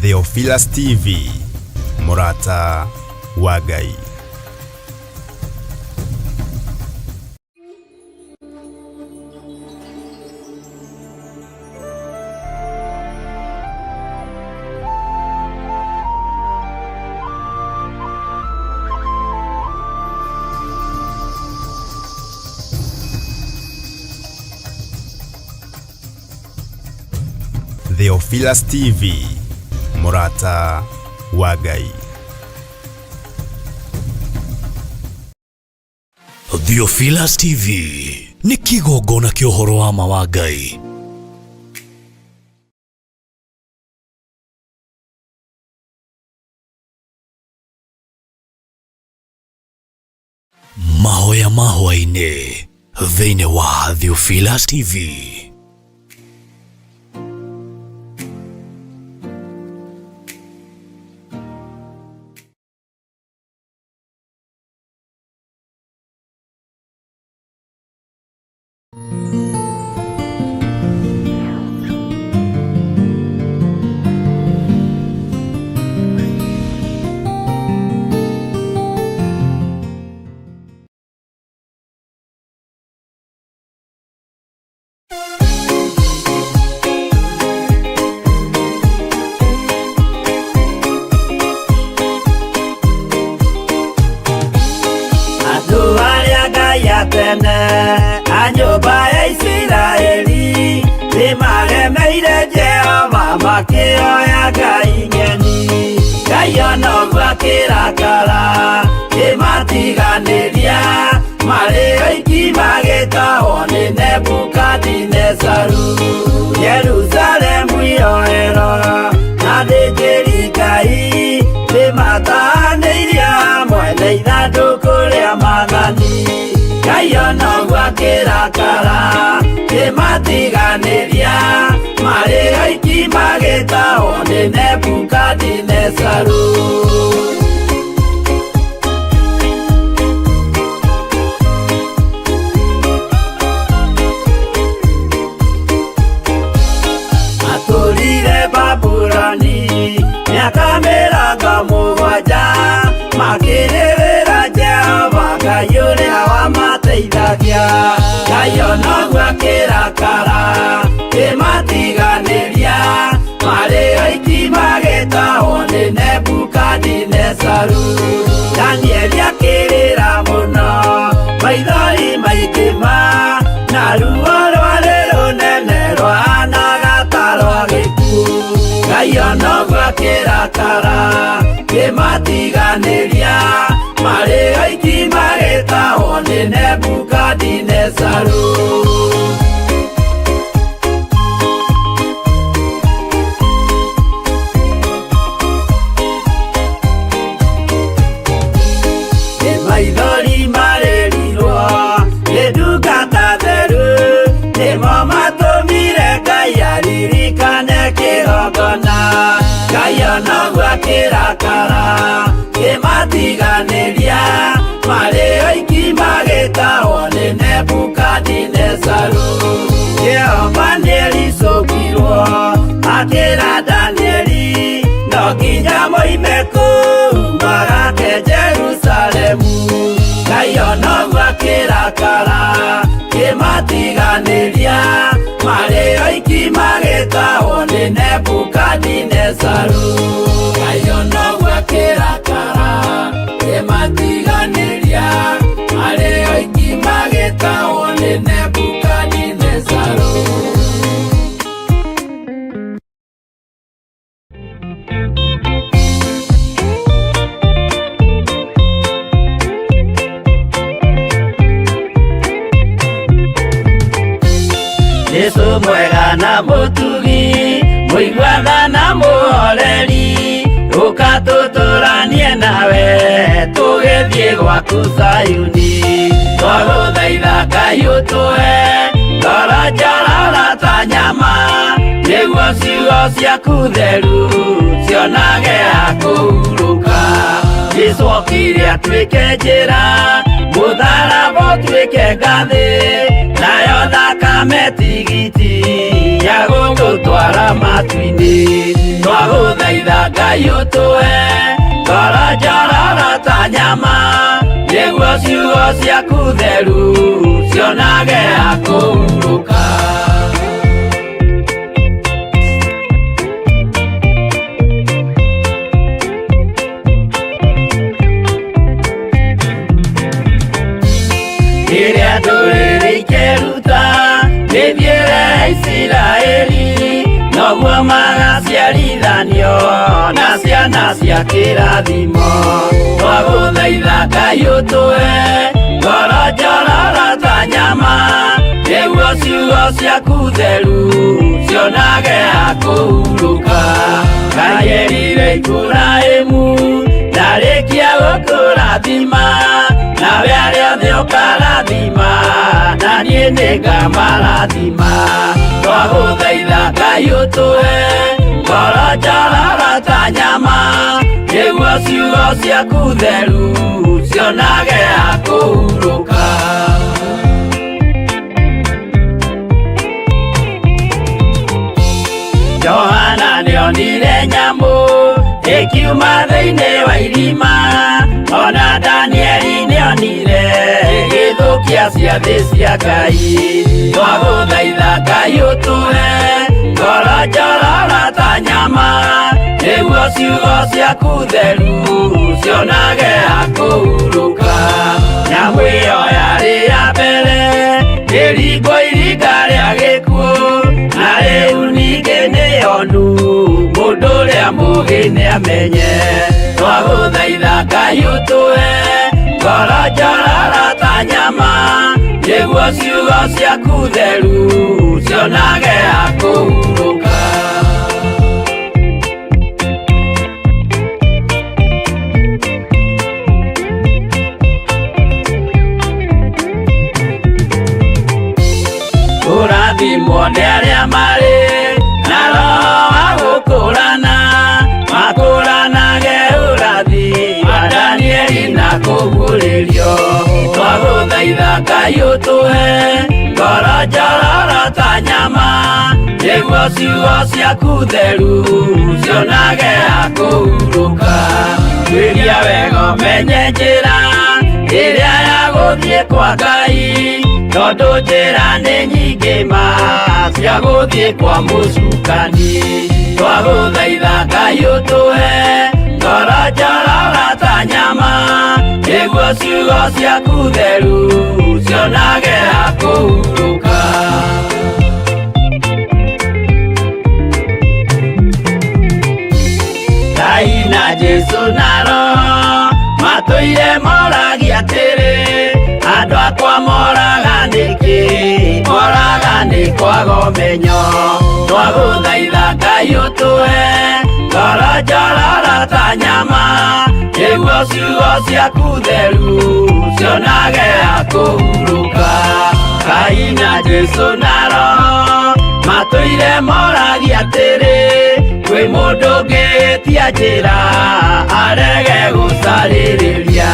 Theophilus TV, Murata wa Ngai. Theophilus TV, Murata wa Ngai. Theophilus TV nĩ kĩgongona kĩa ũhoro wa ma wa Ngai. Mahoya mahwa-inĩ thĩinĩ wa Theophilus TV. Anyumba ya Isiraeli nimaremeire Jehova makĩoya Ngai ng'eni. Ngai ona ũguo akĩrakara kĩmatiganĩria, marĩ oiki magĩtahwo nĩ Nebukadinezaru. Jerusalemu iroero na athĩnjĩri Ngai nĩmatahanĩirie hamwe na ithandũkũ rĩa Mwathani. Ngai ona ũguo akĩrakara kĩmatiganĩria, marĩ oiki magĩtahwo nĩ Nebukadinezaru. Atũrire Babuloni mĩaka 70 makĩrĩrĩra Jehova Ngai ũrĩa wamateithagia. Ngai ona ũguo akĩrakara kĩmatiganĩria, marĩ oiki magĩtahwo nĩ Nebukadinezaru. Danieli akĩrĩra mũno, maithori maikĩma, na ruo rwarĩ rũnene rwahanaga ta rwa gĩkuũ. Ngai ona ũguo akĩrakara kĩmatiganĩria, marĩ oiki magĩtahwo nĩ Nebukadinezaru. Maithori marĩrirwo nĩ ndungata theru, nĩmo matũmire Ngai aririkane kĩgongona. Ngai ona ũguo akĩrakara kĩmatiganĩria, marĩ oiki magĩtahwo nĩ Nebukadinezaru. Jehova nĩericũkirwo akĩra Danieli, no nginya moime kũu magake Jerusalemu. Ngai ona ũguo akĩrakara kĩmatiganĩria, marĩ oiki magĩtahwo nĩ Nebukadinezaru. Ngai ona ũguo akĩrakara kĩmatiganĩria, marĩ oiki magĩtahwo nĩ Nebukadinezaru. Yesu mwega na mũtugi, mũiguana na mũhoreri, ũka tũtũranie nawe tũgĩthiĩ gwaku Zayuni. Twagũthaitha Ngai ũtũhe ngoro ciaku theru cionage akũhurũka. Jesũ okire atuĩke njĩra, mũtharaba ũtuĩke ngathĩ, nayo thakame tigiti ya gũgũtwara matu-inĩ. Twagũthaitha Ngai ũtũhe ngoro njororo ta nyama, nĩguo ciugo ciaku theru cionage akũhurũka. Rĩrĩa ndũrĩrĩ ikeruta rĩthiĩre Isiraeli, noguo magaciarithanio na ciana cia kĩrathimo. Twagũthaitha Ngai ũtũhe ngoro njororo ta nyama, nĩguo ciugo ciaku theru cionage akũhurũka. Ngai erire Iburahĩmu ndarĩkia gũkũrathima, nawe arĩa othe ũkarathima na niĩ nĩngamarathima. Twagũthaitha Ngai ũtũhe ngoro njororo ta nyama, nĩguo ciugo ciaku theru cionage akũhurũka. Johana nĩonire nyamũ ĩkiuma thĩinĩ wa irima, ona Danieli nĩonire gĩthũkia ciathĩ cia Ngai. Twagũthaitha Ngai ũtũhe ngoro njororo ta nyama, nĩguo ciugo ciaku theru cionage akũhurũka. Nyamũ ĩyo yarĩ ya mbere ĩringwo iringa rĩa gĩkuũ, na rĩu ningĩ nĩyonu mũndũ ũrĩa mũũgĩ nĩamenye. Twagũthaitha Ngai ũtũhe ngoro njororo ta nyama, nĩguo ciugo ciaku theru cionage akũhurũka. Kũrathimwo nĩ arĩa marĩ na roho wa gũkũrana, makũranage ũrathi wa Danieli na kũguũrĩrio. Twagũthaitha Ngai ũtũhe ngoro njororo ta nyama, nĩguo ciugo ciaku theru cionage akũhurũka. Twĩria wega ũmenye njĩra ĩrĩa ya gũthiĩ kwa Ngai, tondũ njĩra nĩ nyingĩ ma cia gũthiĩ kwa mũcukani. Twagũthaitha Ngai ũtũhe ngoro njororo ta nyama, nĩguo ciugo ciaku theru cionage akũhurũka. Ngai na Jesũ na Roho matũire moragia atĩrĩ, andũ akwa moraga nĩkĩ, moraga nĩ kwaga ũmenyo. Twagũthaitha Ngai ũtũhe ngoro njororo ta nyama, nĩguo ciugo ciaku theru cionage akũhurũka. Ngai na Jesũ na Roho matũire moragia atĩrĩ, kwĩ mũndũ ũngĩtia njĩra arege gũcarĩrĩria.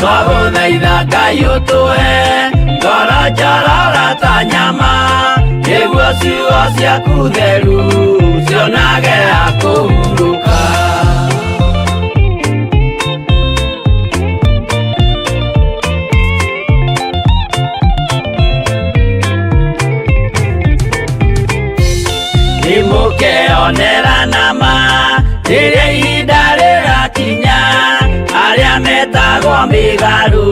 Twagũthaitha Ngai ũtũhe ngoro njororo ta nyama, nĩguo ciugo ciaku theru cionage akũhurũka. Nĩmũkeonera nama rĩrĩa ihinda rĩgakinya, arĩa metagwo mĩgarũ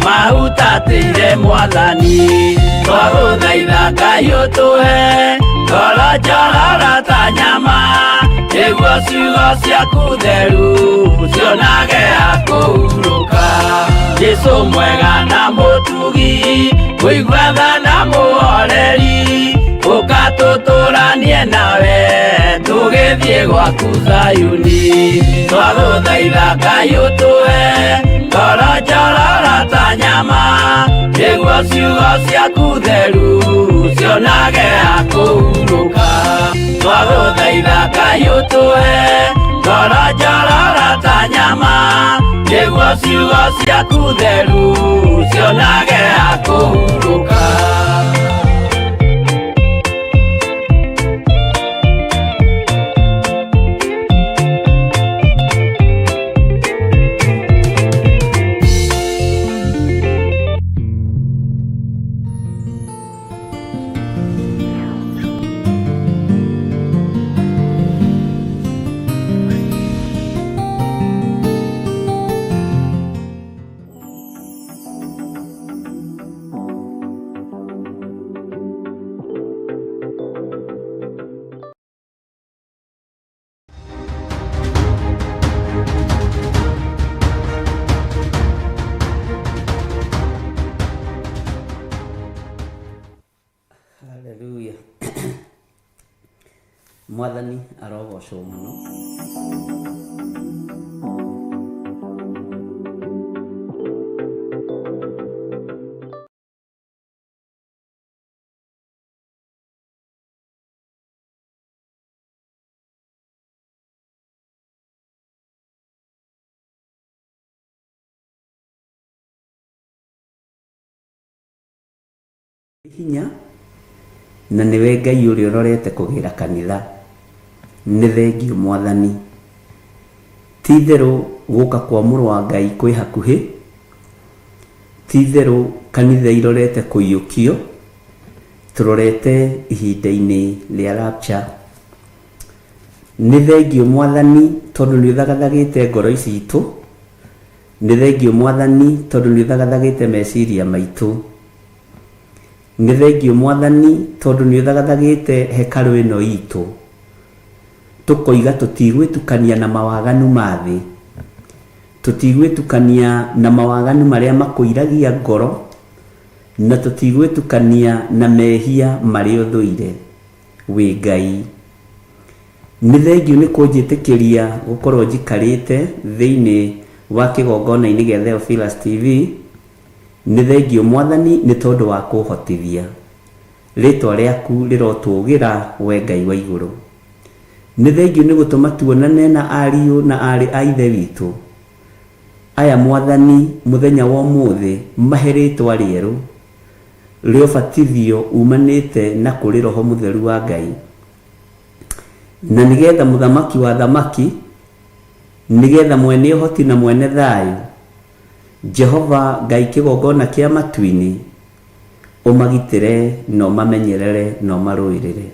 mahutatĩire Mwathani. Twagũthaitha Ngai ũtũhe ngoro njororo ta nyama, nĩguo ciugo ciaku theru cionage akũhurũka. Jesũ mwega na mũtugi, mũigua tha na mũhoreri, ũkatũtũranie nawe tũgĩthiĩ gwaku Zayuni. Twagũthaitha Ngai ũtũhe ngoro njororo ta nyama, nĩguo ciugo ciaku theru cionage akũhurũka. twagũthaitha Ngai ũtũhe ngoro njororo ta nyama, nĩguo ciugo ciaku theru cionage ha kũhurũka. Haleluya. Mwathani arogocwo muno. Hinya na niwe Ngai ũrĩa ũrorete kũgĩra kanitha. Nĩ thengio Mwathani. Ti-itherũ gũka kwa mũrũ wa Ngai kwĩ hakuhĩ. Ti-itherũ kanitha irorete kũiyũkio. Tũrorete ihinda-inĩ rĩa rapture. Nĩ thengio Mwathani tondũ nĩ ũthagathagĩte ngoro ici itũ. Nĩ thengio Mwathani tondũ nĩ ũthagathagĩte meciria maitũ. Nĩ thengio Mwathani tondũ nĩ ũthagathagĩte hekarũ ĩno itũ. Tũkoiga tũtigwĩtukania na mawaganu ma thĩ. Tũtigwĩtukania na mawaganu marĩa makũiragia ngoro, na tũtigwĩtukania na mehia marĩ ũthũire wĩ Ngai. Nĩ thengio nĩ kũnjĩtĩkĩria gũkorwo njikarĩte thĩinĩ wa kĩgongona-inĩ gĩa Theophilus TV. Nĩ thengio Mwathani nĩ tondũ wa kũhotithia. Rĩtwa rĩaku rĩrotũgĩra we Ngai wa igũrũ. Nĩ thengio nĩ gũtũma tuonane na ariũ na arĩ a ithe witũ. Aya Mwathani mũthenya wa ũmũthĩ mahe rĩtwa rĩerũ rĩa ũbatithio umanĩte na kũrĩ Roho Mũtheru wa Ngai. Na nĩgetha mũthamaki wa thamaki, nĩgetha mwene ũhoti na mwene thayũ, Jehova Ngai kĩgongona kĩa matu-inĩ, ũmagitĩre na ũmamenyerere na ũmarũĩrĩre.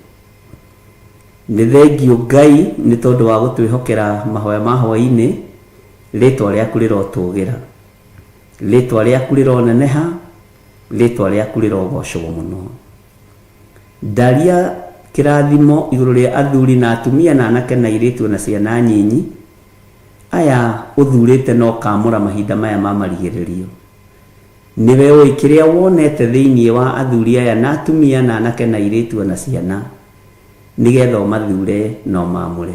Nĩ thengio Ngai nĩ tondũ wa gũtwĩhokera mahoya ma hwaĩ-inĩ. Rĩtwa rĩaku rĩrotũgĩra, rĩtwa rĩaku rĩroneneha, rĩtwa rĩaku rĩrogocwo mũno. Ndaria kĩrathimo igũrũ rĩa athuri na atumia na anake na airĩtu na ciana nyinyi aya ũthurĩte no kamũra mahinda maya ma marigĩrĩrio. Nĩwe ũĩ kĩrĩa wonete thĩinĩ wa athuri aya na atumia na anake na airĩtu na ciana, nĩgetha ũmathure na ũmamũre.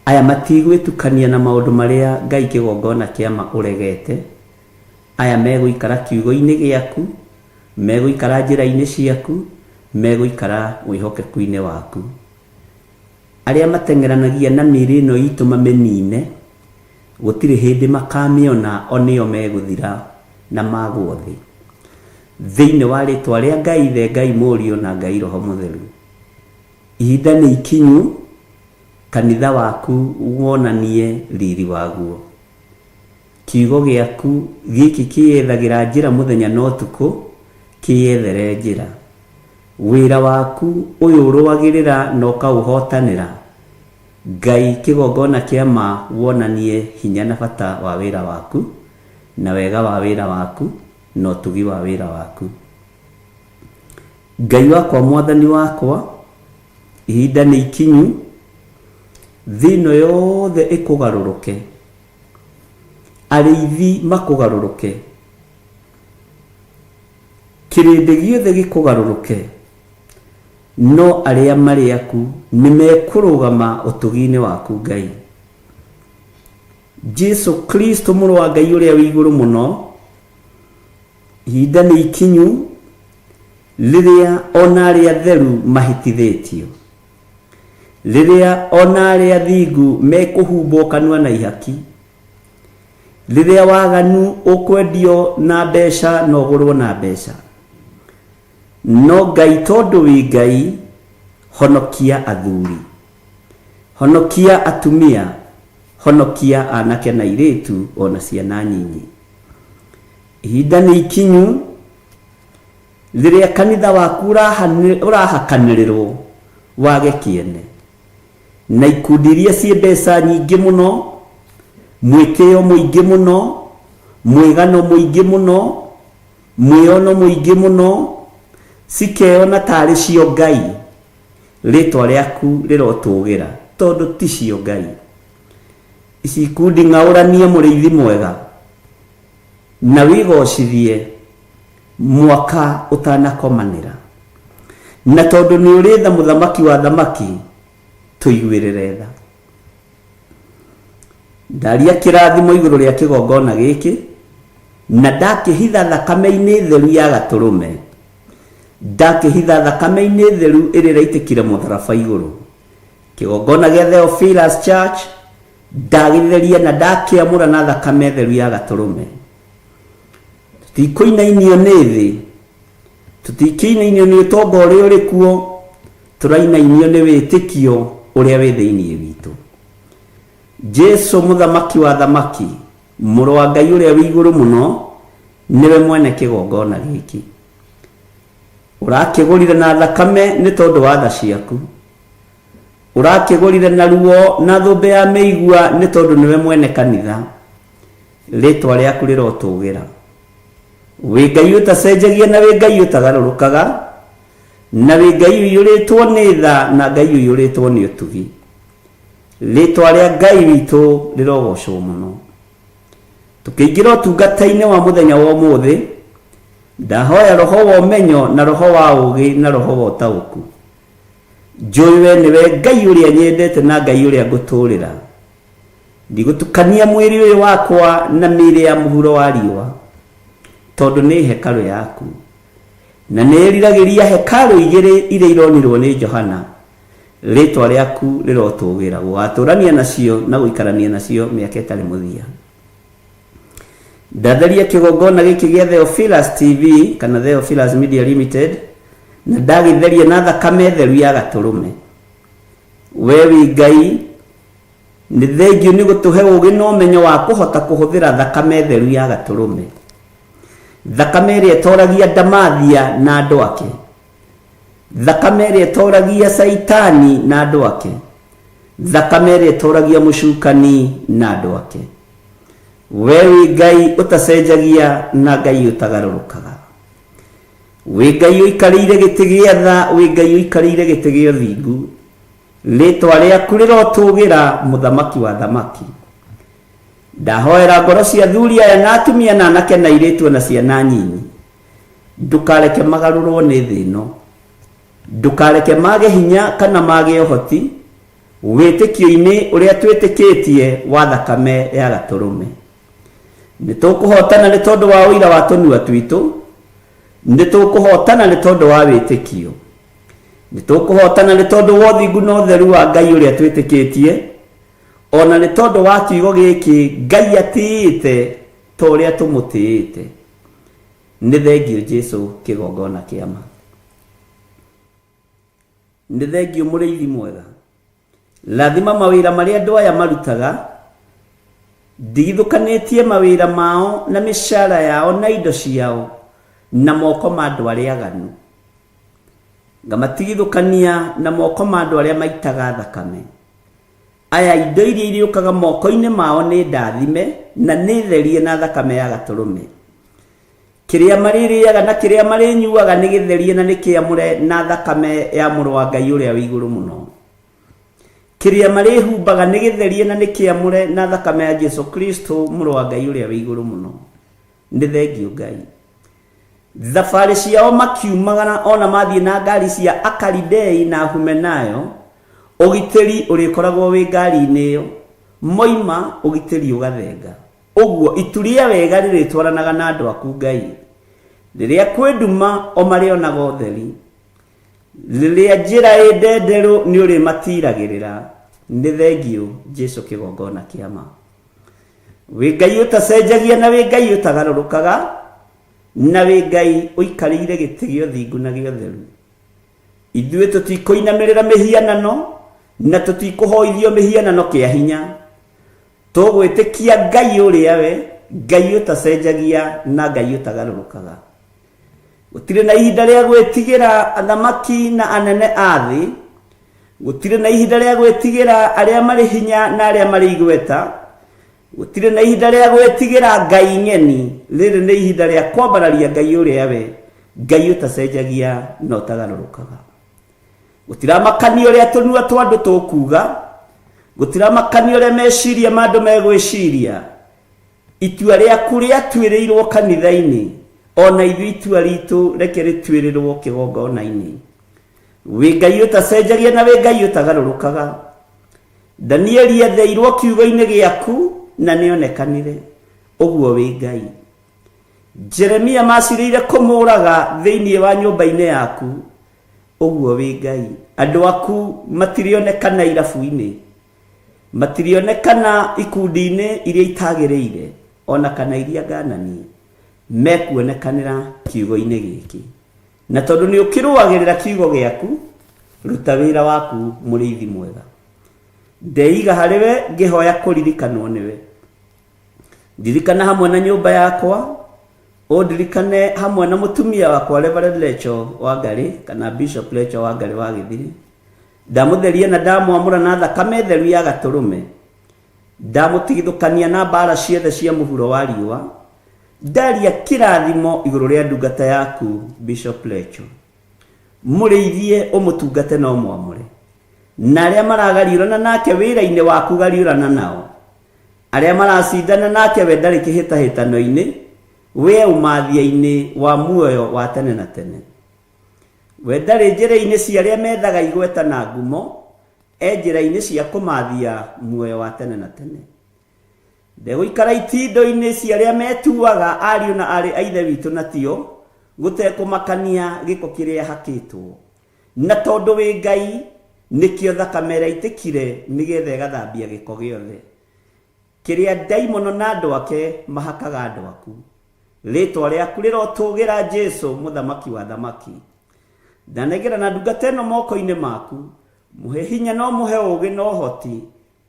Aya matigwĩtukania na maũndũ marĩa Ngai kĩgongona kĩama ũregete. Aya megũikara kiugo-inĩ gĩaku, megũikara njĩra-inĩ ciaku, megũikara wĩhokeku-inĩ waku. Arĩa mateng'eranagia na mĩĩrĩ ĩno itũ mamĩnine, gũtirĩ hĩndĩ makamĩona o nĩo megũthira na magwo thĩ. Thĩinĩ wa rĩtwa rĩa Ngai Ithe, Ngai Mũriũ na Ngai Roho Mũtheru. Ihinda nĩ ikinyu kanitha waku wonanie riri waguo. Kiugo gĩaku gĩkĩ kĩyethagĩra njĩra mũthenya na ũtukũ, kĩyethere njĩra. Wĩra waku ũyũ ũrũagĩrĩra na ũkaũhotanĩra. Ngai kĩgongona kĩama wonanie hinya na bata wa wĩra waku, na wega wa wĩra waku, na ũtugi wa wĩra waku. Ngai wakwa, Mwathani wakwa, ihinda nĩ ikinyu thĩ ĩno yothe ĩkũgarũrũke. Arĩithi makũgarũrũke. Kĩrĩndĩ gĩothe gĩkũgarũrũke. No arĩa marĩ aku nĩmekũrũgama ũtugi-inĩ waku Ngai. Jesu Kristo mũrũ wa Ngai ũrĩa wĩ igũrũ mũno, ihinda nĩ ikinyu rĩrĩa ona arĩa atheru mahĩtithĩtio. riria ona aria thingu mekuhumbo kanua na ihaki, riria waganu ukwendio na mbeca no gurwo na mbeca. No Ngai tondu wi Ngai, honokia athuri, honokia atumia, honokia anake na iritu ona ciana nyinyi. Ihinda ni ikinyu riria kanitha waku urahakanĩrĩrwo wage kiene, na ikundi iria cie mbeca nyingĩ mũno, mwĩtĩo mũingĩ mũno, mwĩgano mũingĩ mũno, mwĩono mũingĩ mũno, cikeona tarĩ cio Ngai. Rĩtwa rĩaku rĩrotũgĩra tondũ ti cio Ngai. Ici ikundi ng'aũranie mũrĩithi mwega na wĩgocithie mwaka ũtanakomanĩra, na tondũ nĩ ũrĩ tha mũthamaki wa thamaki, tũiguĩrĩre tha. Ndaria kĩrathimo igũrũ rĩa kĩgongona gĩkĩ, na ndakĩhitha thakame-inĩ theru ya Gatũrũme, ndakĩhitha thakame-inĩ theru ĩrĩa ĩraitĩkire mũtharaba igũrũ. Kĩgongona gĩa Theophilus Church ndagĩtheria na ndakĩamũra na thakame theru ya Gatũrũme. Tũtikũinainio nĩ thĩ, tũtikĩinainio nĩ ũtonga ũrĩa ũrĩ kuo, tũrainainio nĩ wĩtĩkio ũrĩa wĩ thĩinĩ witũ. Jesu mũthamaki wa thamaki, mũrũ wa Ngai ũrĩa wĩ igũrũ mũno, niwe mwene kĩgongona gĩkĩ. Ũrakĩgũrire na thakame nĩ tondũ wa tha ciaku, ũrakĩgũrire na ruo na thũmbĩ ya mĩigua nĩ tondũ niwe mwene kanitha. Rĩtwa rĩaku rĩrotũgĩra. Wĩ Ngai ũtacenjagia na wĩ Ngai ũtagarũrũkaga, na wĩ Ngai ũiyũrĩtwo nĩ tha na Ngai ũiyũrĩtwo nĩ ũtugi. Rĩtwa rĩa Ngai witũ rĩrogocwo mũno. Tũkĩingĩra ũtungata-inĩ wa mũthenya wa ũmũthĩ, ndahoya roho wa ũmenyo na roho wa ũũgĩ na roho wa ũtaũku. Njũĩ we nĩwe Ngai ũrĩa nyendete na Ngai ũrĩa ngũtũũrĩra. Ndigũtukania mwĩrĩ ũyũ wakwa na mĩĩrĩ ya mũhuro wa riũa, tondũ nĩ hekarũ yaku, na nĩ ĩriragĩria hekarũ igĩrĩ iria ironirwo nĩ Johana. Rĩtwa rĩaku rĩrotũgĩra, gũgatũrania nacio na gũikarania nacio mĩaka ĩtarĩ mũthia. Ndatheria kĩgongona gĩkĩ gĩa Theophilus TV kana Theophilus Media Limited, na ndagĩtheria na thakame theru ya Gatũrũme. We wĩ Ngai, nĩ thengiũ nĩ gũtũhe ũũgĩ na ũmenyo wa kũhota kũhũthĩra thakame theru ya Gatũrũme, thakame ĩrĩa ĩtoragia ndamathia na andũ ake, thakame ĩrĩa ĩtoragia Saitani na andũ ake, thakame ĩrĩa ĩtoragia mũcukani na andũ ake. We wĩ Ngai ũtacenjagia na Ngai ũtagarũrũkaga. Wĩ Ngai ũikarĩire gĩtĩ gĩa tha, wĩ Ngai ũikarĩire gĩtĩ gĩa ũthingu. Rĩtwa rĩaku rĩrotũgĩra, mũthamaki wa thamaki. Ndahoera ngoro cia athuri aya na atumia na anake na airĩtu na ciana nyinyi, ndũkareke magarũrwo nĩ thĩ ĩno, ndũkareke mage hinya kana mage ũhoti wĩtĩkio-inĩ ũrĩa twĩtĩkĩtie wa thakame ya Gatũrũme. Nĩ tũkũhotana nĩ tondũ wa ũira wa tũnua twitũ, nĩ tũkũhotana nĩ tondũ wa wĩtĩkio, nĩ tũkũhotana nĩ tondũ wa ũthingu na ũtheru wa Ngai ũrĩa twĩtĩkĩtie, ona nĩ tondũ wa kiugo gĩkĩ Ngai atĩĩte ta ũrĩa tũmũtĩĩte. Nĩ thengio Jesu kĩgongona kĩa ma. Nĩ thengio mũrĩithi mwega. Rathima mawĩra marĩa andũ aya marutaga, ndigithũkanĩtie mawĩra mao na mĩcara yao na indo ciao na moko ma andũ arĩa aganu, ngamatigithũkania na moko ma andũ arĩa maitaga thakame. Aya indo iria irĩũkaga moko-inĩ mao nĩ ndathime na nĩ therie na thakame ya Gatũrũme. Kĩrĩa marĩrĩaga na kĩrĩa marĩnyuaga nĩ gĩtherie na nĩ kĩamũre na thakame ya mũrũ wa Ngai ũrĩa wĩ igũrũ mũno. Kĩrĩa marĩhumbaga nĩ gĩtherie na nĩ kĩamũre na thakame ya Jesu Kristo mũrũ wa Ngai ũrĩa wĩ igũrũ mũno. Nĩ thengio Ngai. Thabarĩ ciao makiumagana ona mathiĩ na ngari cia Akalidei na Humenayo, ũgitĩri ũrĩkoragwo wĩ ngari-inĩ ĩyo, moima ũgitĩri ũgathenga. Ũguo itu rĩa wega rĩrĩtwaranaga na andũ aku Ngai. Rĩrĩa kwĩ nduma o marĩonaga ũtheri, riria njira endenderu ni uri matiragirira ni thengio Jesu kigongona kiama wi Ngai utacenjagia na wi Ngai utagarurukaga na wi Ngai uikarire giti gio thingu na gio theru ithuĩ tutikoinamirira mihianano na tutikuhoithio mihianano kia hinya tugwitikia Ngai uria we Ngai utacenjagia na Ngai utagarurukaga gutire na ihinda ria gwitigira athamaki na anene athi gutire na ihinda ria gwitigira aria mari hinya na aria mari igweta gutire na ihinda ria gwitigira Ngai ng'eni riri ni ihinda ria kwambararia Ngai uria we Ngai utacenjagia na utagarurukaga gutiramakania uria tunua twa andu tukuga gutiramakania uria meciria ma andu megwiciria itua riaku ria twiriirwo kanitha-ini ona ithuĩ itua ritu reke ritwirirwo kigongona-ini wi Ngai utacenjagia na wi Ngai utagarurukaga Danieli atheirwo kiugo-ini giaku na nionekanire uguo wi Ngai Jeremia macirĩire kumuraga thĩinĩ wa nyũmba-inĩ yaku uguo wi Ngai andu aku matirionekana irabu-ini matirionekana ikundi-ini iria itagĩrĩire ona kana iria ngananie mekuonekanĩra kiugo-ini gĩkĩ na tondu ni ukirũagĩrĩra kiugo gĩaku ruta wĩra waku mũrĩithi mwega ndeiga hariwe ngihoya kuririkanwo niwe ndirikana hamwe na nyũmba yakwa ndirikane hamwe na mutumia wakwa Reverend Lecho Wangari kana Bishop Lecho Wangari wa Githiri ndamutheria na ndamwamũra na thakame theru ya gaturume ndamutigithũkania na mbara ciothe cia mũhuro wa riũa ndaria kirathimo igũrũ rĩa ndungata yaku Bishop Lecho mũrĩithie ũmũtungate na ũmwamũre na arĩa maragariũrana nake wĩra-inĩ waku gariũrana nao arĩa maracindana nake we ndarĩ kĩhĩtahĩtano-inĩ we umathia-inĩ wa muoyo wa tene na tene we ndarĩ njĩra-inĩ cia arĩa methaga igweta na ngumo njĩra-inĩ cia kũmathia muoyo wa tene na tene ndegũikara itindo-inĩ cia arĩa metuaga ariũ na arĩ a ithe witũ na tio gũtekũmakania gĩko kĩrĩa hakĩtwo na tondũ wĩ Ngai nĩkĩo thakame ĩraitĩkire nĩgetha ĩgathambia gĩko gĩothe kĩrĩa ndaimono na andũ ake mahakaga andũ aku rĩtwa rĩaku rĩrotũgĩra Jesu mũthamaki wa thamaki ndanegera na ndungata ĩno moko-inĩ maku mũhe hinya no mũhe ũũgĩ no ũhoti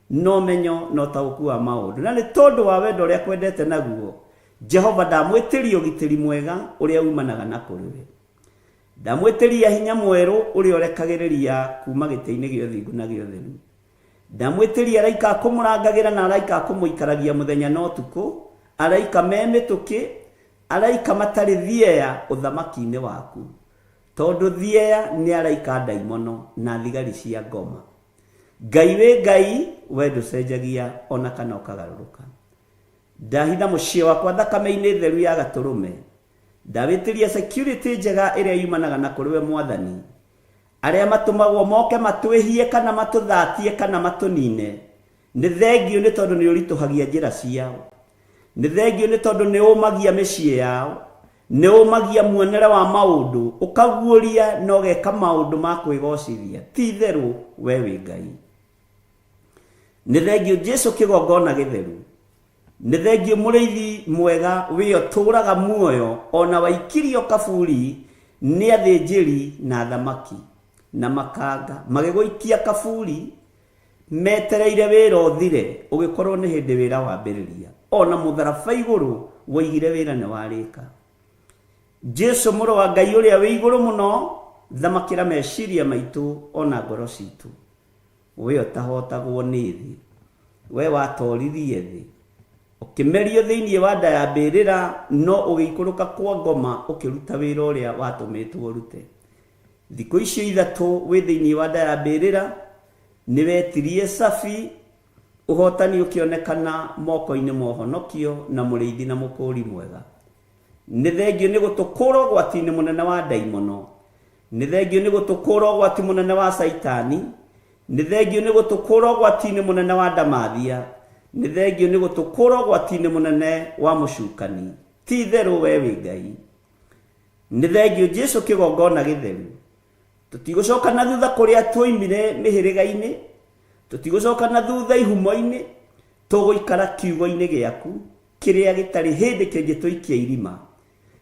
no menyo no taũku wa maũndũ na nĩ tondũ wa wendo ũrĩa kwendete naguo Jehova ndamwĩtĩria ũgitĩri mwega ũrĩa umanaga na kũrĩwe ndamwĩtĩria hinya mwerũ ũrĩa ũrekagĩrĩria kuma gĩtĩ-inĩ gĩa ũthingu na gĩa ũtheru ndamwĩtĩria araika akũmũrangagĩra na araika akũmũikaragia mũthenya na ũtukũ araika me mĩtũkĩ araika matarĩ thieya ũthamaki-inĩ waku tondũ thieya nĩ araika ndaimono na thigari cia ngoma Ngai wĩ Ngai we ndũcenjagia ona kana ũkagarũrũka ndahitha mũciĩ wakwa thakame-inĩ theru ya gatũrũme ndawĩtĩria security njega ĩrĩa yumanaga na kũrĩ we Mwathani arĩa matũmagwo moke matwĩhie kana matũthatie kana matũnine nĩ thengio nĩ tondũ nĩ ũritũhagia njĩra ciao nĩ thengio nĩ tondũ nĩ ũmagia mĩciĩ yao nĩ ũmagia muonere wa maũndũ ũkaguũria na ũgeka maũndũ ma kwĩgocithia ti therũ we wĩ Ngai nĩ thengio Jesu kĩgongona gĩtheru nĩ thengio mũrĩithi mwega wĩyo tũraga muoyo ona waikirio kaburi nĩ athĩnjĩri na thamaki na makanga magĩgũikia kaburi metereire wĩra ũthire ũgĩkorwo nĩ hĩndĩ wĩra wambĩrĩria ona mũtharaba igũrũ woigire wĩra nĩ warĩka Jesu mũrũ wa Ngai ũrĩa wĩ igũrũ mũno thamakĩra meciria maitũ ona ngoro citũ we ũtahotagwo nĩ thĩ we watoririe thĩ ũkĩmerio thĩinĩ wa nda ya mbĩrĩra no ũgĩikũrũka kwa ngoma ũkĩruta wĩra ũrĩa watũmĩtwo rute thikũ icio ithatũ wĩ thĩinĩ wa nda ya mbĩrĩra nĩ wetirie cabi ũhotani ũkĩonekana moko-inĩ ma ũhonokio na mũrĩithi na mũkũri mwega nĩ thengio nĩ gũtũkũra ũgwati-inĩ mũnene wa ndaimono nĩ thengio nĩ gũtũkũra ũgwati mũnene wa Saitani nĩ thengio nĩ gũtũkũra ũgwati-inĩ mũnene wa ndamathia nĩ thengio nĩ gũtũkũra ũgwati-inĩ mũnene wa mũcukani ti therũ we wĩ Ngai nĩ thengio Jesu kĩgongona gĩtheru Tutigocoka na thutha kuria twoimire mihiriga-ini, tutigocoka na thutha ihumo-ini, tuguikara kiugo-ini giaku kiria gitari hindi kingituikia irima,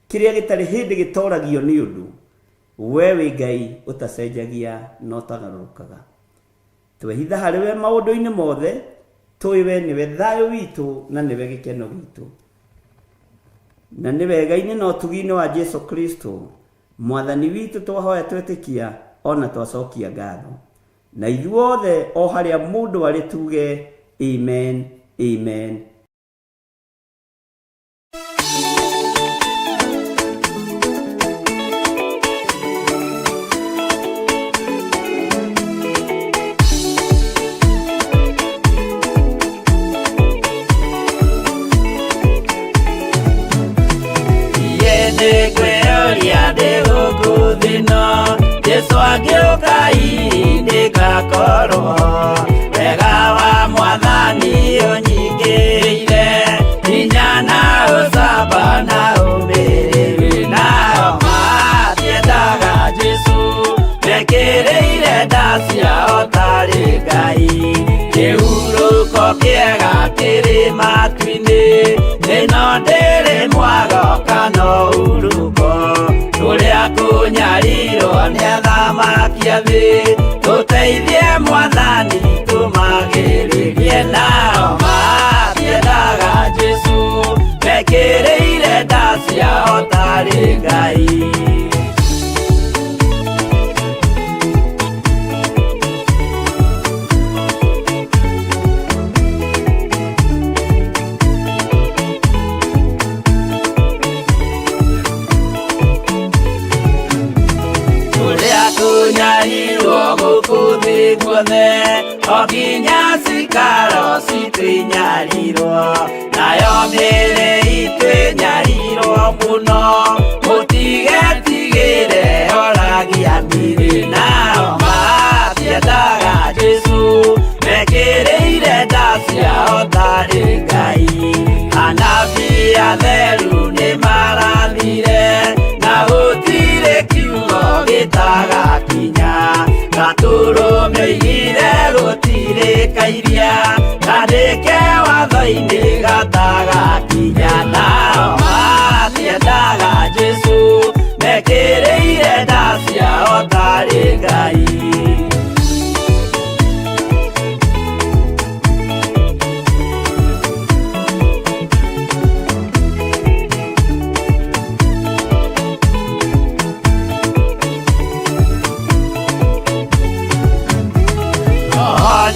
kiria gitari hindi gitoragio ni undu we wi Ngai utacenjagia no tagarurukaga. Twehitha hari we maundu-ini mothe, twiwe niwe thayo witu na niwe gikeno gitu, na niwe Ngai no tugine wa Jesu Kristo mwathani witu. Twahoya twetikia ona twacokia ngatho, na ithuothe o haria mundu ari tuge amen, amen. Jesu agĩũka ihinda ngakorwo wega wa mwathani ũnyingĩire, hinya na ũcamba na ũmĩrĩru, nao matiendaga Jesu mekĩrĩire nda ciao tarĩ Ngai. Kĩhurũko kĩega kĩrĩ matu-inĩ, ĩno ndĩrĩ mwago kana ũruko, tũrĩa kũnyarirwo nĩ athamaki a thĩ, tũteithie mwathani tũmagĩrĩrie. Nao matiendaga Jesu mekĩrĩire nda ciao tarĩ Ngai. Okinya cikaro citwinyarirwo, nayo mĩĩrĩ itwinyarirwo mũno, mũtigetigĩre oragia mĩĩrĩ. Nao matiendaga Jesu mekĩrĩire nda ciao tarĩ Ngai. Anabii atheru nĩ marathire, na gũtirĩ kiugo gĩtagakinya, gatũrũme oigire gũtirĩ kairia, kandĩke watho-inĩ gatagakinya. Nao matiendaga Jesu mekĩrĩire nda ciao tarĩ Ngai.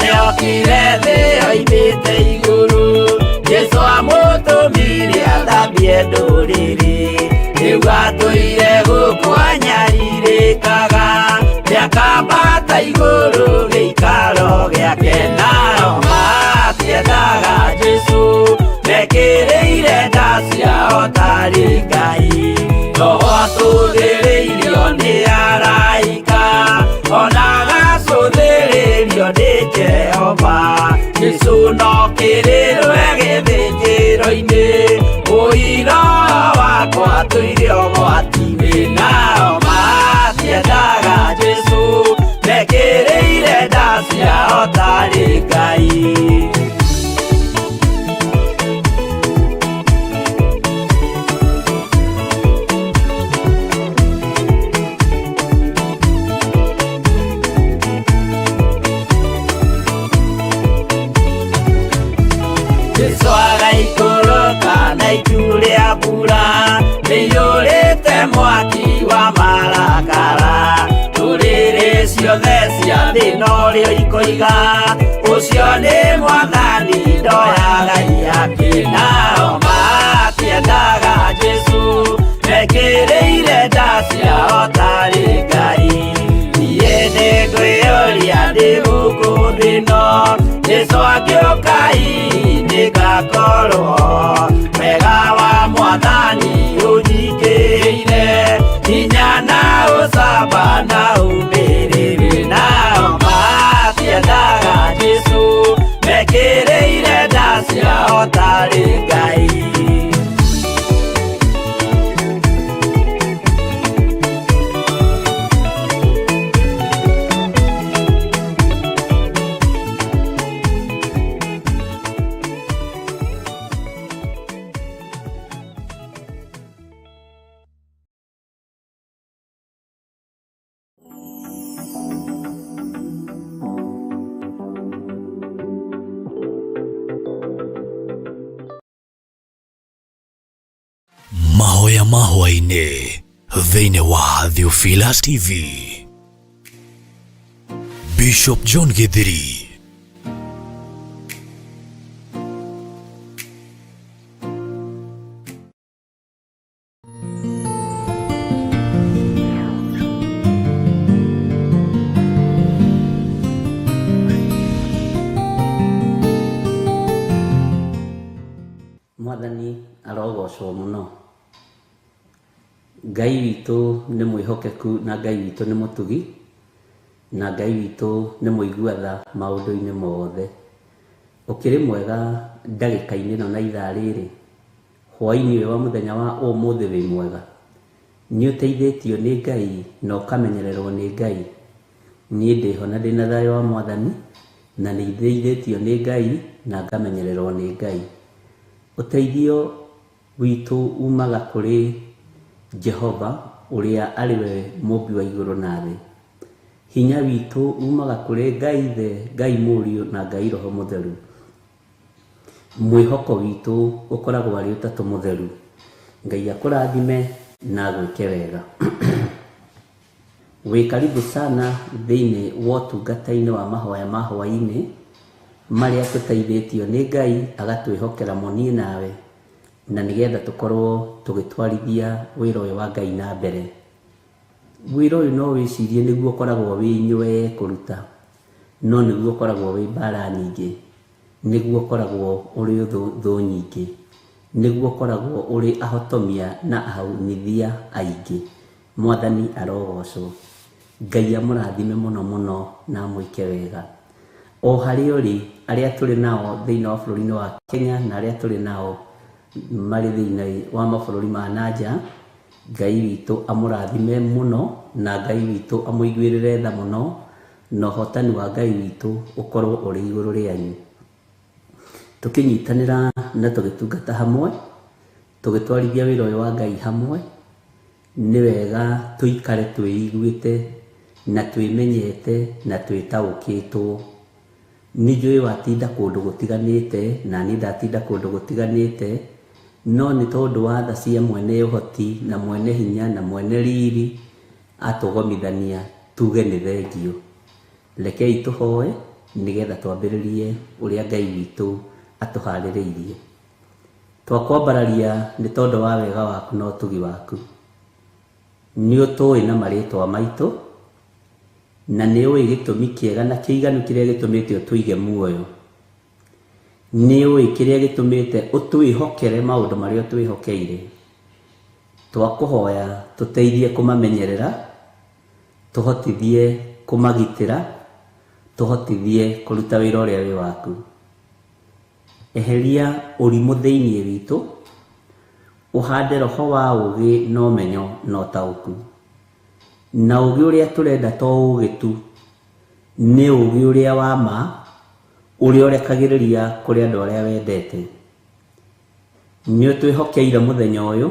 Nĩokire thĩ oimĩte igũrũ, Jesu amũtũmire athambie ndũrĩrĩ, rĩu atũire gũkũ anyarirĩkaga, nĩakambata igũrũ gĩikaro gĩake. Nao matiendaga Jesu mekĩrĩire nda ciao tarĩ Ngai. Roho atũthĩrĩirio nĩ araika, ona gacũthĩrĩrio nĩ Jehova. Jesu no kĩrĩrwe gĩthĩnjĩro-inĩ, ũira wakwa tũire ũgwati-inĩ. Nao matiendaga Jesu mekĩrĩire nda ciao tarĩ Ngai. Jesu agaikũrũka na itu rĩa mbura, nĩiyũrĩte mwaki wa marakara, ndũrĩrĩ ciothe cia thĩ norĩo ikoiga, ũcio nĩ mwathani ndoyaga yake. Nao matiendaga Jesu mekĩrĩire nda ciao tarĩ Ngai. Niĩ nĩngwĩyũria ndĩ gũkũ thĩ ĩno, Jesu agĩũka ihinda ngakorwo wega wa mwathani ũnyingĩire, hinya na ũcamba na ũmĩrĩru. Nao matiendaga Jesu mekĩrĩire nda ciao tarĩ Ngai. Mahoya mahwa-inĩ thĩinĩ wa Theophilas TV. Bishop John Githiri. Mwathani arogocwo muno. Ngai witũ nĩ mwĩhokeku na Ngai witũ nĩ mũtugi na Ngai witũ nĩ mũigua-tha maũndũ-inĩ mothe. Ũkĩrĩ mwega ndagĩka-inĩ ĩno na ithaa rĩrĩ, hwaĩ-inĩ ũyũ wa mũthenya wa ũmũthĩ wĩ mwega, nĩ ũteithĩtio nĩ Ngai na ũkamenyererwo nĩ Ngai. Niĩ ndĩho na ndĩna thayũ wa Mwathani na nĩ ithĩithĩtio nĩ Ngai na ngamenyererwo nĩ Ngai. Ũteithio witũ umaga kũrĩ Jehova ũrĩa arĩ we mũmbi wa igũrũ na thĩ. Hinya witũ umaga kũrĩ Ngai Ithe, Ngai Mũriũ na Ngai Roho Mũtheru. Mwĩhoko witũ ũkoragwo arĩ ũtatũ mũtheru. Ngai akũrathime na gwĩke wega. Wĩ karibu sana thĩinĩ wa ũtungata-inĩ wa mahoya ma hwaĩ-inĩ marĩa tũteithĩtio nĩ Ngai agatwĩhokera mũniĩ nawe, na nĩgetha tũkorwo tũgĩtwarithia wĩra ũyũ wa Ngai na mbere. Wĩra ũyũ no wĩcirie nĩguo ũkoragwo wĩ inyuĩ kũruta, no nĩguo ũkoragwo wĩ mbara nyingĩ, nĩguo ũkoragwo ũrĩ thũ nyingĩ, nĩguo ũkoragwo ũrĩ ahotomia na ahunithia aingĩ. Mwathani arogocwo. Ngai amũrathime mũno mũno na mwĩke wega. O harĩa ũrĩ, arĩa tũrĩ nao thĩinĩ wa bũrũri-inĩ wa Kenya na arĩa tũrĩ nao marĩ thĩinĩ wa mabũrũri ma nanja, Ngai witũ amũrathime mũno na Ngai witũ amũiguĩrĩre tha mũno, na ũhotani wa Ngai witũ ũkorwo ũrĩ igũrũ rĩanyu. Tũkĩnyitanĩra na tũgĩtungata hamwe, tũgĩtwarithia wĩra ũyũ wa Ngai hamwe, nĩ wega tũikare twĩiguĩte na twĩmenyete na twĩtaũkĩtwo. Nĩ njũĩ watinda kũndũ gũtiganĩte na niĩ ndatinda kũndũ gũtiganĩte, no nĩ tondũ wa tha cia mwene ũhoti na mwene hinya na mwene riri atũgomithania, tuge nĩ thengio. Rekei tũhoe nĩgetha twambĩrĩrie ũrĩa Ngai witũ atũharĩrĩirie. Twakwambararia nĩ tondũ wa wega waku na ũtugi waku. Nĩ ũtũĩ na marĩtwa maitũ, na nĩ ũĩ gĩtũmi kĩega na kĩiganu kĩrĩa gĩtũmĩte ũtũige muoyo. Nĩ ũĩ kĩrĩa gĩtũmĩte ũtwĩhokere maũndũ marĩa ũtwĩhokeire. Twakũhoya tũteithie kũmamenyerera, tũhotithie kũmagitĩra, tũhotithie kũruta wĩra ũrĩa wĩ waku. Eheria ũrimũ thĩinĩ witũ, ũhande roho wa ũũgĩ na ũmenyo na ũtaũku. Na ũũgĩ ũrĩa tũrenda to ũũgĩ tu, nĩ ũũgĩ ũrĩa wa ma, ũrĩa ũrekagĩrĩria kũrĩ andũ arĩa wendete. Nĩ ũtwĩhokeire mũthenya ũyũ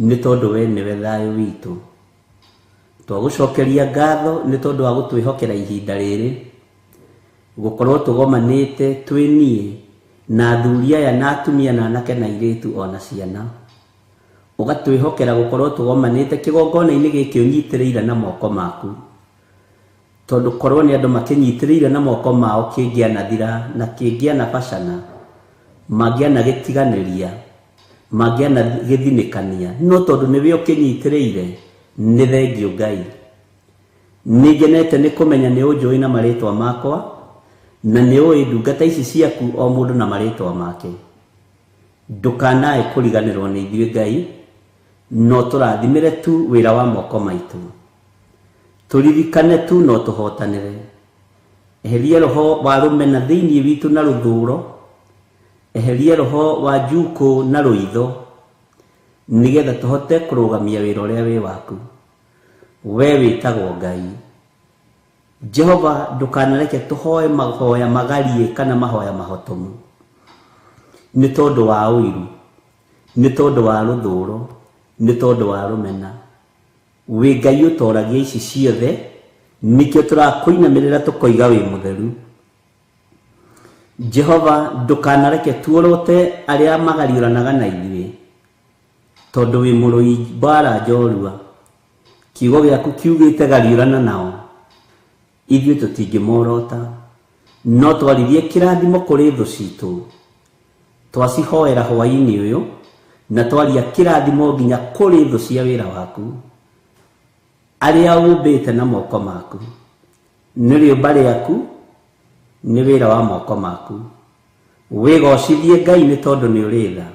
nĩ tondũ we nĩwe thayũ witũ. Twagũcokeria ngatho nĩ tondũ wa gũtwĩhokera ihinda rĩrĩ, gũkorwo tũgomanĩte twĩ niĩ na athuri aya na atumia na anake na airĩtu ona ciana. Ũgatwĩhokera gũkorwo tũgomanĩte kĩgongona-inĩ gĩkĩ ũnyitĩrĩire na moko maku. Tondũ korwo nĩ andũ makĩnyitĩrĩire na moko mao kĩngĩanathira na kĩngĩanabacana, mangĩanagĩtiganĩria, mangĩanagĩthinĩkania, no tondũ nĩwe ũkĩnyitĩrĩire, nĩ thengio Ngai. Nĩngenete nĩ kũmenya nĩ ũnjũĩ na marĩtwa makwa, na nĩ ũĩ ndungata ici ciaku o mũndũ na marĩtwa make. Ndũkanae kũriganĩrwo nĩ ithuĩ Ngai, no tũrathimĩre tu wĩra wa moko maitũ. Tũririkane tu no tũhotanĩre. Eheria roho wa rũmena thĩinĩ witũ na rũthũũro, eheria roho wa njukũ na rũitho, nĩgetha tũhote kũrũgamia wĩra ũrĩa wĩ waku. We wĩtagwo Ngai. Jehova, ndũkanareke tũhoe mahoya magarie kana mahoya mahotomu, nĩ tondũ wa ũiru, nĩ tondũ wa rũthũũro, nĩ tondũ wa rũmena. Wĩ Ngai ũtoragia ici ciothe, nikio turakuinamirira tukoiga wi mutheru. Jehova ndukanareke tuorote aria magariuranaga na ithuĩ tondu wi mũrũi mbara njorua. Kiugo gĩaku kiugĩte gariũrana nao, ithuĩ tũtingĩmorota, no twaririe kĩrathimo kũrĩ thũ citũ, twacihoera hwaĩ-inĩ ũyũ na twaria kĩrathimo nginya kũrĩ thũ cia wĩra waku arĩa ũmbĩte na moko maku. Nĩ rĩũmba rĩaku, nĩ wĩra wa moko maku. Wĩgocithie Ngai nĩ tondũ nĩ ũrĩ tha,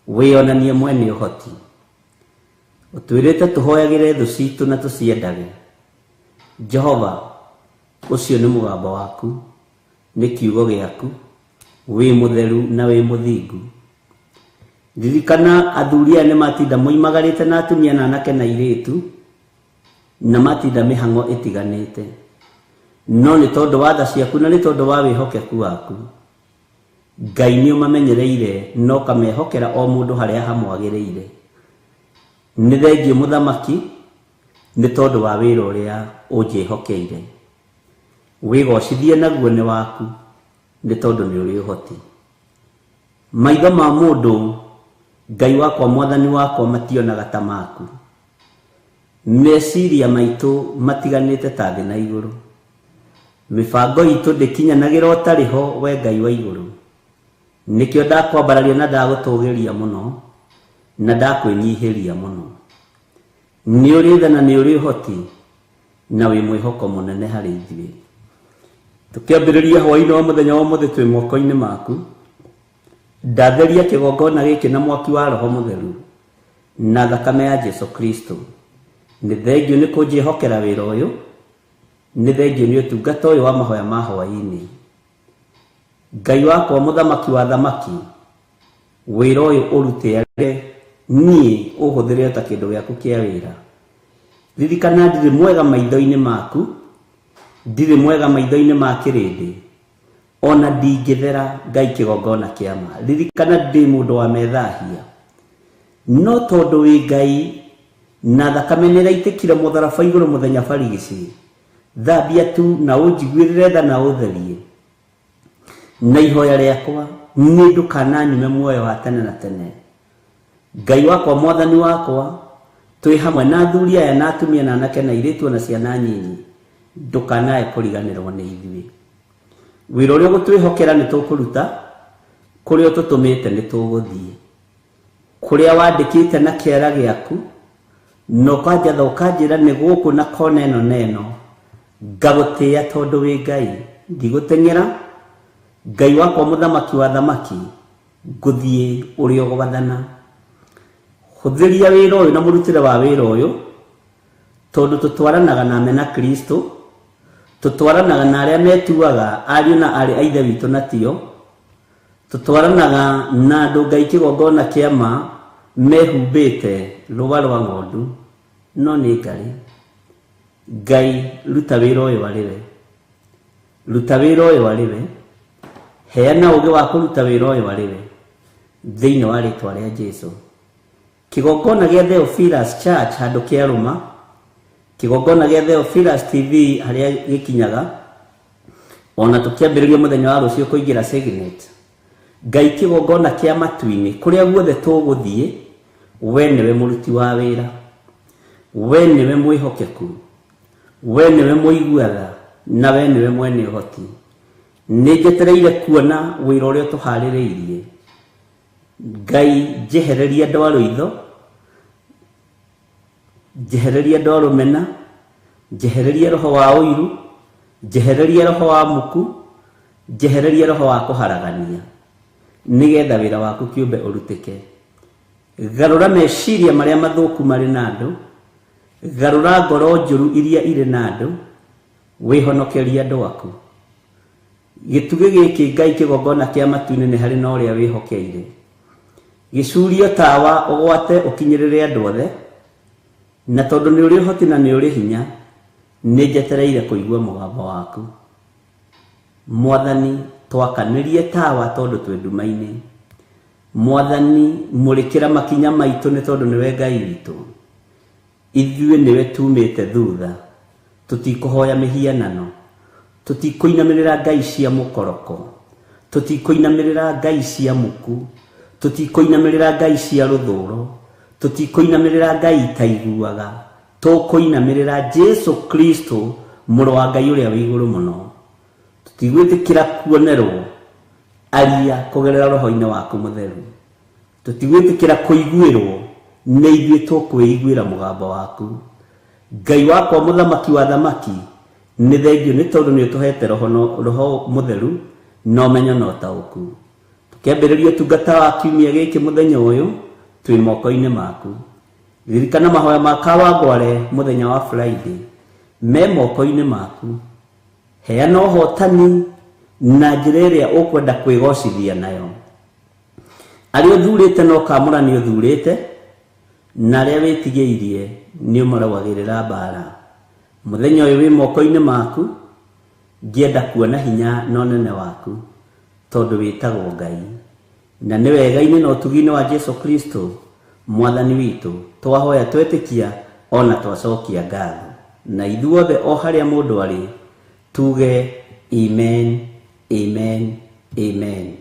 wĩonanie mwene ũhoti. Ũtwĩrĩte tũhoyagĩre thũ citũ na tũciendage. Jehova, ũcio nĩ mũgambo waku, nĩ kiugo gĩaku, wĩ mũtheru na wĩ mũthingu. Ririkana athuri aya nĩ matinda moimagarĩte na atumia na anake na airĩtu na matinda mĩhang'o ĩtiganĩte, no nĩ tondũ wa tha ciaku na nĩ tondũ wa wĩhokeku waku, Ngai nĩ ũmamenyereire no kamehokera o mũndũ harĩa hamwagĩrĩire. Nĩ thengiũ mũthamaki nĩ tondũ wa wĩra ũrĩa ũnjĩhokeire. Wĩgocithie naguo nĩ waku nĩ tondũ nĩ ũrĩ ũhoti. Maitho ma mũndũ, Ngai wakwa mwathani wakwa, mationaga ta maku. Meciria maitũ matiganĩte ta thĩ na igũrũ. Mĩbango itũ ndĩkinyanagĩra ũtarĩ ho, we Ngai wa igũrũ. Nĩkĩo ndakwambararia na ndagũtũgĩria mũno na ndakwĩnyihĩria mũno. Nĩ ũrĩ tha na nĩ ũrĩ ũhoti na wĩ mwĩhoko mũnene harĩ ithuĩ. Tũkĩambĩrĩria hwaĩ-inĩ wa mũthenya wa ũmũthĩ twĩ moko-inĩ maku. Ndatheria kĩgongona gĩkĩ na mwaki wa Roho Mũtheru na thakame ya Jesu Kristo. Nĩ thengiũ nĩ kũnjĩhokera wĩra ũyũ, nĩ thengiũ nĩ ũtungata ũyũ wa mahoya ma hwaĩ-inĩ. Ngai wakwa mũthamaki wa thamaki, wĩra ũyũ ũrute arĩ niĩ ũhũthĩre ta kĩndũ gĩaku kĩa wĩra. Ririkana ndirĩ mwega maitho-inĩ maku, ndirĩ mwega maitho-inĩ ma kĩrĩndĩ, ona ndingĩthera Ngai kĩgongona kĩa ma. Ririkana ndĩ mũndũ wa methahia, no tondũ wĩ Ngai na thakame nĩ ĩraitĩkire mũtharaba igũrũ mũthenya barigici, thambia tu na ũnjiguĩrĩre tha na ũtherie. Na ihoya rĩakwa nĩ ndũkananyume muoyo wa tene na tene. Ngai wakwa mwathani wakwa, twĩ hamwe na athuri aya na atumia na anake na airĩtu na ciana nyinyi, ndũkanae kũriganĩrwo nĩ ithuĩ. Wĩra ũrĩa ũgũtwĩhokera nĩ tũkũruta, kũrĩa ũtũtũmĩte nĩ tũgũthiĩ, kũrĩa wandĩkĩte na kĩara gĩaku, na ũkanjatha ũkanjĩra nĩ gũkũ na kona ĩno neno, ngagũtĩĩa tondũ wĩ Ngai. Ndigũteng'era, Ngai wakwa mũthamaki wa thamaki, ngũthiĩ ũrĩa ũgwathana. Hũthĩria wĩra ũyũ na mũrutĩre wa wĩra ũyũ, tondũ tũtwaranaga na mena Kristo, tũtwaranaga na arĩa metuaga ariũ na arĩ a ithe witũ na tio, tũtwaranaga na andũ Ngai kĩgongona kĩa ma mehumbĩte rũa rwa ng'ondu, no nĩ Ngai. Ngai, ruta wĩra ũyũ arĩ we, ruta wĩra ũyũ arĩ we, heana ũgĩ wa kũruta wĩra ũyũ arĩ we, thĩinĩ wa rĩtwa rĩa Jesũ. Kĩgongona gĩa Theophilus Church handũ kĩarũma, kĩgongona gĩa Theophilus TV harĩa gĩkinyaga, ona tũkĩambĩrĩria mũthenya wa rũciũ kũingĩra Signet. Ngai, kĩgongona kĩa matu-inĩ, kũrĩa guothe tũgũthiĩ, we nĩwe mũruti wa wĩra, we nĩwe mwĩhokeku, we nĩwe mũiguatha na we nĩwe mwene ũhoti. Nĩ njetereire kuona wĩra ũrĩa tũharĩrĩirie. Ngai, njehereria ndwaro itho, njehereria ndwaro mena, njehereria roho wa ũiru, njehereria roho wa muku, njehereria roho wa kũharagania, nĩgetha wĩra waku kĩũmbe ũrutĩke. Garũra meciria marĩa mathũku marĩ na andũ, garũra ngoro njũru iria irĩ na andũ, wĩhonokeria andũ aku. Gĩtugĩ gĩkĩ Ngai, kĩgongona kĩa matu-inĩ, nĩ harĩ na ũrĩa wĩhokeire. Gĩcurio tawa ũgwate ũkinyĩrĩre andũ othe, na tondũ nĩ ũrĩ ũhoti na nĩ ũrĩ hinya, nĩ njetereire kũigua mũgambo waku. Mwathani, twakanĩrie tawa tondũ twĩ nduma-inĩ. Mwathani, mũrĩkĩra makinya maitũ nĩ tondũ nĩwe Ngai witũ. Ithuĩ nĩwe tumĩte thutha, tutikuhoya mihianano, tutikuinamirira ngai cia mukoroko, tutikuinamirira ngai cia muku, tutikuinamirira ngai cia ruthuro, tutikuinamirira ngai itaiguaga, tukuinamirira Jesu Kristo muru wa ngai uria wi iguru muno. Tutigwitikira kuonerwo aria kugerera roho-ini waku mutheru, tutigwitikira kuiguirwo ni ithuĩ tukwĩiguĩra mugambo waku. Ngai wakwa muthamaki wa thamaki, ni thengio ni tondu ni utuhete roho mutheru na umenyo na ũtaũku. Tukiambĩrĩria ũtungata wa kiumia gĩkĩ muthenya ũyũ twĩ moko-inĩ maku. Ririkana mahoya ma Kawangware muthenya wa Friday me moko-inĩ maku. Heana ũhotani na njĩra ĩrĩa ũkwenda kwĩgocithia nayo. Arĩa ũthurĩte no kamũra nĩ ũthurĩte, na arĩa wĩtigĩirie nĩ ũmarũagĩrĩra mbara. Muthenya ũyũ wĩ moko-inĩ maku, ngĩenda kuona hinya na ũnene waku, tondũ wĩtagwo Ngai. Na nĩ wega-inĩ na ũtugi-inĩ wa Jesu Kristo mwathani witũ twahoya twetĩkia ona twacokia ngatho. Na ithuothe o harĩa mũndũ arĩ tuge amen, amen, amen.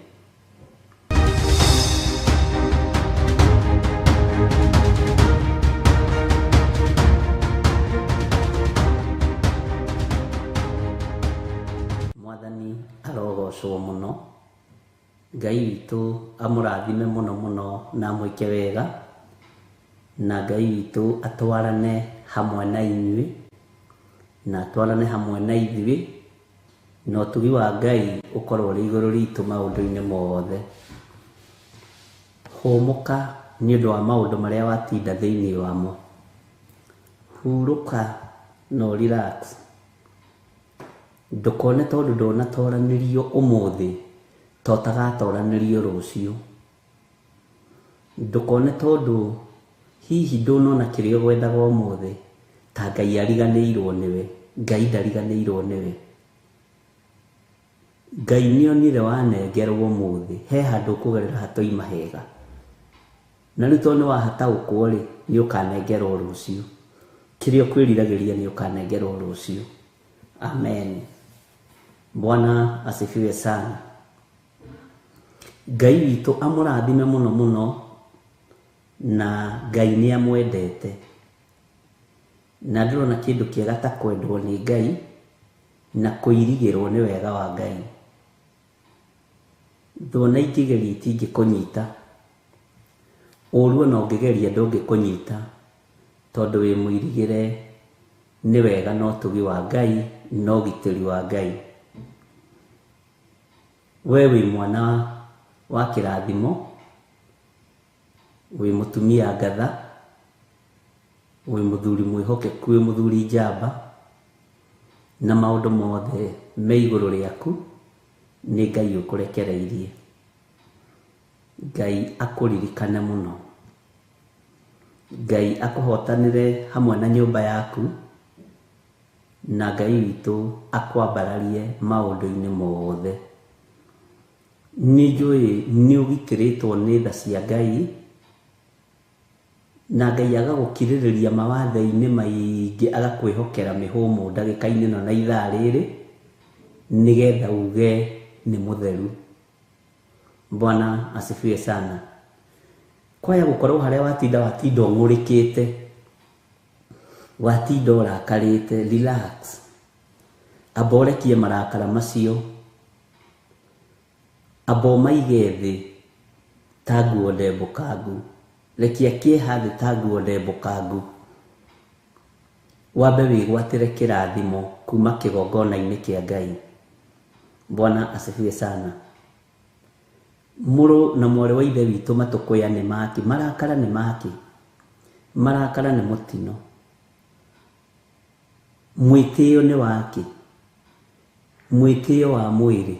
Mwathani arogocwo muno, Ngai witũ amũrathime muno muno na amwĩke wega, na Ngai witũ atwarane hamwe na inyuĩ na atwarane hamwe na ithuĩ, na ũtugi wa Ngai ũkorwo ũrĩ igũrũ ritũ maũndũ-inĩ mothe. Hũmũka nĩ ũndũ wa maũndũ marĩa watinda thĩinĩ wamo. Hurũka no relax. Ndũkone tondũ ndũnatoranĩrio ũmũthĩ to tagatoranĩrio rũciũ. Ndũkone tondũ hihi ndũnona kĩrĩa ũgwethaga ũmũthĩ ta Ngai ariganĩirwo nĩwe. Ngai ndariganĩirwo nĩwe. Ngai nĩonire wanengerwo ũmũthĩ, he handũ ũkũgerera hatoima hega, na rĩu tondũ nĩwahataũkwo rĩ, nĩ ũkanengerwo rũciũ. Kĩrĩa ũkwĩriragĩria nĩ ũkanengerwo rũciũ. Amen. Bwana asifiwe sana. Ngai witũ amũrathime muno muno, na Ngai nĩ amwendete. Na ndĩrona kĩndũ kĩega ta kwendwo nĩ Ngai na kũirigĩrwo nĩ wega wa Ngai. Thona ingĩgeria itingĩkũnyita, ũru no ũngĩgeria ndũngĩkũnyita, tondũ wĩ mũirigĩre nĩ wega na ũtugi wa Ngai na ũgitĩri wa Ngai. We wĩ mwana wa kĩrathimo, wĩ mũtumia ngatha, wĩ mũthuri mwĩhokeku, wĩ mũthuri njamba, na maũndũ mothe me igũrũ rĩaku nĩ Ngai ũkũrekereirie. Ngai akũririkane mũno. Ngai akũhotanĩre hamwe na nyũmba yaku, na Ngai witũ akwambararie maũndũ-inĩ mothe. Nĩ njũĩ nĩ ũgitĩrĩtwo nĩ tha cia Ngai, na Ngai agagũkirĩrĩria mawatho-inĩ maingĩ, agakwĩhokera mĩhũmũ ndagĩka-inĩ na ithaa rĩrĩ, nĩgetha uge nĩ mũtheru. Bwana asifiwe sana. Kwaya gũkorwo harĩa watinda ũng'ũrĩkĩte, watinda ũrakarĩte, relax. Amba ũrekie marakara macio, amba ũmaige thĩ ta nguo ndembũkangu. Rekia kĩeha thĩ ta nguo ndembũkangu. Wambe wĩgwatĩre kĩrathimo kuma kĩgongona-inĩ kĩa Ngai. Bwana asifiwe sana. Mũrũ na mwarĩ wa ithe witũ matũkũya nĩ maki, marakara nĩ maki, marakara nĩ mũtino. Mwĩtĩo nĩ waki, mwĩtĩo wa mwĩrĩ.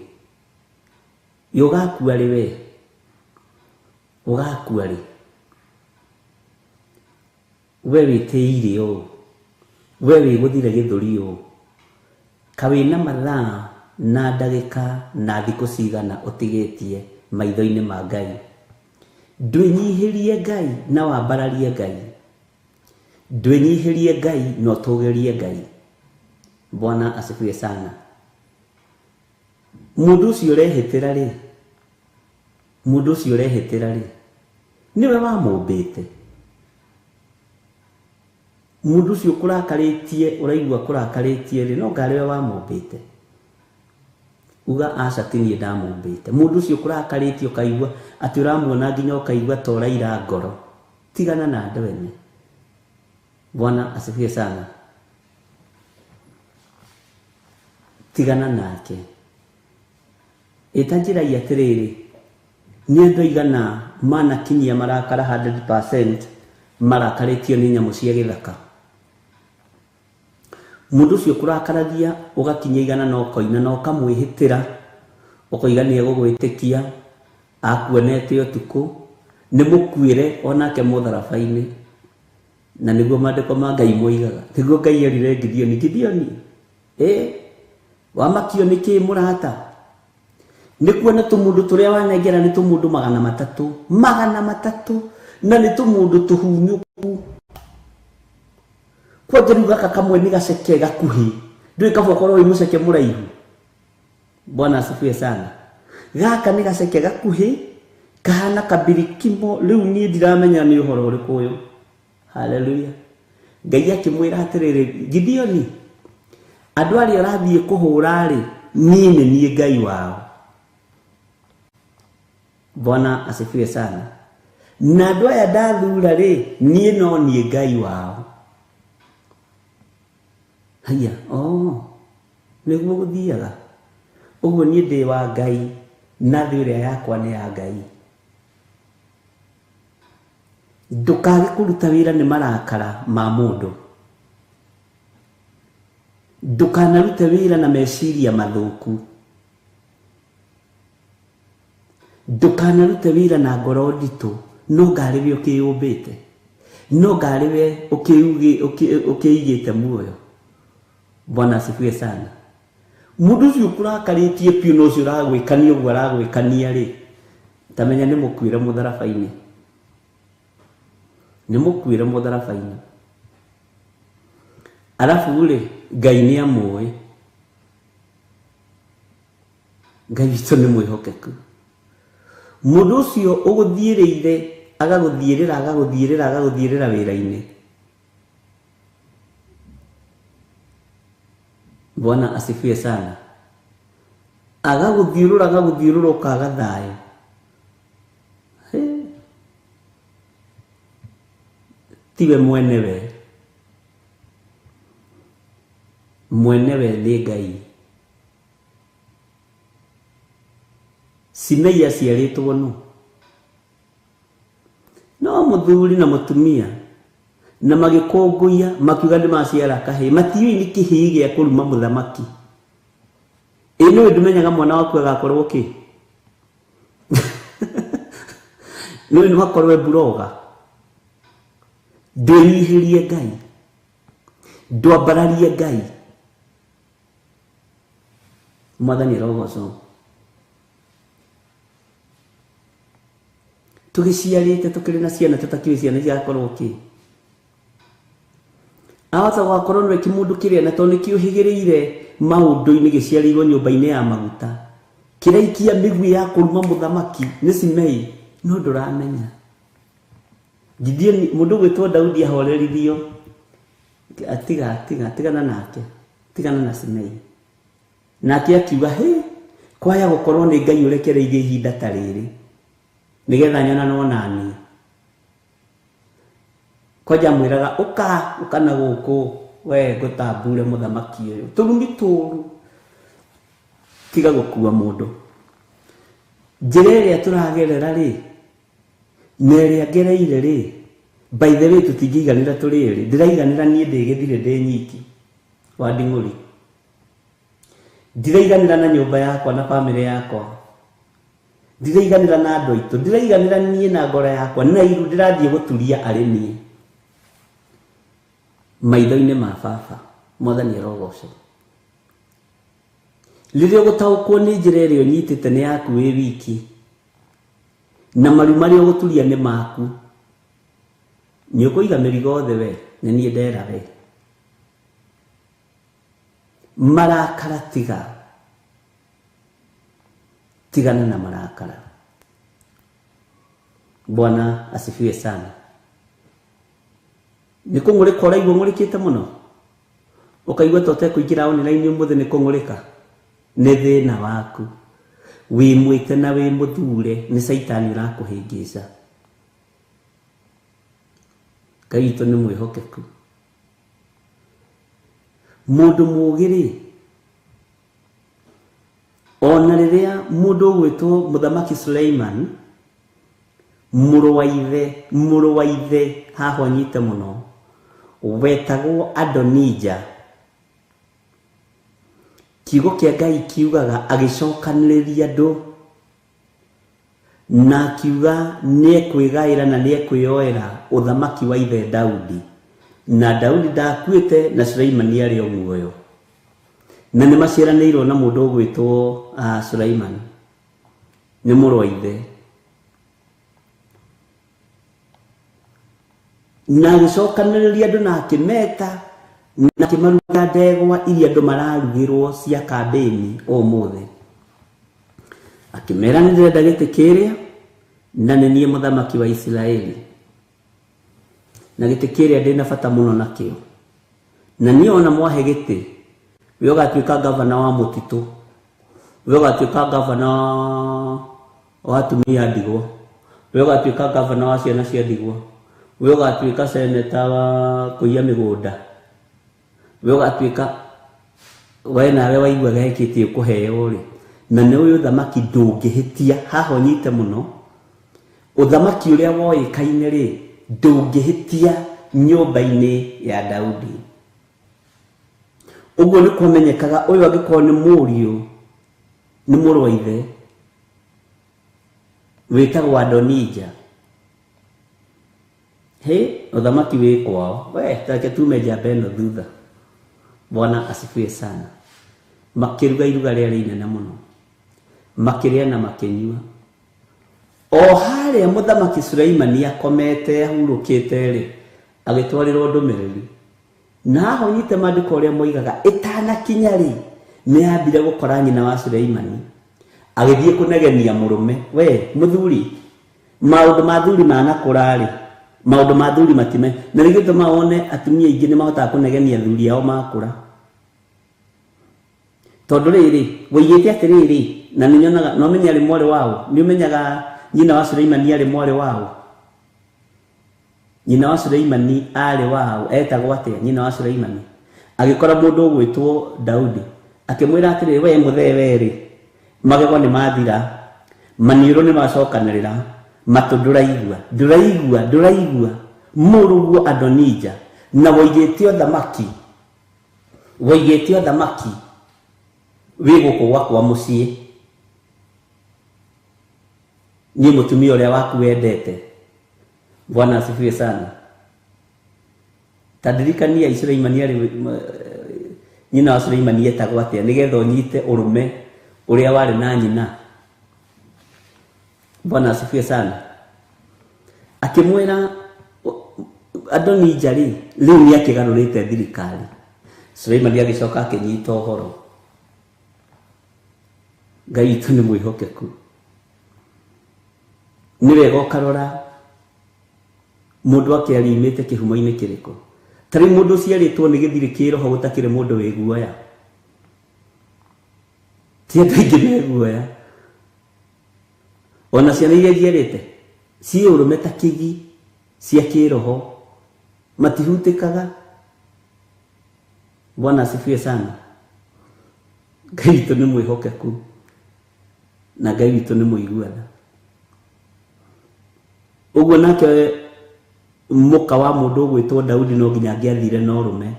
Ũgakua rĩ we? Ũgakua rĩ? We wĩtĩire ũũ? We wĩgũthire gĩthũri ũũ? Ka wĩna mathaa na ndagĩka na thikũ cigana ũtigĩtie maitho-inĩ ma Ngai? Ndwĩnyihĩrie Ngai na wambararie Ngai. Ndwĩnyihĩrie Ngai na ũtũgĩrie Ngai. Bwana asifiwe sana. Mundu ucio urehitira ri, mundu ucio urehitira ri, niwe wamumbite. Mundu ucio kurakaritie, uraigua kurakaritie ri, no ngari we wamumbite. Uga aca ti nie ndamumbite. Mundu ucio kurakaritie ukaigua ati uramuona nginya ukaigua tora ira ngoro. Tigana na andu ene. Bwana asifiwe sana. Tigana nake. Itanjira ya atiriri, ni andu igana mana kinyia marakara 100% marakaritio ni nyamu cia githaka. Mundu ucio kurakaragia ugakinya igana no koina no kamwihitira ukoiga ni egugwitikia akuonete utuku ni mukwire onake mutharabaini na niguo mandiko ma Ngai moigaga niguo Ngai erire Gideoni wamakio niki murata ni kuona tumundu turia wanengera ni tumundu 300 na ni tumundu tuhunyuku kwa ngeruga kakamwe ni gaceke gakuhi ndui kabokoro wi muceke muraihu. Bwana asifiwe sana. Gaka ni gaceke gakuhi kahana kabirikimo riu ni ndiramenya ni uhoro uriku uyu. Haleluya. Ngai akimwira atiriri Gideoni andu ari arathie kuhura ri ni Ngai wao. Bwana asifiwe sana. Na andu aya ndathura ri no ni Ngai wao. Haya, niguo guthiaga uguo ni ndi wa Ngai na thi uria yakwa ni ya Ngai. Ndukage kuruta wira ni marakara ma mundu. Ndukanarute wira na meciria mathuku. Ndukanarute wira na ngoro nditu. No ngariwe ukiyumbite, no ngariwe ukiyigite muoyo. Bwana asifiwe sana. Mundu ucio kurakaritie piu no ucio uragwikania uguo aragwikania ri, tamenya ni mukwire mutharabaini, ni mukwire mutharabaini. Alafu ri Ngai ni amwe, Ngai witu ni mwihokeku. Mundu ucio uguthiirire agaguthiirira wira-ini. Bwana asifiwe sana. Agaguthiurura ukaga thayo. Tiwe mwenewe ni Ngai. Simei aciaritwo no muthuri na mutumia na magikonguia makiuga ni maciara kahi matiui ni kihii gia kuruma muthamaki. Ino ndumenyaga mwana waku agakorwo ki no ni hakorwe buroga. Ndwihirie Ngai, ndwambararie Ngai. Mwathani rogoco tugiciarite tukiri na ciana tutakiwe ciana igakorwo ki awata gwakorwo no kimundu kiria na to nikio higiriire maundu-ini giciarirwo nyumba-ini ya maguta kiraikia migwi ya kuruma muthamaki ni Simei no nduramenya. Gideoni mundu gwitwo Daudi ahorerithio tigana nake, tigana na Simei. Nake akiuga kwaya gukorwo ni Ngai urekereirie ihinda ta riri nigetha nyona no nani koja mwiraga uka na guku we gutambure muthamaki uyu turumi turu tiga gukua mundu. Njira iria turagerera ri neria ngereire ri by the way tutingiganira turiri ndiraiganira nie ndigithire ndi nyiki wa Nding'uri. Ndiraiganira na nyumba yakwa na family yakwa, ndiraiganira na andu aitu, ndiraiganira nie na ngoro yakwa na iru ndirathie guturia arimi maitho-ini ma baba. Mwathani rogoco riria gutaukwo ni njira iria unyitite ni yaku wi wiki na maru maria uguturia ni maku ni ukuiga mirigo othe we ni nie ndera we marakara tigana na marakara. Bwana asifiwe sana. Niko ngurika uraigua ngurikite muno ukaigua tote kuingira online umuthe niko ngurika ni thina waku wi mwite na wi muthure ni saitani urakuhingica. Kaito ni mwihokeku mundu mugiri ona riria mundu gwitwo Muthamaki Suleiman muru wa ithe hahonyite muno wetagwo Adonija. Kiugo kia Ngai kiugaga agicokaniriria andu na kiuga niekwigaira na niekwiyoera uthamaki wa ithe Daudi, na Daudi ndakuite na Suleiman ari o muoyo, na ni maciaranirwo na mundu gwitwo Suleiman ni muru wa ithe. Na gicokaniriria andu na akimeta na kimaruta ndegwa iria andu mararugirwo cia kambeni o mothe, akimera ndirenda giti kiria na nie muthamaki wa Israeli, na giti kiria ndina bata muno nakio, na nie ona mwahe giti we ugatuika gavana wa mutitu, we ugatuika gavana wa atumia ndigwa, we ugatuika gavana wa ciana cia ndigwa, we ugatuika seneta wa kuiya migunda, we ugatuika we nawe waigua gekitie kuheo ri, na ni uyu thamaki ndungihitia hahonyite muno. Uthamaki uria woikaine ri ndungihitia nyumba-ini ya Daudi. Uguo ni kumenyekaga uyu agikorwo ni muriu ni muru wa ithe witagwo Adonija. Uthamaki wi kwao we take tume jabeno thutha. Bwana asifiwe sana. Makiruga iruga ria inene muno, makiria na makinyua. O haria Muthamaki Suleiman akomete ahurukite ri agitwarirwo ndumiriri, na ahonyite mandiko ria moigaga itana kinya ri ni ambire gukora nyina wa Suleiman agithie kunegenia murume. We muthuri, maundu ma thuri manakura ri, maundu ma thuri matime na rigito maone atumia ingi ni mahota kunegenia thuri ao makura. Tondu riri woigite atiriri na ninyonaga no menya ri mwari wao, ni umenyaga nyina wa Suleiman ari mwari wao. Nyina wa Suleiman ari wao etagwo atia nyina wa Suleiman agikora mundu gwitwo Daudi akimwira atiri we muthewe ri magego ni mathira, maniuro ni macokanirira, matu nduraigua muruguo Adonija, na woigite thamaki wi guku gwakwa mucii ni mutumia uria waku wendete. Bwana asifiwe sana. Tadirikania Suleiman ari nyina wa Suleiman etagwo atia nigetha unyite urume uria wari na nyina. Bwana asifiwe sana. Akimwira Adonija ri riu ni akigarurite thirikari. Suleiman agicoka akinyita uhoro. Ngai tu ni mwihokeku. Ni wega ukarora mundu akiarimite kihumo-ini kiriko. Tari mundu ciaritwo ni githirikiro ho gutakire mundu wi guoya. Tiatingi ni guoya. Ona ciana iria ciarite ci urume ta kigi cia kiroho matihutikaga. Bwana asifiwe sana. Ngai tu ni mwihokeku na Ngai tu ni muiguana. Uguo nake muka wa mundu gwitwo Daudi no nginya angiathire na urume.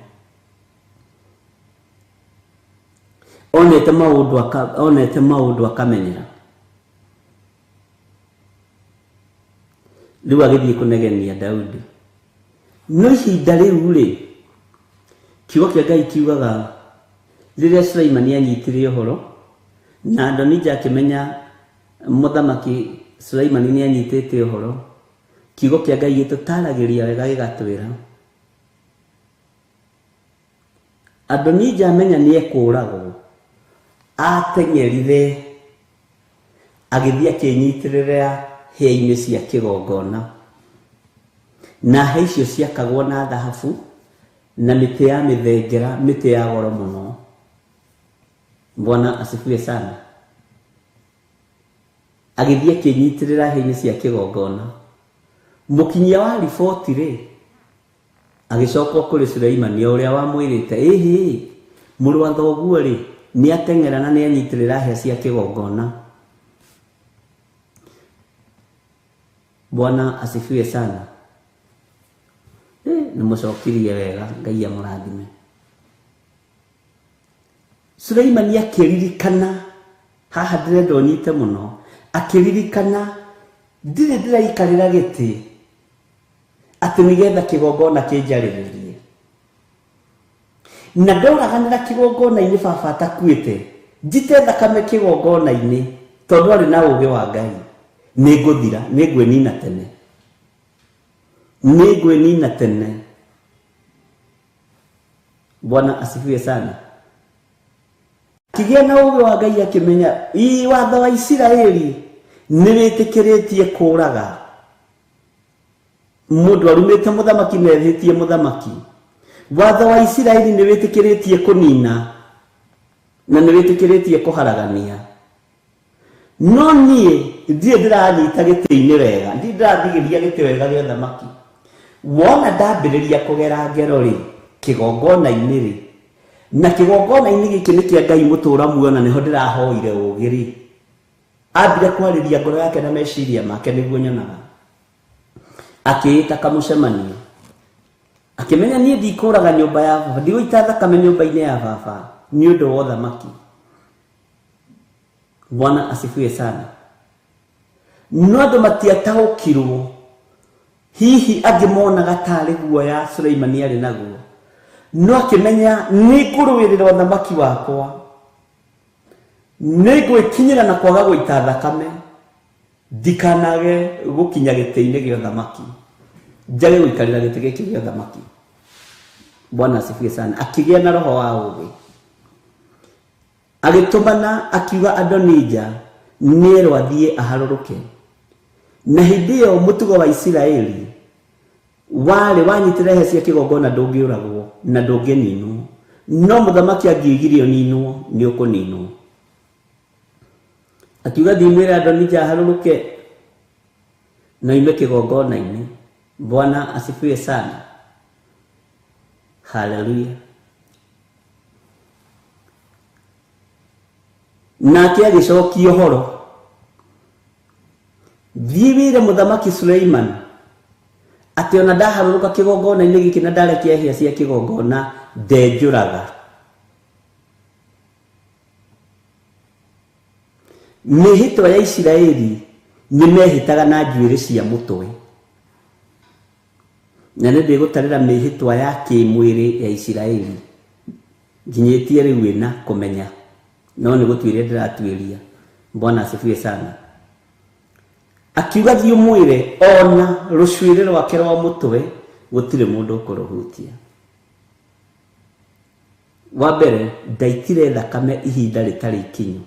Onete maundu akamenyera. Riu agithie kunegenia Daudi. No ihinda riu ri kiugo kia Ngai kiugaga riria Suleiman anyitire uhoro na Adonija akimenya Muthamaki Suleiman ni anyitite uhoro, kiugo kia Ngai gitutaragiria wega gigatwira Adonija amenya nĩ ekũragwo ateng'erire agĩthiĩ akĩnyitĩrĩra hĩa-inĩ cia kĩgongona, na hĩa icio ciakagwo na thahabu na mĩtĩ ya mĩthengera, mĩtĩ ya goro mũno. Bwana asifiwe sana. Agĩthiĩ akĩnyitĩrĩra hĩa-inĩ cia kĩgongona. Mũkinyia wa riboti rĩ agĩcoka kũrĩ Suleimani ũrĩa wamwĩrĩte, ĩhĩ mũrũ wa thoguo rĩ nĩ ateng'era na nĩ anyitĩrĩra hĩa cia kĩgongona. Bwana asifiwe sana. Nĩ mũcokirie wega, Ngai amũrathime. Suleimani akĩririkana, haha ndĩrenda ũnyite mũno, akĩririkana ndirĩ ndĩraikarĩra gĩtĩ atĩ nĩgetha kĩgongona kĩnjarĩrĩrie, na ndoraganĩra kĩgongona-inĩ baba atakuĩte, njite thakame kĩgongona-inĩ tondũ arĩ na ũũgĩ wa Ngai, nĩngũthira, nĩngwĩnina tene, nĩngwĩnina tene. Bwana asifiwe sana. Akĩgĩa na ũũgĩ wa Ngai akĩmenya watho wa Isiraeli nĩ wĩtĩkĩrĩtie kũũraga mũndũ arumĩte mũthamaki na ehĩtie mũthamaki. Watho wa Isiraeli nĩ wĩtĩkĩrĩtie kũnina na nĩ wĩtĩkĩrĩtie kũharagania. No niĩ ndirĩ ndĩranyita gĩtĩ-inĩ wega, ndirĩ ndĩrathigĩria gĩtĩ wega gĩa ũthamaki. Wona ndambĩrĩria kũgera ngero rĩ kĩgongona-inĩ rĩ, na kĩgongona-inĩ gĩkĩ nĩ kĩa Ngai mũtũũra muoyo na nĩho ndĩrahoire ũũgĩ rĩ, ambire kwarĩria ngoro yake na meciria make nĩguo nyonaga. Akĩĩta kamũcemanio, akĩmenya niĩ ndikũraga nyũmba ya baba, ndigũita thakame nyũmba-inĩ ya baba nĩ ũndũ wa ũthamaki. Bwana asifiwe sana. No andũ matiataũkirwo, hihi angĩ monaga tarĩ guoya Suleimani arĩ naguo, no akĩmenya nĩ ngũrũĩrĩra ũthamaki wakwa, nĩ ngwĩkinyĩra na kwaga gũita thakame, ndikanage gũkinya gĩtĩ-inĩ gĩa ũthamaki, njage gũikarĩra gĩtĩ gĩkĩ gĩa ũthamaki. Bwana asifiwe sana. Akĩgĩa na roho wa ũũgĩ, agĩtũmana akiuga Adonija nĩerwo athiĩ aharũrũke. Na hĩndĩ ĩyo mũtugo wa Isiraeli warĩ wanyitĩrĩra hĩa cia kĩgongona ndũngĩũragwo na ndũngĩninwo, no mũthamaki angĩigire ũninwo nĩ ũkũninwo. Akiuga thiĩ mwĩre Adonija aharũrũke na ime kĩgongona-inĩ. Bwana asifiwe sana. Haleluya. Nake agĩcokia ũhoro, thiĩ wĩre mũthamaki Suleimani atĩ ona ndaharũrũka kĩgongona-inĩ gĩkĩ na ndarekia hĩa cia kĩgongona ndenjũraga. Mĩhĩtwa ya Isiraeli nĩ mehĩtaga na njuĩrĩ cia mũtwe, na nĩ ndĩgũtarĩra mĩhĩtwa ya kĩmwĩrĩ ya Isiraeli nginyĩtie rĩu ĩna kũmenya, no nĩ gũtuĩria ndĩratuĩria. Bwana asifiwe sana. Akiuga thiĩ ũmwĩre ona rũcuĩrĩ rwake rwa mũtwe gũtirĩ mũndũ ũkũrũhutia. Wa mbere, ndaitire thakame ihinda rĩtarĩ ikinyu,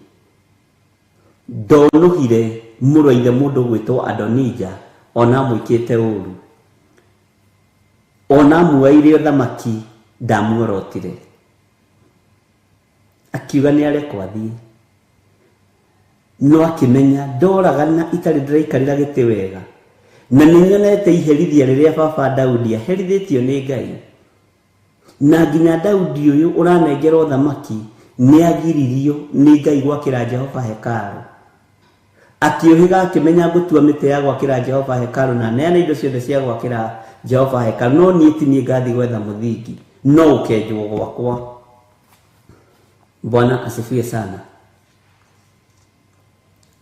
ndonũhire mũrũ wa ithe mũndũ gwĩtwo Adonija ona amwĩkĩte ũũru, ona amuoire ũthamaki ndamuorotire. Akiuga nĩ arekwo athiĩ, no akĩmenya ndoragana itarĩ ndĩraikarĩra gĩtĩ wega, na nĩ nyonete iherithia rĩrĩa baba Daudi aherithĩtio nĩ Ngai, na nginya Daudi ũyũ ũranengera ũthamaki nĩ agiririo nĩ Ngai gwakĩra Jehova hekarũ. Akĩũhĩga akĩmenya gũtua mĩtĩ ya gwakĩra Jehova hekarũ na neana indo ciothe cia gwakĩra Jehova hekarũ, no niĩ ti niĩ ngathiĩ gwetha mũthingi, no ũkenjwo gwakwa. Bwana asifiwe sana.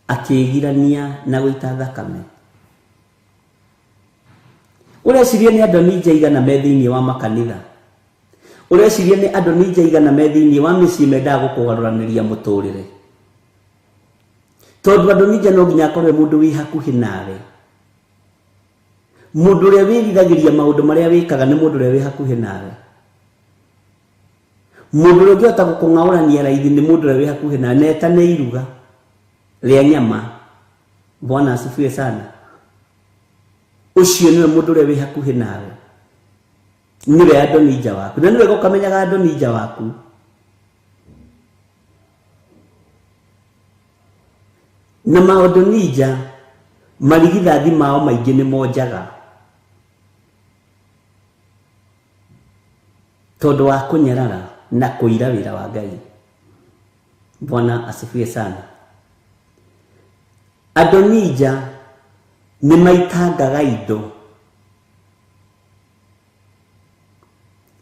Akĩgirania na gũita thakame. Ũreciria nĩ Adonija igana me thĩinĩ wa makanitha? Ũreciria nĩ Adonija igana me thĩinĩ wa mĩciĩ mendaga gũkũgarũranĩria mũtũrĩre? Tondũ Adonija no nginya akorwo mũndũ wĩ hakuhĩ nawe. Mũndũ ũrĩa wĩriragĩria maũndũ marĩa wĩkaga nĩ mũndũ ũrĩa wĩ hakuhĩ nawe. mundu ũngĩ ota gũkũng'aũrania raithi nĩ mundu ũrĩa wĩ hakuhĩ na neta nĩ iruga rĩa nyama. Bwana asifiwe sana. Ucio niwe mundu ũrĩa wĩ hakuhĩ nawe, niwe Adonija waku, na niwe ũkamenyaga Adonija waku. Na Maadonija marigithathi mao maingĩ nĩ monjaga tondũ wa kũnyarara na kũira wĩra wa Ngai. Bwana asifiwe sana. Adonija nĩ maitangaga indo,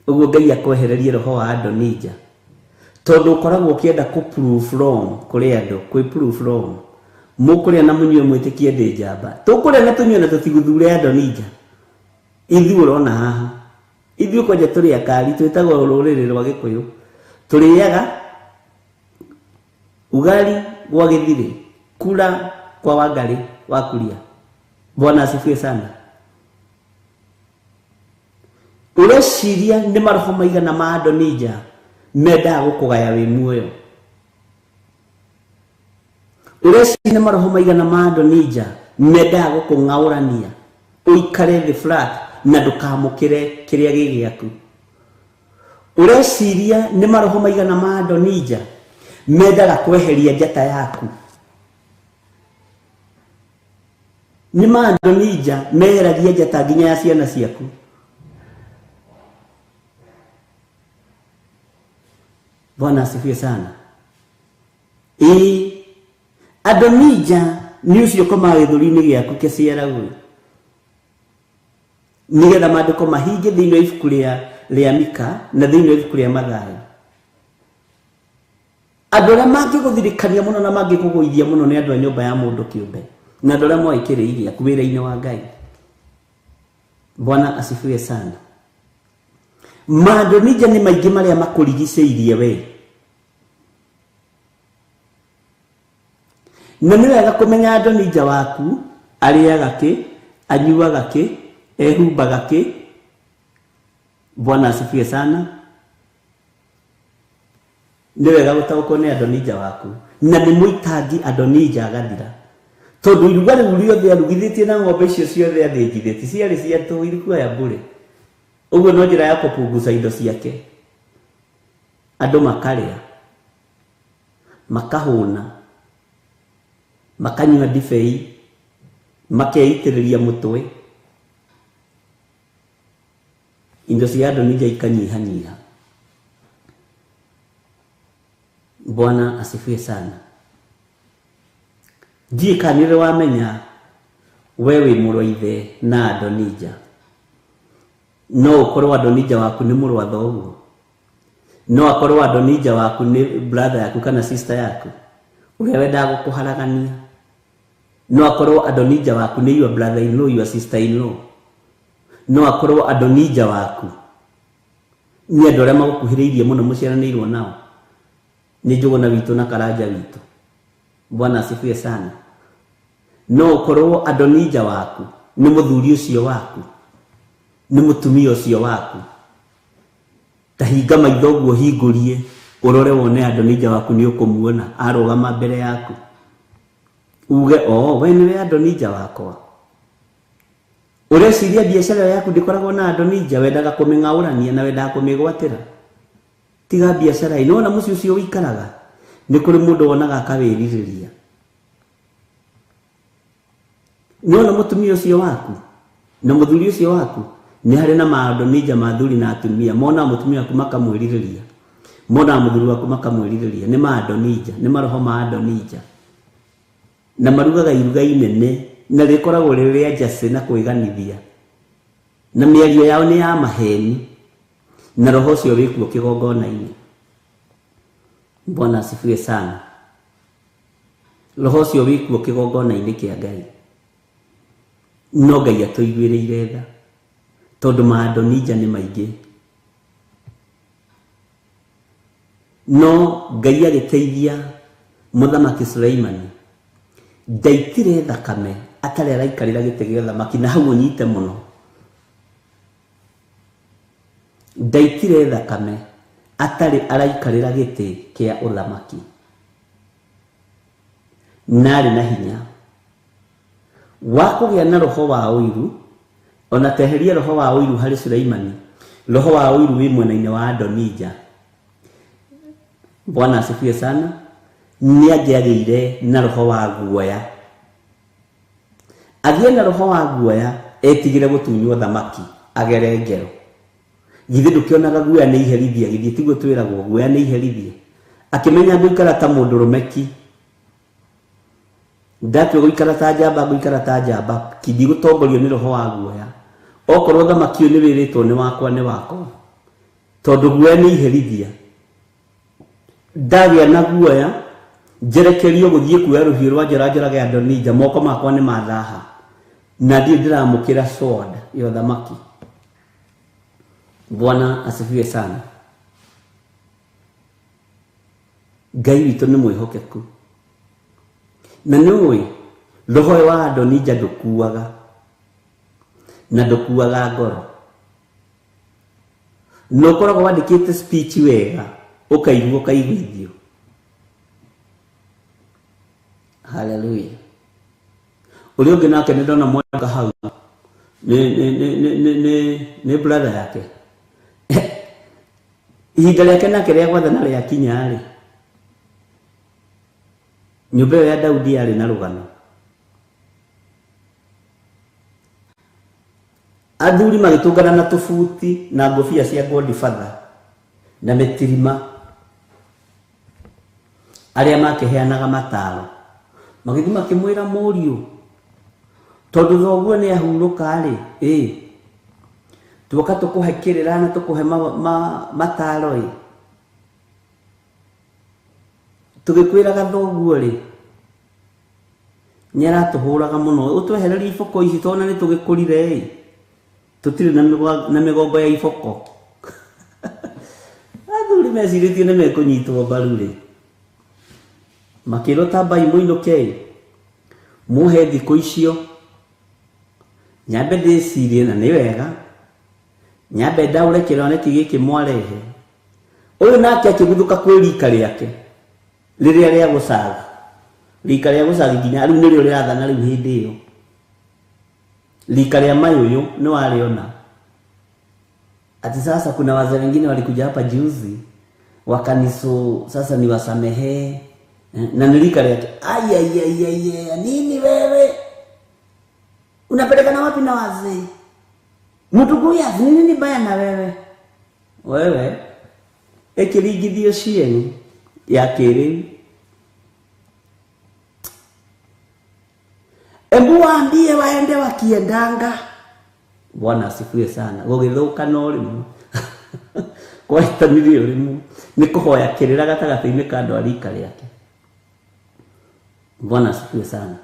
ũguo Ngai akwehererie roho wa Adonija, tondũ ũkoragwo ũkĩenda kũ-prove wrong kũrĩ andũ, kwĩ-prove wrong. Mũkũrĩa na mũnyue mwĩtĩkie ndĩ njamba, tũkũrĩa na tũnyue na tũtiguthure Adonija. Ithuĩ ũrona haha, ithuĩ kwanja tũrĩ akari, twĩtagwo rũrĩrĩ rwa Gĩkũyũ, tũrĩaga ugali gwa Gĩthirĩ, kula kwa Wangari wa Kuria. Bwana asifiwe sana. Ũreciria nĩ maroho maigana ma Adonija mendaga gũkũgaya wĩ muoyo? Ũreciria nĩ maroho maigana ma Adonija mendaga gũkũng'aũrania ũikare thĩ flat na ndũkamũkĩre kĩrĩa gĩ gĩaku? Ũreciria nĩ maroho maigana ma Adonija mendaga kweheria njata yaku? Nĩ ma Adonija meheragia njata nginya ya ciana ciaku? Bwana asifiwe sana. Adonija nĩ ũcio ũkomaga gĩthũri-inĩ gĩaku kĩciara ũyũ, nĩgetha maandĩko mahinge thĩinĩ wa ibuku rĩa Mika na thĩinĩ wa ibuku rĩa Mathayo. Andũ arĩa mangĩgũthirikania mũno na mangĩkũgũithia mũno nĩ andũ a nyũmba ya mũndũ kĩũmbe, na andũ arĩa moĩ kĩrĩi gĩaku wĩra-inĩ wa Ngai. Bwana asifiwe sana. Maadonija nĩ maingĩ marĩa makũrigicĩirie we, na nĩ wega kũmenya Adonija waku arĩaga kĩ, anyuaga kĩ, ehumbaga kĩ. Bwana asifiwe sana. Nĩ wega gũtaũkwo nĩ Adonija waku, na nĩ mũitangi Adonija agathira, tondũ iruga rĩu rĩothe arugithĩtie na ng'ombe icio ciothe athĩnjithĩtie ciarĩ cia tũhũ, ilikuwa ya bure. Ũguo no njĩra ya kũpunguza indo ciake. Andũ makarĩa, makahũna, makanyua ndibei, makeitĩrĩria mũtwe, indo cia Adonija ikanyihanyiha. Bwana asifiwe sana. Ndiĩ kana nĩ wamenya we wĩ mũrũ wa ithe na Adonija? No ũkorwo Adonija waku nĩ mũrũ wa thoguo, no akorwo Adonija waku nĩ brother yaku kana sister yaku ũrĩa wendaga gũkũharagania, no akorwo Adonija waku nĩ your brother in law, your sister in law, no akorwo Adonija waku nĩ andũ arĩa magũkuhĩrĩirie mũno mũciaranĩirwo nao, nĩ Njũgũna witũ na Karanja witũ. Bwana asifiwe sana. No ũkorwo Adonija waku nĩ mũthuri ũcio waku, nĩ mũtumia ũcio waku. Ta hinga maitho ũguo hingũrie ũrore wone Adonija waku nĩ ũkũmuona arũgama mbere yaku, uge we nĩwe Adonija wakwa. Ũreciria biacara yaku ndĩkoragwo na Adonija, wendaga kũmĩng'aũrania na wendaga kũmĩgwatĩra? Tiga biacara ino na mũciĩ ũcio wĩikaraga, nĩ kũrĩ mũndũ wonaga akawĩrirĩria. Nĩona mũtumia ũcio waku na mũthuri ũcio waku nĩ harĩ na Maadonija mathuri na atumia, mona mũtumia waku makamwĩrirĩria, mona mũthuri waku makamwĩrirĩria. Nĩ Maadonija, nĩ maroho ma Adonija, na marugaga iruga inene na rĩkoragwo rĩrĩ rĩa njacĩ na kwĩganithia, na mĩario yao nĩ ya maheni, na roho ũcio wĩkuo kĩgongona-inĩ. Bwana asifiwe sana. Roho ũcio wĩkuo kĩgongona-inĩ kĩa Ngai, no Ngai atũiguĩrĩire tha, tondũ Maadonija nĩ maingĩ. No Ngai agĩteithia Mũthamaki Suleimani, ndaitire thakame atarĩ araikarĩra gĩtĩ gĩa ũthamaki, na hau ũnyite mũno, ndaitire thakame atari araikarira giti kia uthamaki nari na hinya wa kugia na roho wa uiru, ona teheria roho wa uiru hari Sulaimani, roho wa uiru wi mwena-ini wa Adonija. Bwana asifiwe sana. Niagiagire na roho wa guoya, agie na roho wa guoya, etigire gutunywo thamaki agere ngero. Githe ndukionaga guoya ni iherithia, githie tiguo twiragwo guoya ni iherithia. Akimenya guikara ta mundu rumeki, ndatwe guikara ta njamba, guikara ta njamba, kidi gutongorio ni roho wa guoya. Okorwo thamaki ni wiritwo ni wakwa ni wako, tondu guoya ni iherithia. Ndagia na guoya njerekerio guthie kuoya ruhiu rwa njora njorage Adonija, moko makwa ni mathaha na ndio ndiramukira sword yo thamaki. Bwana asifiwe sana. Ngai witũ nĩ mwĩhokeku, na nĩũĩ roho wa Adonija ndũkuaga na ndũkuaga ngoro. Nũkoragwo wandĩkĩte speech wega ũkaigua ũkaiguithio. Hallelujah. Ule ũngĩ nake nĩ ndona mwana hau nĩ brother yake. Ihinda rĩake nake rĩa gwathana rĩakinya rĩ, nyũmba ĩyo ya Daudi yarĩ na rũgano. Athuri magĩtũngana na tũbuti na ngũbia cia Godfather na mĩtirima, arĩa makĩheanaga mataro magĩthiĩ makĩmwĩra mũriũ, tondũ thoguo nĩ ahurũka rĩ, tuoka tũkũhe kĩrĩra na tũkũhe mataro rĩ, tũgĩkwĩraga thoguo rĩ nĩaratũhũraga mũno, ũtwehererie iboko ici tondũ nĩ tũgĩkũrire rĩ, tũtirĩ na mĩgongo ya iboko. Athuri mecirĩtie nĩ mekũnyitwo mbaru rĩ, makĩrwo ta mbai mũinũke muhe thikũ icio, nyambe ndĩcirie na nĩ wega, nyambe ndaũre kĩroneki gĩkĩ mwarehe. Ũyũ nake akĩguthũka kwĩ rika rĩake rĩrĩa rĩa gũcaga, rika rĩa gũcaga nginya rĩu nĩrĩo rĩrathana rĩu hĩndĩ ĩyo. Rika rĩa Mayũyũ nĩ wariona ati sasa kuna wazee wengine walikuja hapa juzi wakaniso sasa ni wasamehe, na nilika yake ai nini wewe unapeleka na wapi na wazee mtu guya nini baya na wewe ekirigithio cieni ya kiri embu waambie waende wakiendanga. Bwana asifiwe sana. Gũgĩthũka no rĩmwe kwa itanithio rĩmwe nĩ kũhoya kĩrĩra gatagatĩ-inĩ ka andũ a rika rĩake. Bwana asifiwe sana.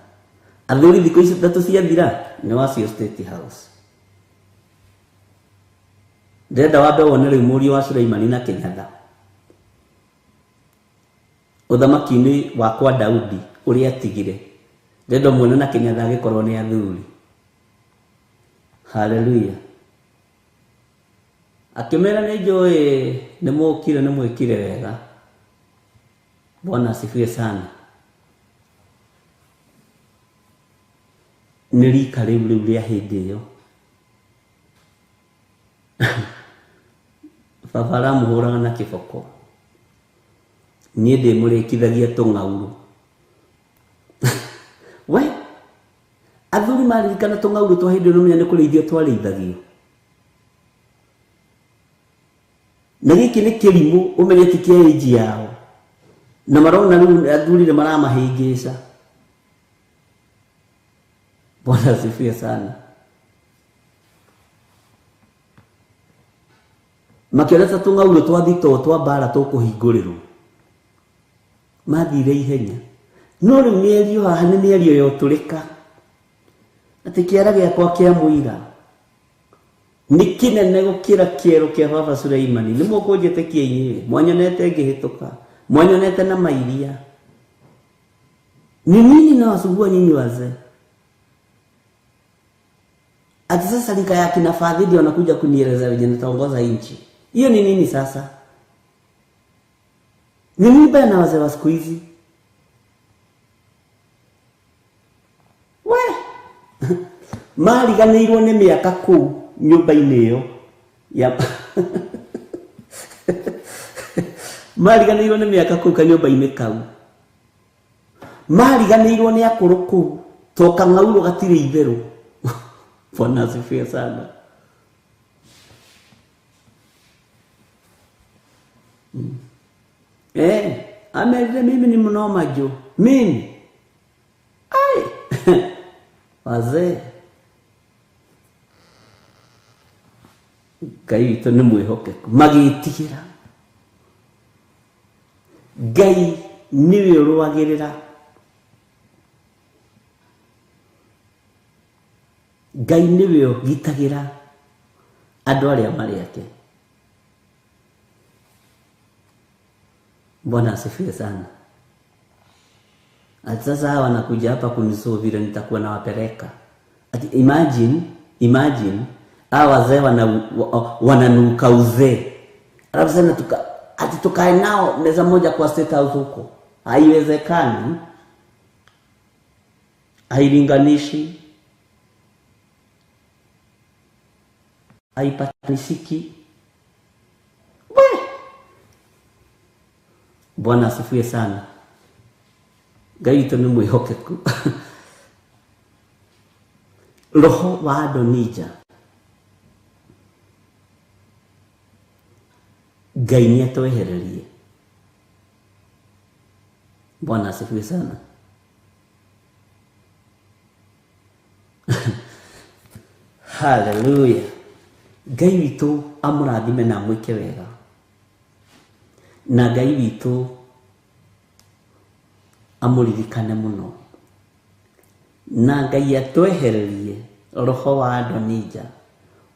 Athuri thikũ ici 3 ciathira nĩ wacio State House. Ndĩrenda wambe wone rĩu mũriũ wa Sulaimani na Kĩnyatha ũthamaki-inĩ wa kwa Daudi ũrĩa atigire. Ndĩrenda muone na Kĩnyatha agĩkorwo nĩ athuri. Hallelujah. Akimera nĩ njũĩ nĩ mũkire nĩ mwĩkire wega. Bwana asifiwe sana. Nĩ rika rĩu rĩa hĩndĩ ĩyo. Baba aramũhũraga na kĩboko. Niĩ ndĩmũrĩkithagia tũng'aurũ. We athuri maririkana tũng'aurũ twa hĩndĩ ĩyo nĩmenya nĩ kũrĩithio twarĩithagio. Na gĩkĩ nĩ kĩrimũ ũmenye ti kĩa age yao. Na marona rĩu athuri nĩ maramahĩngĩca. Bwana asifiwe sana. Makĩreta tũng'aurũ twa thito twa mbara tũkũhingũrĩrwo. Mathire ihenya. No rĩu mĩario haha nĩ mĩario ya ũtũrĩka. Atĩ kĩara gĩakwa kĩa mũira nĩ kĩnene gũkĩra kĩero kĩa baba Sulaimani. Nĩ mũkũnjĩtĩkia inyuĩ, mwanyonete ngĩhĩtũka, mwanyonete na mairia. Ni nini nawasumbua nyinyi wazee? Ati sasa rika ya kina Fadhili wanakuja kunieleza wenye nitaongoza nchi. Hiyo ni nini sasa? Ni mbaya na wazee wa siku hizi. We mariganĩirwo nĩ mĩaka kũu nyũmba-inĩ ĩyo ya mariganĩirwo nĩ mĩaka kũu kanyũmba-inĩ kau. Mariganĩirwo nĩ akũrũ kũu to kang'aurũ gatirĩ itherũ. Bwana asifiwe sana. Amerire mimi ni mnoma jo. Mimi. Ai. Wazee. Ngai witũ nĩ mwĩhokeku. Magĩtigĩra. Ngai niwe ũrũagĩrĩra. Ngai niwe ũgitagĩra andũ arĩa marĩ ake. Bwana asifiwe sana. Sasa hawa wanakuja hapa kunisoo vile nitakuwa nawapeleka. Imagine hawa wazee wananuka uzee. Alafu sana tukae nao meza moja kwa State House huko. Haiwezekani. Hailinganishi. Haipatanishiki. Bwana asifiwe sana. Ngai witũ nĩ mwĩhokeku. Roho wa Adonija. Ngai nĩ atwehererie. Bwana asifiwe sana. Hallelujah. Ngai witũ amũrathime na mwĩke wega. Na Ngai witũ amũririkane mũno. Na Ngai atwehererie roho wa Adonija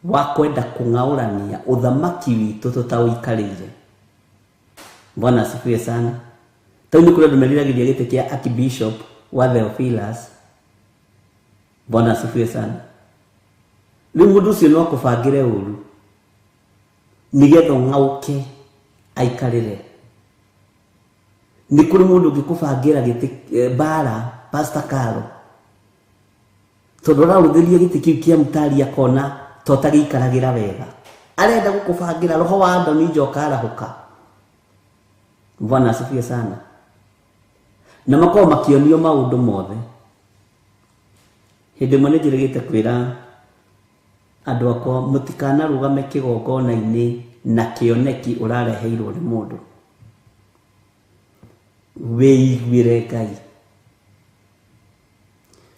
wa kwenda kung'aũrania ũthamaki witũ tũtawĩikarĩire. Bwana asifiwe sana. Tau nĩ kũrĩa ndũmeriragĩria gĩtĩ kĩa Archbishop wa Theophilus. Bwana asifiwe sana. Rĩu mũndũ ũcio no akũbangĩre ũru nĩgetha ng'aũke aikarĩre. Nĩ kũrĩ mũndũ ũngĩkũbangĩra gĩtĩ bara Pastor Carol. Tondũ ũrarũthĩria gĩtĩ kĩu kĩa Mũtari akona to tagĩikaragĩra wega. Arenda gũkũbangĩra roho wa Adonija ũkarahũka. Bwana asifiwe sana. Na makorwo makĩonio maũndũ mothe. Hĩndĩ ĩmwe nĩnjĩrĩgĩte kwĩra andũ akwa mũtikanarũgame kĩgongona-inĩ na kĩoneki ũrareheirwo nĩ mũndũ. Wĩiguĩre Ngai.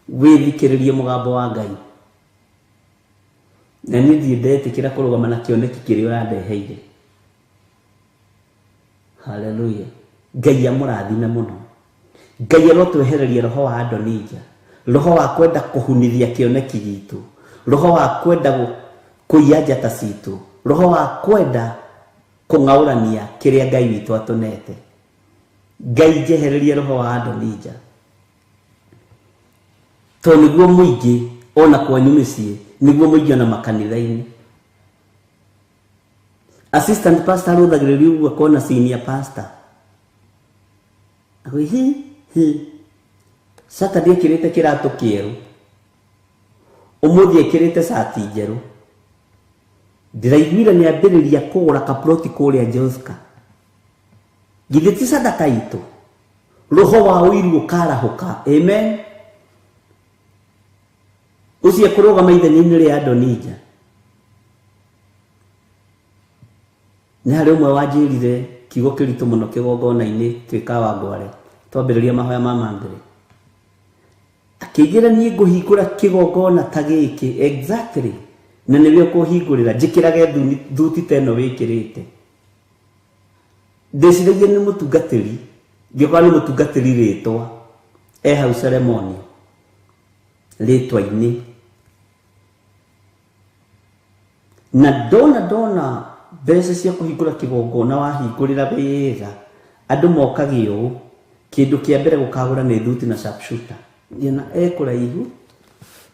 Wĩthikĩrĩrie mũgambo wa Ngai. Na niĩ ndiendetĩkĩra kũrũgama na kĩoneki kĩrĩa ũrandeheire. Hallelujah. Ngai amũrathime mũno. Ngai arotwehereria roho wa Adonija. Roho wa kwenda kũhunithia kĩoneki gitũ. Roho wa kwenda kũiya njata citũ. Roho wa kwenda kũng'aũrania kĩrĩa Ngai witũ atũnete. Ngai njehererie roho wa Adonija. To nĩguo mũingĩ ona kwanyu mĩciĩ, nĩguo mũingĩ ona makanitha-inĩ. Assistant pastor arũthagĩrĩria ũguo akona senior pastor. Agwĩ Saturday ekĩrĩte kĩratũ kĩerũ. Ũmũthĩ ekĩrĩte shati njerũ. Ndĩraiguire nĩambĩrĩria kũgũra kaploti kũrĩa Joska. Githĩ ti sadaka itũ. Roho wa ũiru ũkarahũka. Amen. Ucio kũrũgama ithenya-inĩ rĩa Adonija. Nĩ harĩ ũmwe wanjĩrire kiugo kĩritũ mũno kĩgongona-inĩ twĩka wa ngware. Twambĩrĩria mahoya ma mambere. Akĩnjĩra niĩ ngũhingũra kĩgongona ta gĩkĩ exactly. Na nĩwe ũkũhingũrĩra njĩkĩrage thuti ta ĩno wĩkĩrĩte. Ndĩciragia nĩ mũtungatĩri. Ngĩkora nĩ mũtungatĩri rĩtwa. Hau ceremony. Rĩtwa-inĩ. Na ndona mbeca cia kũhingũra kĩgongona wahingũrĩra wega. Andũ mokage ũũ. Kĩndũ kĩa mbere gũkagũra nĩ thuti na sharpshooter. Ndiana kũraihu.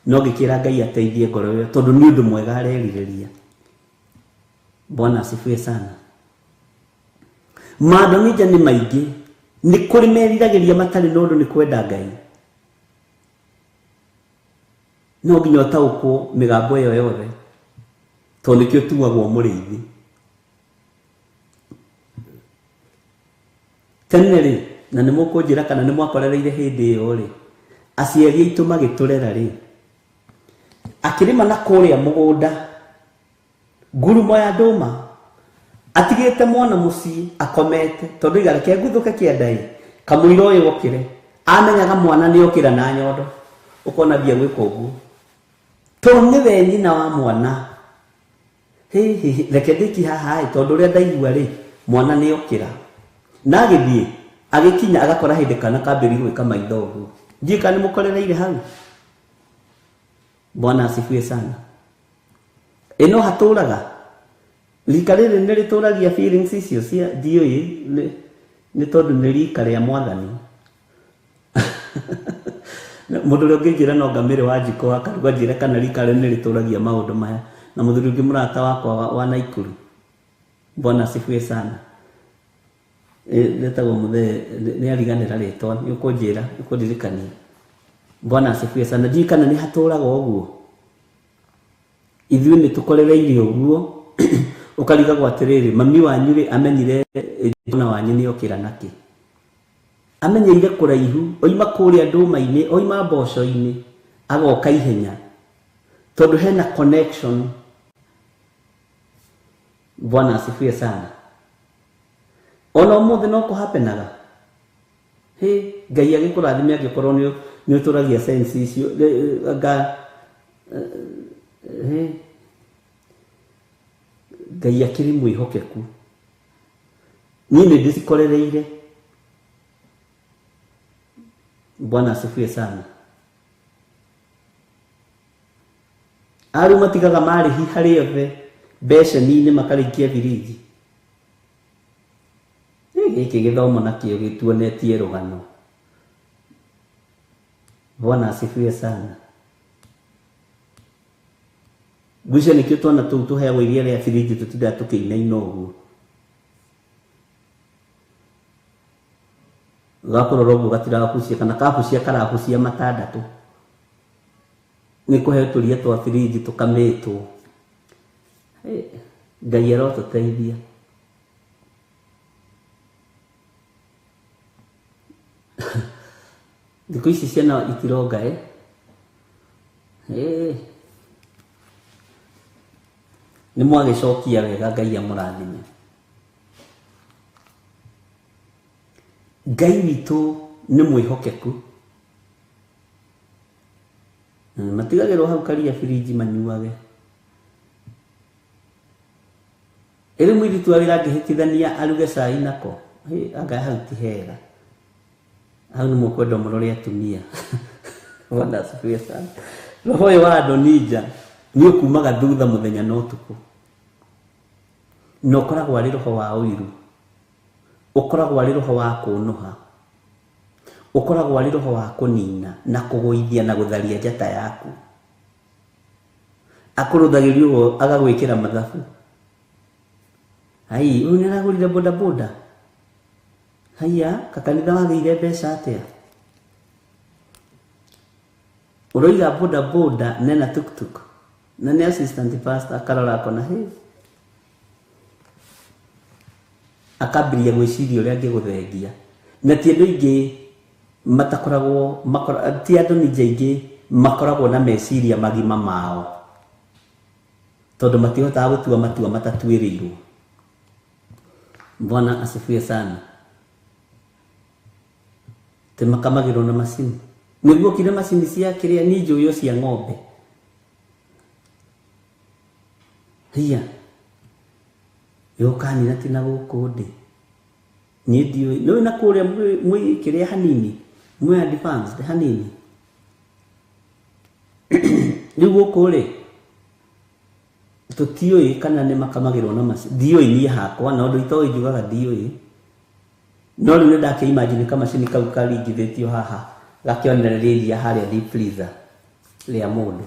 No ngĩkĩra Ngai ateithie ngoro ĩyo tondũ nĩ ũndũ mwega arerirĩria. Bwana asifiwe sana. Maandamija nĩ maingĩ, nĩ kũrĩ meriragĩria matarĩ na ũndũ nĩ kwenda Ngai. No nginya ũtaũkwo mĩgambo ĩyo yothe, tondũ nĩkĩo tuagwo mũrĩithi. Tene rĩ, na nĩ mũkũnjĩra kana nĩ mwakorereire hĩndĩ ĩyo rĩ, aciari aitũ magĩtũrera rĩ, akĩrĩma na kũrĩa mũgũnda ngurumo ya ndũma, atigĩte mwana mũciĩ akomete, tondũ igareke nguthũke kĩanda kamũira ũyũ okĩre, amenyaga mwana nĩ okĩra na nyondo, ũkona bia gwĩka ũguo, tondũ nĩwe nyina wa mwana. Reke ndĩki haha tondũ ũrĩa ndaigua rĩ, mwana nĩ okĩra, na agĩthiĩ agĩkinya agakora hĩndĩ kana kambĩrĩirie gwĩka maitho ũguo. Ndiũĩ kana nĩ mũkorereire hau. Bwana asifiwe sana. Ĩno hatũraga rika rĩrĩ nĩ rĩtũragia feelings icio cia ndiũĩ nĩ tondũ nĩ rika rĩa Mwathani. Mũndũ ũrĩa ũngĩnjĩra no ngamĩrĩ wa Njiko akaruga njĩre kana rika rĩrĩ nĩ rĩtũragia maũndũ maya, na mũthuri ũngĩ mũrata wakwa wa Naikuru. Bwana asifiwe sana. Letagwo mũthee nĩ ariganĩra rĩtwa, nĩ ũkũnjĩra ũkũndirikania. Bwana asifiwe sana. Ndiũĩ kana nĩ hatũraga ũguo. Ithuĩ nĩ tũkorereire ũguo, ũkarigagwo atĩrĩrĩ, mami wanyu rĩ amenyire mwana wanyu nĩ okĩra nakĩ. Amenyeire kũraihu, oima kũrĩa ndũma-inĩ, oima mboco-inĩ, agoka ihenya, tondũ hena connection. Bwana asifiwe sana. Ona ũmũthĩ no kũhapenaga. Ngai agĩkũrathime angĩkorwo nĩ ũtũragia sense icio. Ngai akĩrĩ mwĩhokeku. Niĩ nĩ ndĩcikorereire. Bwana asifiwe sana. Arũ matigaga marĩhi harĩ othe beceni-inĩ makarĩkia biriji. Gĩkĩ gĩthomo nakĩo gĩtuonetie rũgano. Bwana asifiwe sana. Gucia nĩkĩo twana tũu tũheagwo iria rĩa biriji tũtindaga tũkĩinaina ũguo. Gakũrora ũguo gatirakucia kana kakucia karakucia matandatũ. Nĩ kũheo tũria twa biriji tũkamĩtwo. Ngai arotũteithia. Thikũ ici ciana itironga nĩ mwagĩcokia wega, Ngai amũrathime. Ngai witũ nĩ mwĩhokeku. Matigagĩrwo hau karia biriji manyuage. Ĩrĩ mũirĩtu wĩra angĩhĩtithania aruge cai nako, anga hau ti hega. Hau nĩ mũkwenda mũrore atumia. Bwana asifiwe sana. Roho ũyũ wa Adonija nĩ ũkumaga thutha mũthenya na ũtukũ. Na ũkoragwo arĩ roho wa ũiru. Ũkoragwo arĩ roho wa kũnũha. Ũkoragwo arĩ roho wa kũnina na kũgũithia na gũtharia njata yaku. Akũrũthagĩrio ũguo agagwĩkĩra mathabu. Hai, ũyũ nĩ aragũrire bodaboda. Haya, kakanitha wagĩire mbeca atĩa? Ũroiga bodaboda nena tuktuk. Na nĩ assistant pastor akarora akona akambĩrĩria gwĩciria ũrĩa angĩgũthengia. Na ti andũ aingĩ matakoragwo, ti andũ aingĩ makoragwo na meciria magima mao, tondũ matihotaga gũtua matua matatuĩrĩirwo. Bwana asifiwe sana. Makamagĩrwo na macini. Nĩguo kire macini cia kĩrĩa nĩ njũĩ cia ng'ombe. Hiya. Yokanina tina gũkũ ndĩ. Niĩ ndiũĩ. Nĩwe na kũrĩa mwĩ kĩrĩa hanini. Mwĩ advanced hanini. Rĩu gũkũ rĩ. Tũtiũĩ kana nĩ makamagĩrwo na macini. Ndiũĩ niĩ hakwa na ũndũ itoĩ njugaga ndiũĩ. No rĩu ndakĩimagine kamacini kau karingithĩtio haha gakĩonereria harĩa deep freezer rĩa mũndũ.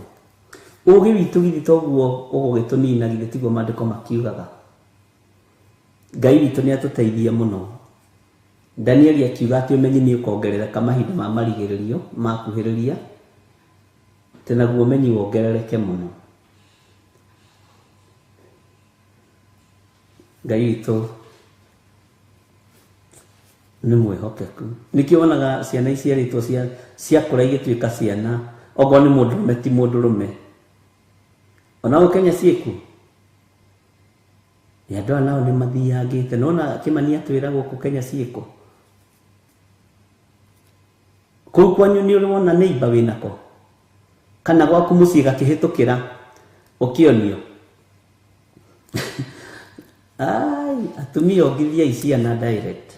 Ũgĩ witũ githĩ toguo ũgũgĩtũnina githĩ tiguo maandĩko makiugaga. Ngai witũ nĩ atũteithia mũno. Daniel akiuga atĩ ũmenyi nĩ ũkongerereka mahinda ma marigĩrĩrio makuhĩrĩria, tenaguo ũmenyi wongerereke mũno. Ngai witũ nĩ mwĩhokeku. Nĩkĩo wonaga ciana iciarĩtwo ciakũra igĩtuĩka ciana, okorwo nĩ mũndũrũme ti mũndũrũme. Ona gũ Kenya ciĩku nĩ andũ nao nĩ mathiangĩte. Nona Kĩmani atwĩra gũkũ Kenya ciĩku. Kũu kwanyu nĩ ũrona neighbor wĩnako, kana gwaku mũciĩ gakĩhĩtũkĩra ũkĩonio. Ai, atumia ongithia ciana direct.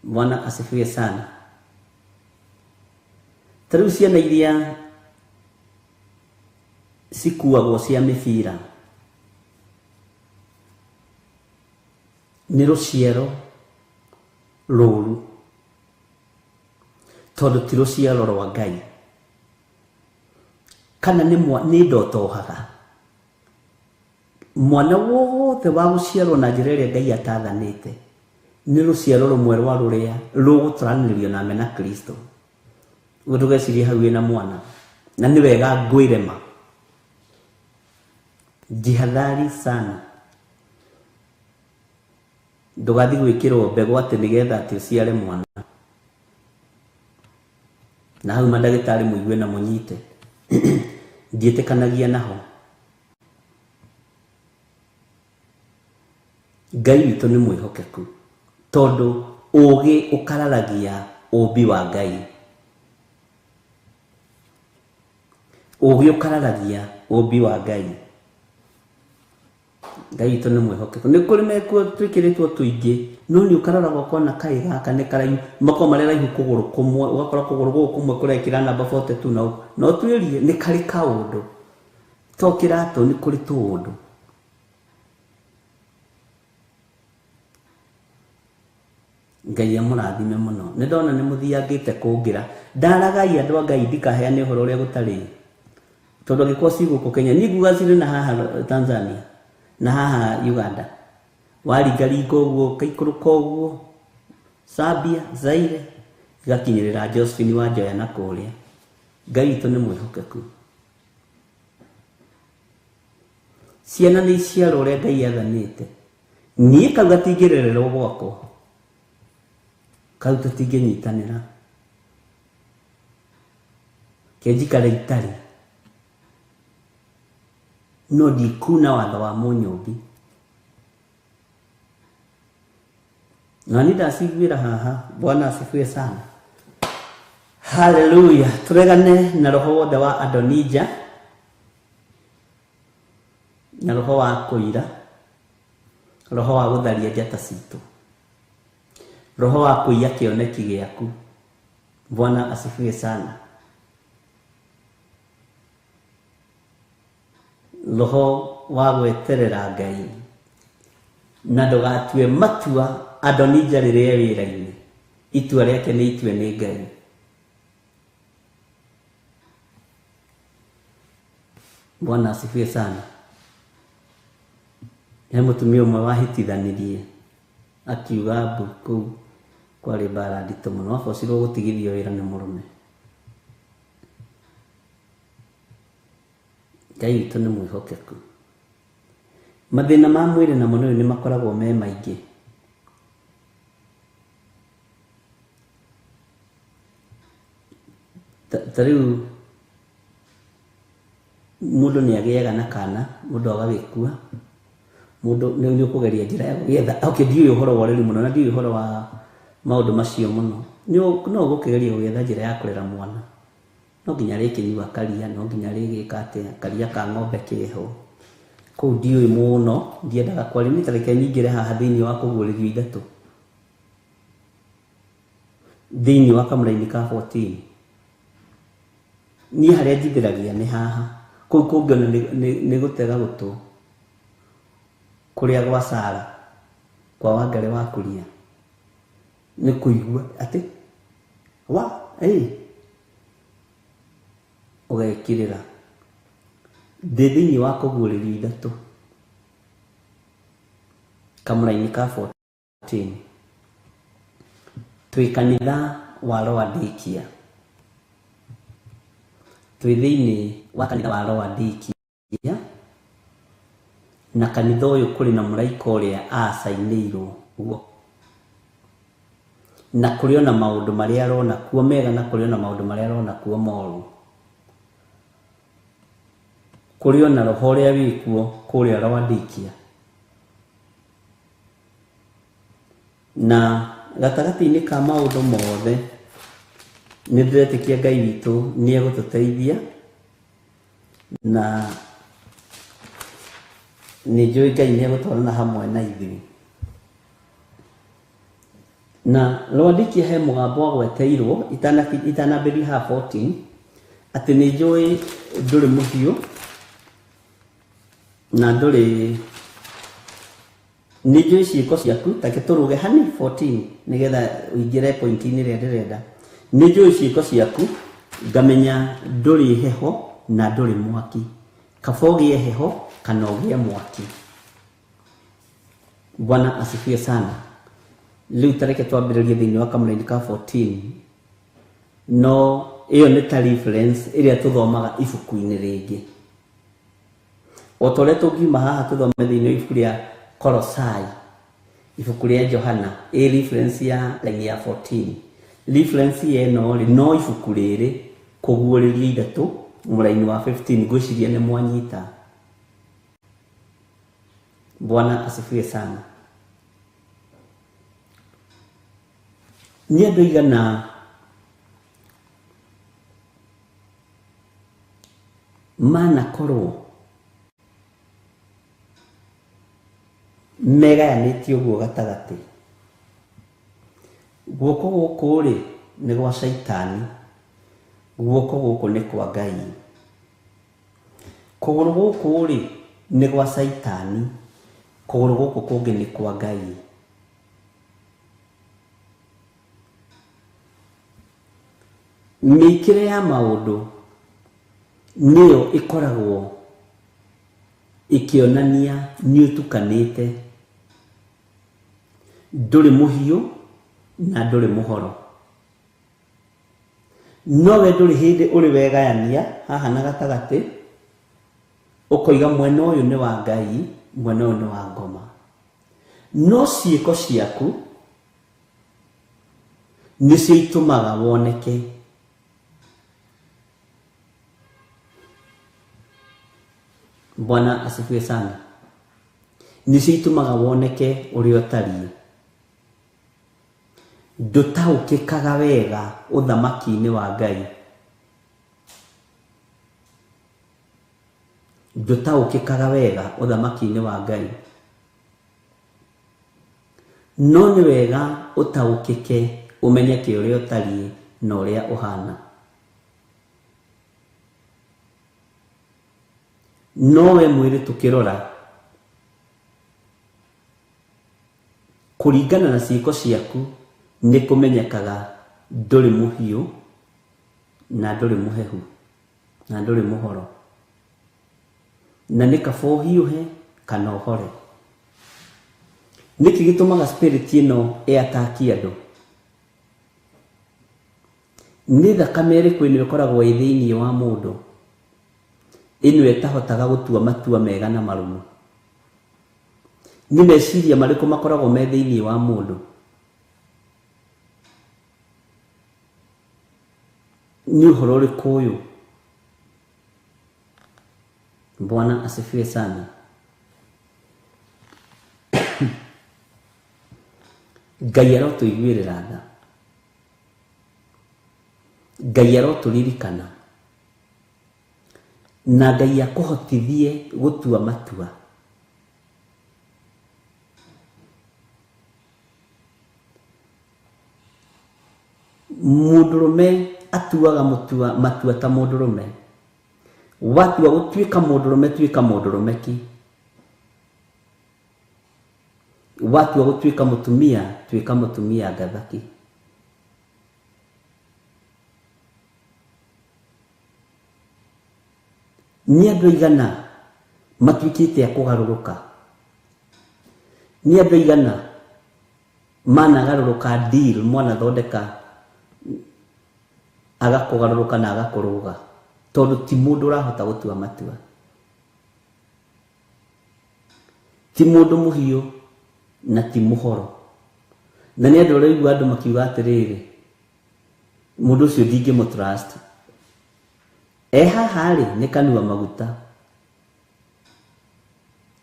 Bwana asifiwe sana. Tarĩu ciana iria cikuagwo cia mĩbira nĩ rũciaro rũru, tondũ ti rũciaro rwa Ngai. Kana nĩ ndotohaga mwana wothe wa gũciarwo na njĩra ĩrĩa Ngai atathanĩte nĩ rũciaro rũmwe rwa rũrĩa rũgũtũranĩrio na mena Kristo. Ndũgecirie hau wĩna mwana na nĩ wega ngwĩrema. Jihadhari sana. Ndũgathiĩ gwĩkĩrwo mbegũ atĩ nĩgetha atĩ ũciare mwana. Na hau mandagĩtarĩ mũigue na mũnyite. Ndiĩtĩkanagia naho. Ngai witũ nĩ mwĩhokeku, tondũ ũũgĩ ũkararagia ũũmbi wa Ngai. Ũũgĩ ũkararagia ũũmbi wa Ngai. Ngai witũ nĩ mwĩhokeku. Nĩ kũrĩ mekuo twĩkĩrĩtwo tũingĩ, no nĩ ũkarora gũkona kaĩ gaka nĩ karaihu, makoro marĩ raihu kũgũrũ kũmwe, ũgakora kũgũrũ gũkũ kũmwe kũrekĩra namba 42 no twĩrie nĩ karĩ kaũndũ. To kĩratũ nĩ kũrĩ tũũndũ. Ngai amũrathime mũno. Nĩ ndona nĩ mũthiangĩte kũngĩra. Ndaragai andũ a Ngai ndikaheane ũhoro ũrĩa gũtarĩ. Tondũ angĩkorwo ci gũkũ Kenya, nĩ nguga cirĩ na haha Tanzania na haha Uganda. Waringaringa ũguo kaikũrũka ũguo Zambia, Zaire, igakinyĩrĩra Josephine Wanjoya na kũrĩa. Ngai witũ nĩ mwĩhokeku. Ciana nĩ iciarwo ũrĩa Ngai athanĩte. Niĩ kau gatingĩrererwo gwakwa, kau tũtingĩnyitanĩra. Kenjikare itarĩ no ndikuna watho wa mũnyũmbi. Na nĩ ndaciguĩra haha. Bwana asifiwe sana. Haleluya. Tũregane na roho wothe wa Adonija, na roho wa kũira, roho wa gũtharia njata citũ, roho wa kũiya kĩoneki gĩaku. Bwana asifiwe sana. Roho wa gweterera Ngai na ndũgatue matua Adonija rĩrĩa wĩra-inĩ. Itua rĩake nĩ itue nĩ Ngai. Bwana asifiwe sana. He mũtumia ũmwe wahĩtithanirie akiuga mbu kũu kwarĩ mbara nditũ mũno, abocirwo gũtigithio wĩra nĩ mũrũme. Ngai witũ nĩ mwĩhokeku. Mathĩna ma mwĩrĩ na mũno nĩ makoragwo me maingĩ. Tarĩu mũndũ nĩ agĩaga na kana, mũndũ agagĩkua, mũndũ nĩ ũkũgeria njĩra ya gũgĩetha. Okay, ndiũĩ ũhoro wa ũreri mũno na ndiũĩ ũhoro wa maũndũ macio mũno. No ũgũkĩgeria gũgĩetha njĩra ya kũrera mwana. No nginya rĩkĩnyua karia, no nginya rĩgĩka atĩa, karia ka ng'ombe kĩho. Kũu ndiũĩ mũno, ndiendaga kwaria. Nĩ tareke nyingĩre haha thĩinĩ wa kũguũrĩrio ithatũ, thĩinĩ wa kamũra-inĩ ka 14. Niĩ harĩa njithĩragia nĩ haha. Kũu kũngĩona nĩ gũtega gũtũ kũrĩa gwa Sara, kwa Wangari wa Kuria. Nĩ kũigua atĩ ũgekĩrĩra thĩinĩ wa kũguũrĩrio ithatũ. kamũrainĩ ka 14 twĩ kanitha wa Laodikia, twĩ thĩinĩ wa kanitha wa Laodikia, na kanitha ũyũ kũrĩ na mũraika ũrĩa acainĩirwo guo, na kũrĩ ona maũndũ marĩa arona kuo mega na kũrĩ ona maũndũ marĩa arona kuo moru, kũrĩ ona roho ũrĩa wĩkuo kũrĩa Laodikia. Na gatagatĩ-inĩ ka maũndũ mothe nĩ ndĩretĩkia Ngai witũ nĩ egũtũteithia, na nĩ njũĩ Ngai nĩ egũtwarana hamwe na ithuĩ. Na Laodikia he mũgambo wagweteirwo itanambĩrĩria ha 14 atĩ nĩ njũĩ ndũrĩ mũhiũ na ndũrĩ, nĩ njũĩ ciĩko ciaku, take tũrũge hani 14 nĩgetha ũingĩre point-inĩ ĩrĩa ndĩrenda. Nĩ njũĩ ciĩko ciaku, ngamenya ndũrĩ heho na ndũrĩ mwaki, kaba ũgĩe heho kana ũgĩe mwaki. Bwana asifiwe sana. Rĩu tareke twambĩrĩrie thĩinĩ wa kamũrainĩ ka 14, no ĩyo nĩ ta reference ĩrĩa tũthomaga ibuku-inĩ rĩngĩ. O ta ũrĩa tũngiuma haha tũthome thĩinĩ wa ibuku rĩa Kolosai, ibuku rĩa Johana, reference ya raini ya 14. Reference ĩno rĩ no ibuku rĩrĩ kũguũrĩria ithatũ mũraini wa 15, ngwĩciria nĩ mwanyita. Bwana asifiwe sana. Nĩ andũ aigana manakorwo megayanĩtio ũguo gatagatĩ? Guoko gũkũ rĩ nĩ gwa Shaitani, guoko gũkũ nĩ kwa Ngai. Kũgũrũ gũkũ rĩ nĩ gwa Shaitani, kũgũrũ gũkũ kũngĩ nĩ kwa Ngai. Mĩkĩre ya maũndũ nĩyo ĩkoragwo ĩkĩonania nĩ ũtukanĩte, ndũrĩ mũhiũ na ndũrĩ mũhoro. Nowe ndũrĩ hĩndĩ ũrĩ wegayania haha na gatagatĩ ũkoiga mwena ũyũ nĩ wa Ngai, mwena ũyũ nĩ wa ngoma. No ciĩko ciaku nĩcio itũmaga woneke. Bwana asifiwe sana. Nĩcio itũmaga woneke ũrĩa ũtariĩ. Ndũtaũkĩkaga wega ũthamaki-inĩ wa Ngai. Ndũtaũkĩkaga wega ũthamaki-inĩ wa Ngai. No nĩ wega ũtaũkĩke, ũmenyeke ũrĩa ũtariĩ na ũrĩa ũhana. Nowe mwĩrĩ tũkĩrora kũringana na ciĩko ciaku nĩ kũmenyekaga ndũrĩ mũhiũ na ndũrĩ mũhehu na ndũrĩ mũhoro, na nĩ kaba ũhiũhe kana ũhore. Nĩkĩ gĩtũmaga spirit ĩno ĩataki andũ? Nĩ thakame ĩrĩkũ ĩno ĩkoragwo ĩ thĩinĩ wa mũndũ ĩno ĩtahotaga gũtua matua mega na marũmu? Nĩ meciria marĩkũ makoragwo me thĩinĩ wa mũndũ? Nĩ ũhoro ũrĩkũ ũyũ? Bwana asifiwe sana. Ngai arotũiguĩrĩra tha, Ngai arotũririkana, na Ngai akũhotithie gũtua matua. Mũndũrũme atuaga matua ta mũndũrũme. Watua gũtuĩka mũndũrũme, tuĩka mũndũrũme ki. Watua gũtuĩka mũtumia, tuĩka mũtumia ngathaki. Nĩ andũ aigana matuĩkĩte a kũgarũrũka? Ni andũ igana managarũrũka deal mwana thondeka agakũgarũrũka na agakũrũga tondũ ti mũndũ ũrahota gũtua matua, ti mũndũ mũhiũ na ti mũhoro. Na nĩ andũ ũraigua andũ makiuga atĩrĩrĩ, mũndũ ũcio ndingĩmũtrust, haha rĩ nĩ kanua maguta,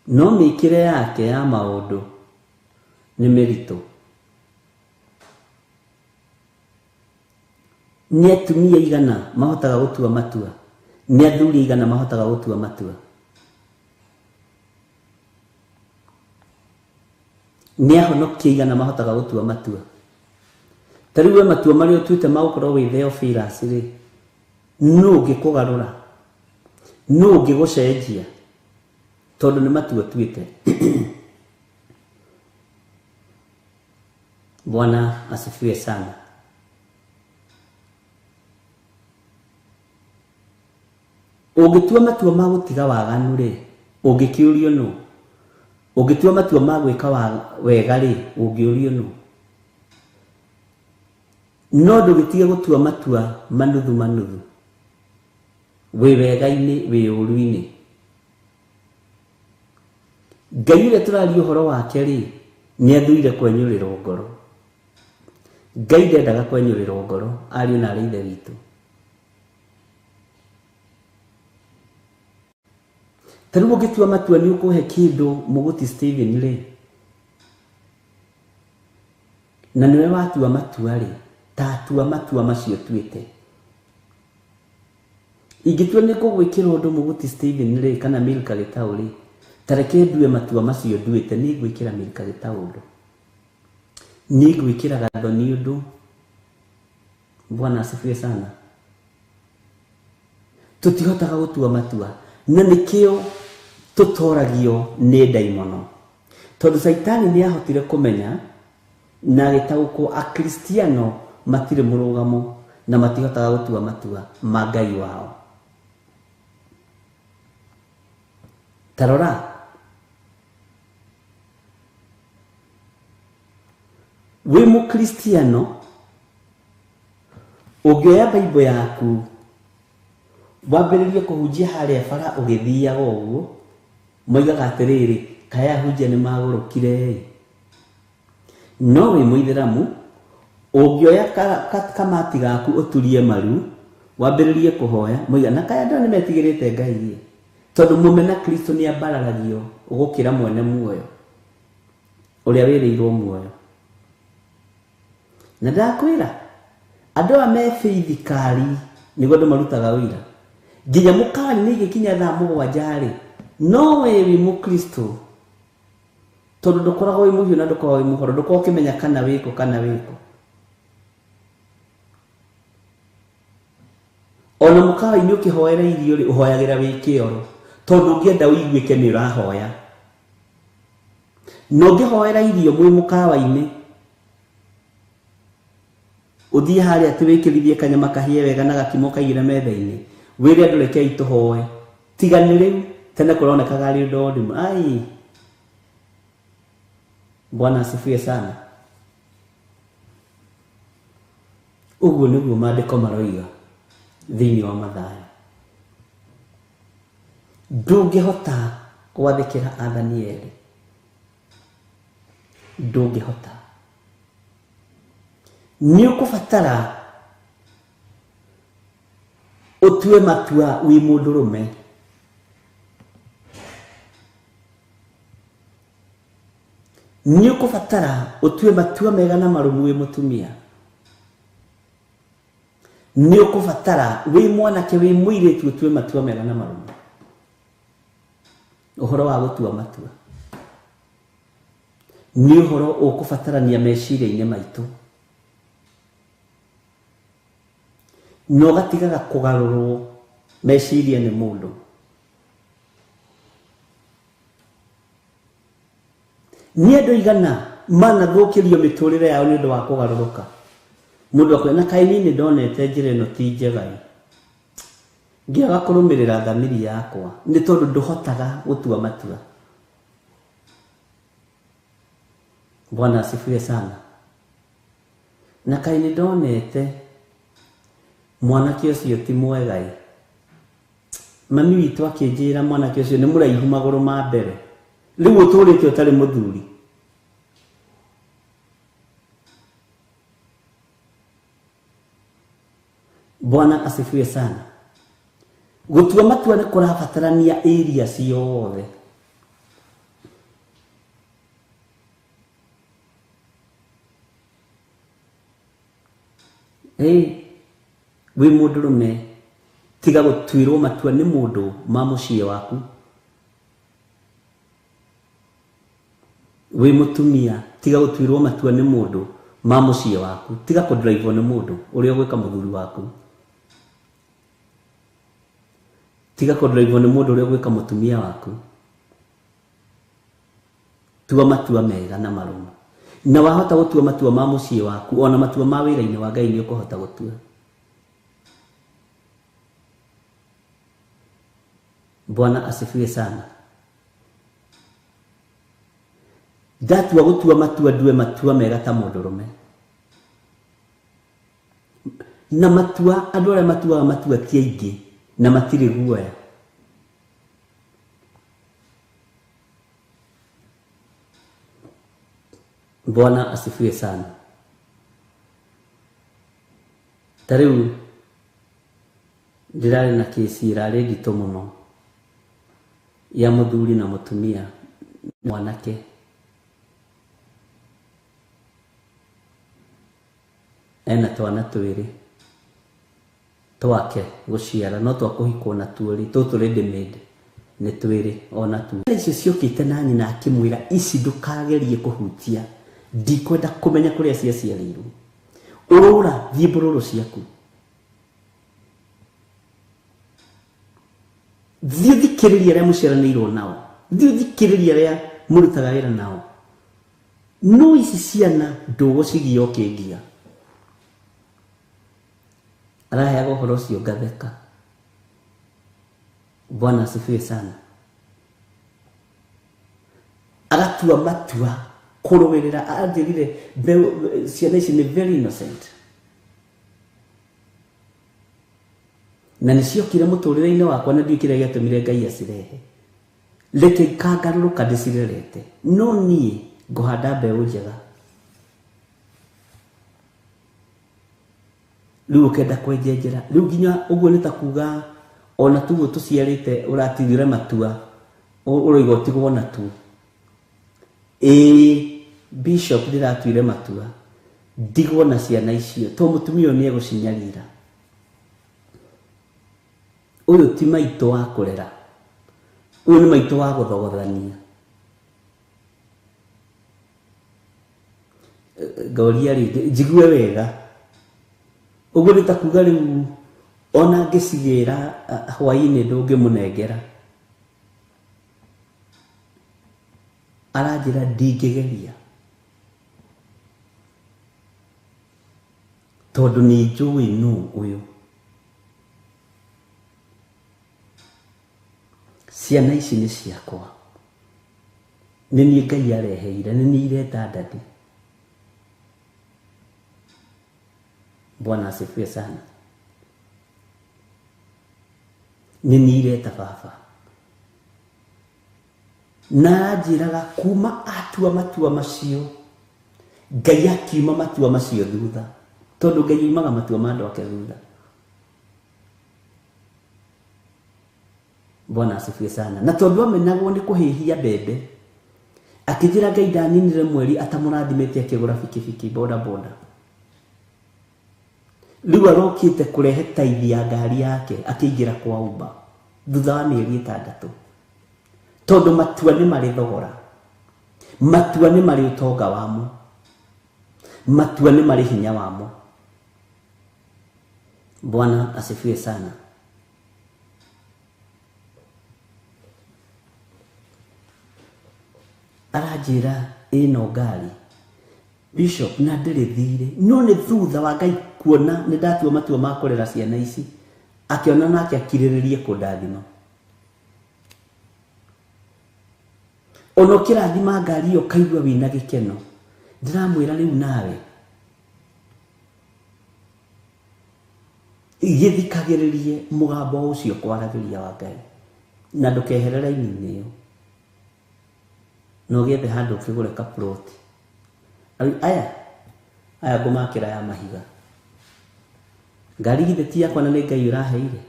no mĩkĩre yake ya maũndũ nĩ mĩritũ. Nĩ atumia igana mahotaga gũtua matua, nĩ athuri igana mahotaga gũtua matua, nĩ ahonokia igana mahotaga gũtua matua. Ta rĩu we matua marĩa ũtuĩte ma gũkorwo wĩ Theophilus rĩ, nũ ũngĩkũgarũra, nũ ũngĩgũcenjia, tondũ nĩ matua ũtuĩte. Bwana asifiwe sana. Ũngĩtua matua ma gũtiga waganu rĩ, ũngĩkĩũrio nũ? Ũngĩtua matua ma gwĩka wega rĩ, ũngĩũrio nũ? No ndũgĩtige gũtua matua manuthu manuthu, wĩ wega-inĩ wĩ ũru-inĩ. Ngai ũrĩa tũraria ũhoro wake rĩ, nĩ athuire kwenyũrĩrwo ngoro. Ngai ndendaga kwenyũrĩrwo ngoro, ariũ na arĩ ithe witũ. Ta rĩu ũngĩtua matua nĩ ũkũhe kĩndũ Mũgũti Stephen rĩ, na nĩwe watua matua rĩ, ta tua matua macio tuĩte. Ingĩtua nĩ kũgwĩkĩra ũndũ Mũgũti Stephen rĩ, kana Milka Gĩtaũ rĩ, ta reke ndue matua macio nduĩte, nĩ ngwĩkĩra Milka Gĩtaũ ũndũ, nĩ ngwĩkĩra Gathoni ũndũ. Bwana asifiwe sana. Tũtihotaga gũtua matua, na nĩkĩo tũtoragio nĩ ndaimono, tondũ Saitani nĩ ahotire kũmenya na agĩtaũkwo Akristiano matirĩ mũrũgamo na matihotaga gũtua matua ma Ngai wao. Tarora, wĩ Mũkristiano ũngĩoya Bible yaku wambĩrĩrie kũhunjia harĩa bara ũgĩthiaga ũguo, moigaga atĩrĩrĩ, kaya hunjia nĩ magũrũkire. No wĩ Mũithĩramu ũngĩoya kamati gaku ũturie maru wambĩrĩrie kũhoya, moiga na kaya andũ nĩ metigĩrĩte Ngai, tondũ mũmena Kristo nĩ ambararagio gũkĩra mwene muoyo ũrĩa wĩrĩirwo muoyo. Na ndakwĩra andũ aya me faithikari nĩguo andũ marutaga wĩra, nginya mũkawa-inĩ igĩkinya thaa 7 rĩ, no we wĩ Mũkristo, tondũ ndũkoragwo wĩ mũhiũ na ndũkoragwo wĩ mũhoro, ndũkoragwo ũkĩmenya kana wĩko kana wĩko. Ona mũkawa-inĩ ũkĩhoera irio rĩ, ũhoyagĩra wĩ kĩoro, tondũ ũngĩenda ũiguĩke nĩ ũrahoya. Na ũngĩhoera irio mwĩ mũkawa-inĩ, ũthiĩ harĩa atĩ wĩkĩrithie kanyama kahĩe wega na gakimo kaigĩre metha-inĩ, wĩre andũ rekei tũhoe, tiga nĩ rĩu tene kũronekaga arĩ ũndũ ndimũ. Ai, Bwana asifiwe sana. Ũguo nĩguo maandĩko maroiga thĩinĩ wa Mathayo. Ndũngĩhota gwathĩkĩra athani erĩ, ndũngĩhota. Nĩ ũkũbatara ũtue matua wĩ mũndũrũme, nĩ ũkũbatara ũtue matua mega na marũmu wĩ mũtumia, nĩ ũkũbatara wĩ mwanake wĩ mũirĩtu ũtue matua mega na marũmu. Ũhoro wa gũtua matua nĩ ũhoro ũkũbatarania meciria-inĩ maitũ, na ũgatigaga kũgarũrwo meciria nĩ mũndũ. Nĩ andũ igana manathũkĩrio mĩtũrĩre yao nĩ ũndũ wa kũgarũrũka. Mũndũ akwĩna kaĩ niĩ nĩ ndonete njĩra ĩno ti njega, ngĩaga kũrũmĩrĩra thamiri yakwa, nĩ tondũ ndũhotaga gũtua matua. Bwana asifiwe sana. Na kai nĩ ndonete mwanake ũcio ti mwega. Mami witũ akĩnjĩra mwanake ũcio nĩ mũraihu magũrũ ma mbere. Rĩu ũtũrĩte ũtarĩ mũthuri. Bwana asifiwe sana. Gũtua matua nĩ kũrabatarania area ciothe. Wĩ mũndũrũme tiga gũtuĩrwo matua nĩ mũndũ ma mũciĩ waku. Wĩ mũtumia tiga gũtuĩrwo matua nĩ mũndũ ma mũciĩ waku. Tiga kũdrivewo nĩ mũndũ ũrĩa ũgwĩka mũthuri waku. Tiga kũdrivewo nĩ mũndũ ũrĩa ũgwĩka mũtumia waku. Tua matua mega na marũmu. Na wahota gũtua matua ma mũciĩ waku, ona matua ma wĩra-inĩ wa Ngai nĩ ũkũhota gũtua. Bwana asifiwe sana. Ndatua gũtua matua ndue matua mega ta mũndũrũme. Na matua andũ arĩa matuaga matua ti aingĩ na matirĩ guoya. Bwana asifiwe sana. Tarĩu ndirarĩ na kesi ĩrarĩ nditũ mũno ya mũthuri na mũtumia mwanake. Ena twana twĩrĩ twake gũciara no twakũhikwo na tuorĩ tũtũ ready-made nĩ twĩrĩ ona tu. Icio ciũkĩte na nyina akĩmwĩra ici ndũkagerie kũhutia. Ndikwenda kũmenya kũrĩa ciaciarĩirwo. Ũrũra thiĩ mbũrũrũ ciaku. Thiĩ thikĩrĩria arĩa mũciaranĩirwo nao. Thiĩ thikĩrĩria arĩa mũrutaga wĩra nao. No ici ciana ndũgũcigia ũkĩngia. Araheaga ũhoro ũcio ngatheka. Bwana asifiwe sana. Agatua matua kũrũĩrĩra anjĩrire ciana ici nĩ very innocent. Na nĩciokire mũtũrĩre-inĩ wakwa na ndiũĩ kĩrĩa gĩatũmire Ngai acirehe. Reke ikangarũrũka ndĩcirerete. No niĩ ngũhanda mbeũ njega. Rĩu ũkenda kwenjenjera. Rĩu nginya ũguo nĩ ta kuga ona tuguo tũciarĩte ũratigire matua ũroiga ũtigwo na tu. Bishop ndiratuire matua ndigwo na ciana icio to mũtumia nĩ egũcinyarira. Ũyũ ti maitũ wa kũrera. Ũyũ nĩ maitũ wa gũthogothania. Ngoria rĩngĩ njigue wega. Ũguo nĩ ta kuga rĩu ona ngĩcigĩra hwaĩ-inĩ ndũngĩmũnengera. Aranjĩra ndingĩgeria. Tondũ nĩ njũĩ nũ ũyũ. Ciana ici nĩ ciakwa. Nĩ niĩ Ngai areheire, nĩ niĩ ireta ndathi. Bwana asifiwe sana. Nĩ niĩ ireta baba. Na njĩraga kuma atua matua macio Ngai akiuma matua macio thutha. Tondũ Ngai umaga matua ma andũ ake thutha. Bwana asifiwe sana. Na tondũ amenagwo nĩ kũhĩhia mbembe, akĩnjĩra Ngai ndaninire mweri atamũrathimĩte akĩgũra bikibiki boda boda. Rĩu arokĩte kũrehe taithi ya ngari yake akĩingĩra kwa Uber thutha wa mĩeri 6. Tondũ matua nĩ marĩ thogora. Matua nĩ marĩ ũtonga wamo. Matua nĩ marĩ hinya wamo. Bwana asifiwe sana. Aranjĩra ĩno ngari Bishop na ndĩrĩ thire. No nĩ thutha wa Ngai kuona nĩ ndatua matua ma kũrera ciana ici. Akĩona nake akirĩrĩrie kũndathima. Ono kĩrathima ngari ĩyo kaigua wĩna gĩkeno. ndiramwira riu nawe igithikagiririe mugambo ucio kwaragiria wa Ngai na ndukeherera ini iyo no gethe handu kigure ka plot aya ngumakira ya mahiga ngari githeti yakwa na Ngai uraheire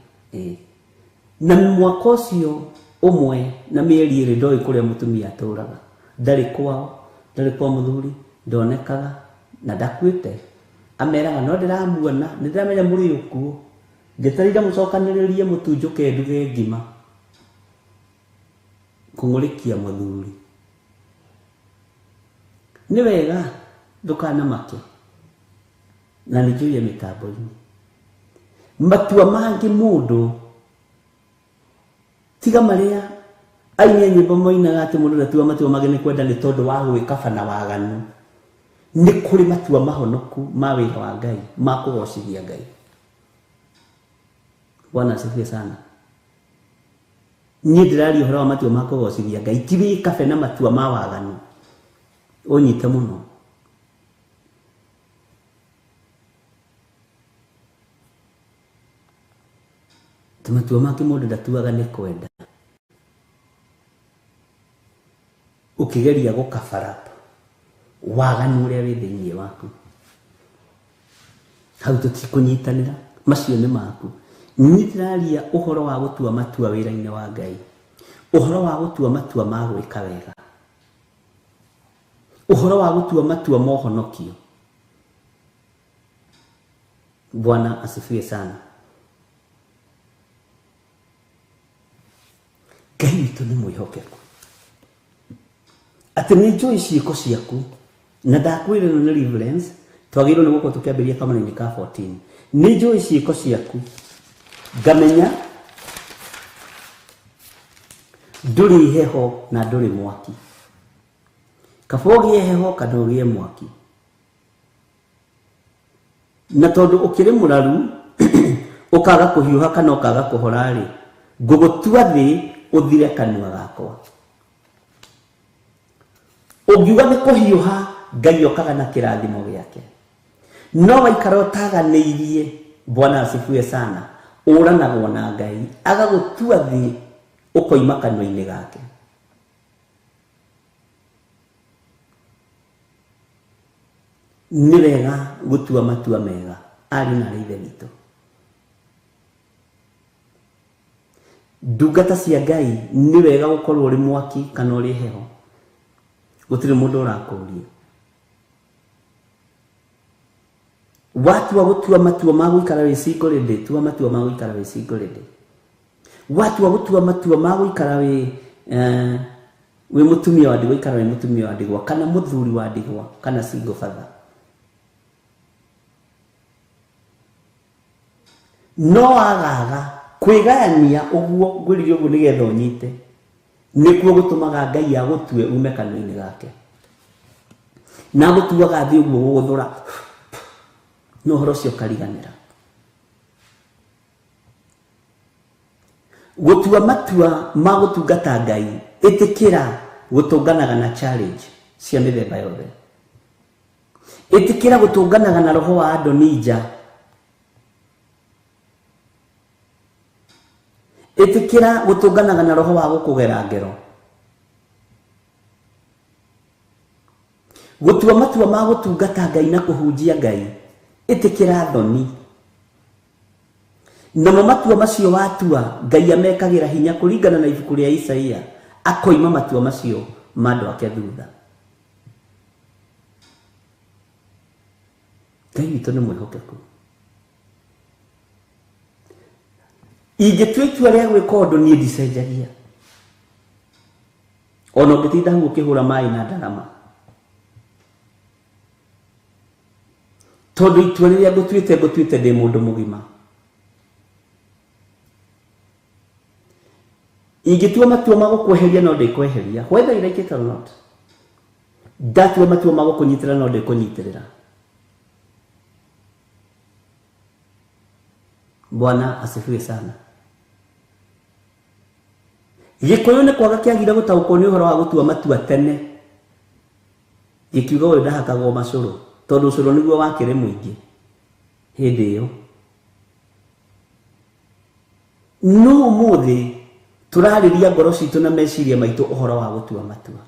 na mwaka ucio umwe na mieri iri ndoi kuria mutumia aturaga ndari kwao muthuri ndonekaga na ndakwite ameraga no ndiramuona ndiramenya muri ukuo ngitarira mucokaniririe mutunjuke nduge ngima kungurikia muthuri ni wega ndukana make na nijuye mitambo-ini matua mangi mundu tiga maria aini nyimbo moinaga ati mundu ndatua matua mageni kwenda ni tondu wa gwikaba na waganu ni kuri matua mahonoku ma wira wa Ngai ma kugocithia Ngai. Bwana asifiwe sana. Ni ndirari uhoro wa matua ma kugocithia Ngai ti wikabe na matua ma waganu unyite muno. Matua make mundu ndatuaga ni kwenda ukigeria gukabara waganu uria wi thiini waku hau tutikunyitanira macio ni maku nitiraria uhoro wa gutua matua wira-ini wa Ngai uhoro wa gutua matua ma gwika wega uhoro wa gutua matua mohonokio. Bwana asifiwe sana. Ngai witu ni mwihokeku ati ni njui ciiko ciaku na ndakwire no ni reverence twagirwo ni guko tukiambiria kama ni ka 14 ni njui ciiko ciaku ngamenya nduri heho na nduri mwaki kabogie heho kadogie mwaki na tondu ukiri muraru ukaga kuhiuha kana ukaga kuhora ri ngugutua thi uthire kanua gakwa ugiuga ni kuhiuha Ngai okaga na kirathimo giake no waikara utaganiirie. Bwana asifiwe sana. Uranagwo na Ngai agagutua thi ukoima kanua-ini gake. Ni wega gutua matua mega ari na rithe witu. Ndungata cia Ngai ni wega gukorwo uri mwaki kana uri heho gutire mundu urakuria. Watu wa gutua matua ma guikara wi sigurinde tua matua ma guikara wi sigurinde. Watu wa gutua matua ma guikara wi mutumia wa ndigwa ikara wi mutumia wa ndigwa kana muthuri wa ndigwa kana single father. No agaga kwigayania uguo ngwiririo uguo nigetha unyite nikuo gutumaga Ngai agutue ume kanua-ini gake na gutuaga thi uguo guthura no horo cio kariganira. Gutua matua ma gutungata Ngai itikira gutunganaga na challenge cia mithemba yothe. Itikira gutunganaga na roho wa Adonija. Itikira gutunganaga na roho wa gukugera ngero. Gutua matua ma gutungata Ngai na kuhunjia Ngai itikira thoni. Namo matua macio watua Ngai amekagira hinya kuringana na ibuku ria Isaia akoima matua macio mandu ake thutha. Ngai witu ni mwihokeku. Ingitua itua ria gwika undu nie ndicenjagia ona ngitinda hu ukihura mai na ndarama tondu itua riria ngutuite ndi mundu mugima. Ingitua matua ma gukweheria no ndikweheria whether you like it or not. Ndatua matua ma gukunyitira no ndikunyitirira. Bwana asifiwe sana. Gikuyu ni kwaga kiagira gutaukwo ni uhoro wa gutua matua tene. gikiuga we ndahakagwo macuru tondu curu niguo wakire muingi hindi iyo no muthi turariria ngoro citu na meciria maitu uhoro wa gutua matua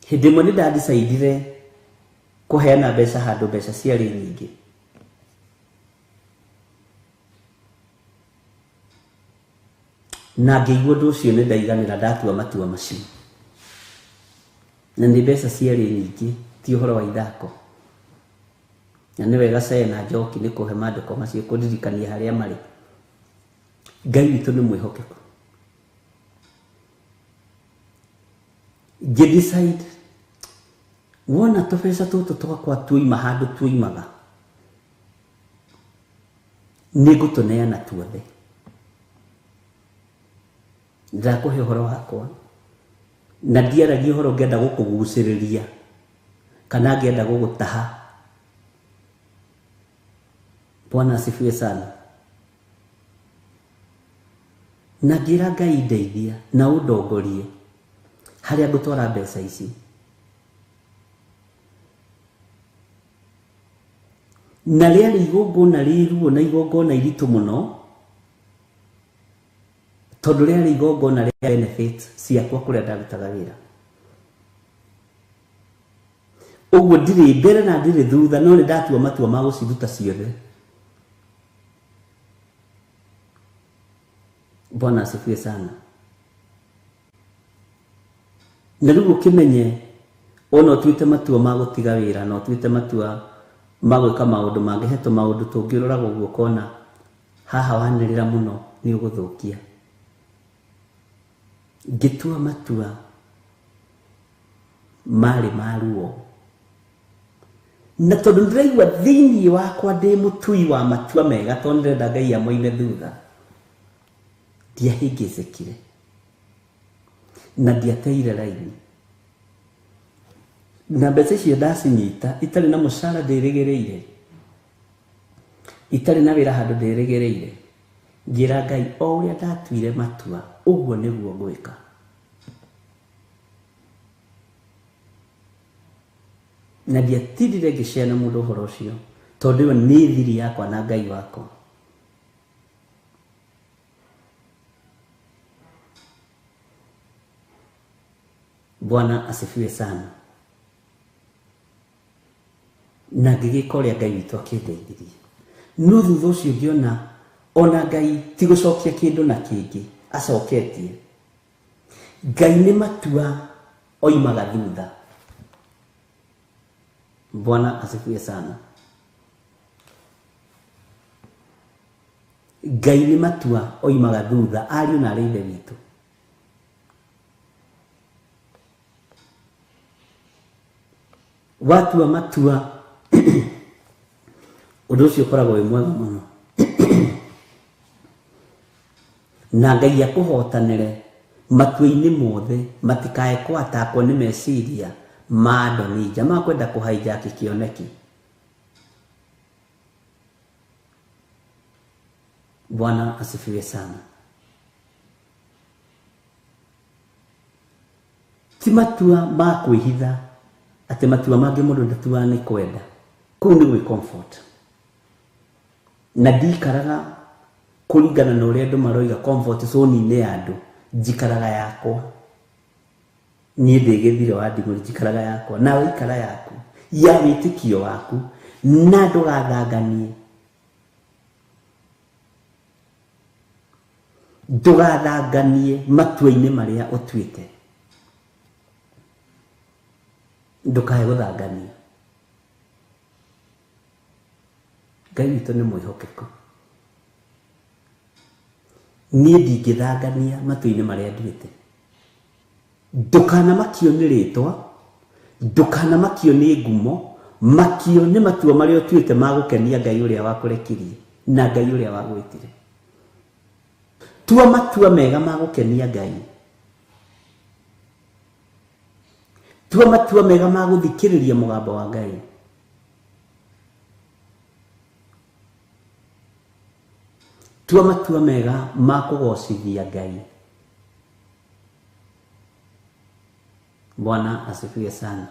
hindi mwe ndadicaidire kuheana mbeca handu mbeca ciari nyingi na ngeigua ndu ucio ni ndaiganira ndatua matua macio na ni mbeca ciari nyingi ti uhoro wa ithako na ni wega cena njoki ni kuhe mandiko macio kundirikania haria mari Ngai witu ni mwihokeku decide wona tubesa tutu twakwa tuima handu tuimaga ni gutuneana tuothe ndakuhe uhoro wakwa na ndiaragia uhoro ngenda gukuguciriria kana ngenda gugutaha. Bwana asifiwe sana. Na ngira Ngai ndeithia na undongorie haria ngutwara mbeca ici na riari igongona riruo na igongona iritu muno tondu riari igongona ria benefit ciakwa kuria ndarutaga wira uguo ndiri mbere na ndiri thutha no ni ndatua matua ma guciruta ciothe. Bwana asifiwe sana. Na riu ukimenye ona tuite matua ma gutiga wira no tuite matua ma gwika maundu mangihetwo maundu tungirora guo kona haha wanirira muno ni uguthukia gitua matua mari maruo na tondu ndiraigua thiini wakwa ndi mutui wa matua mega tondu ndenda Ngai amoime thutha ndiahingicikire na ndiateire raini na mbeca icio ndacinyita itari na mucara ndirigireire itari na wira handu ndirigireire ngira Ngai o uria ndatuire matua uguo niguo ngwika. Na ndiatirire ngicena mundu uhoro ucio tondu iyo ni thiri yakwa na Ngai wakwa. Bwana asifiwe sana. Na ngigika uria Ngai witu akindeithirie no thutha ucio ngiona ona Ngai ti gucokia kindu na kingi acoketie. Ngai ni matua oimaga thutha. Bwana asifiwe sana. Ngai ni matua oimaga thutha ariu na areithe witu. Watu wa matua undu ucio ukoragwo wi mwega muno na Ngai akuhotanire matua-ini mothe matikae kwatakwo ni meciria ma Adonija makwenda kuhaijaki kioneki. Bwana asifiwe sana. Ti matua ma kwihitha ati matua mangi mundu ndatua ni kwenda kuu ni gwi comfort na ndikaraga kuringana na uria andu maroiga comfort zone-ini ya andu njikaraga yakwa nie ndigithire wa ndiguri njikaraga yakwa na ikara yaku ya witikio waku na ndugathanganie matua-ini maria utuite ndukae guthangania. Ngai witu ni mwihokeku nie ndingithangania matua-ini maria nduite. Ndukana makio ni ritwa ndukana makio ni ngumo makio ni matua maria utuite magukenia Ngai uria wakurekirie na Ngai uria wagwitire. Tua matua mega magukenia Ngai. Tua matua mega maguthikiriria mugambo wa Ngai. Tua matua mega makugocithia Ngai. Bwana asifiwe sana.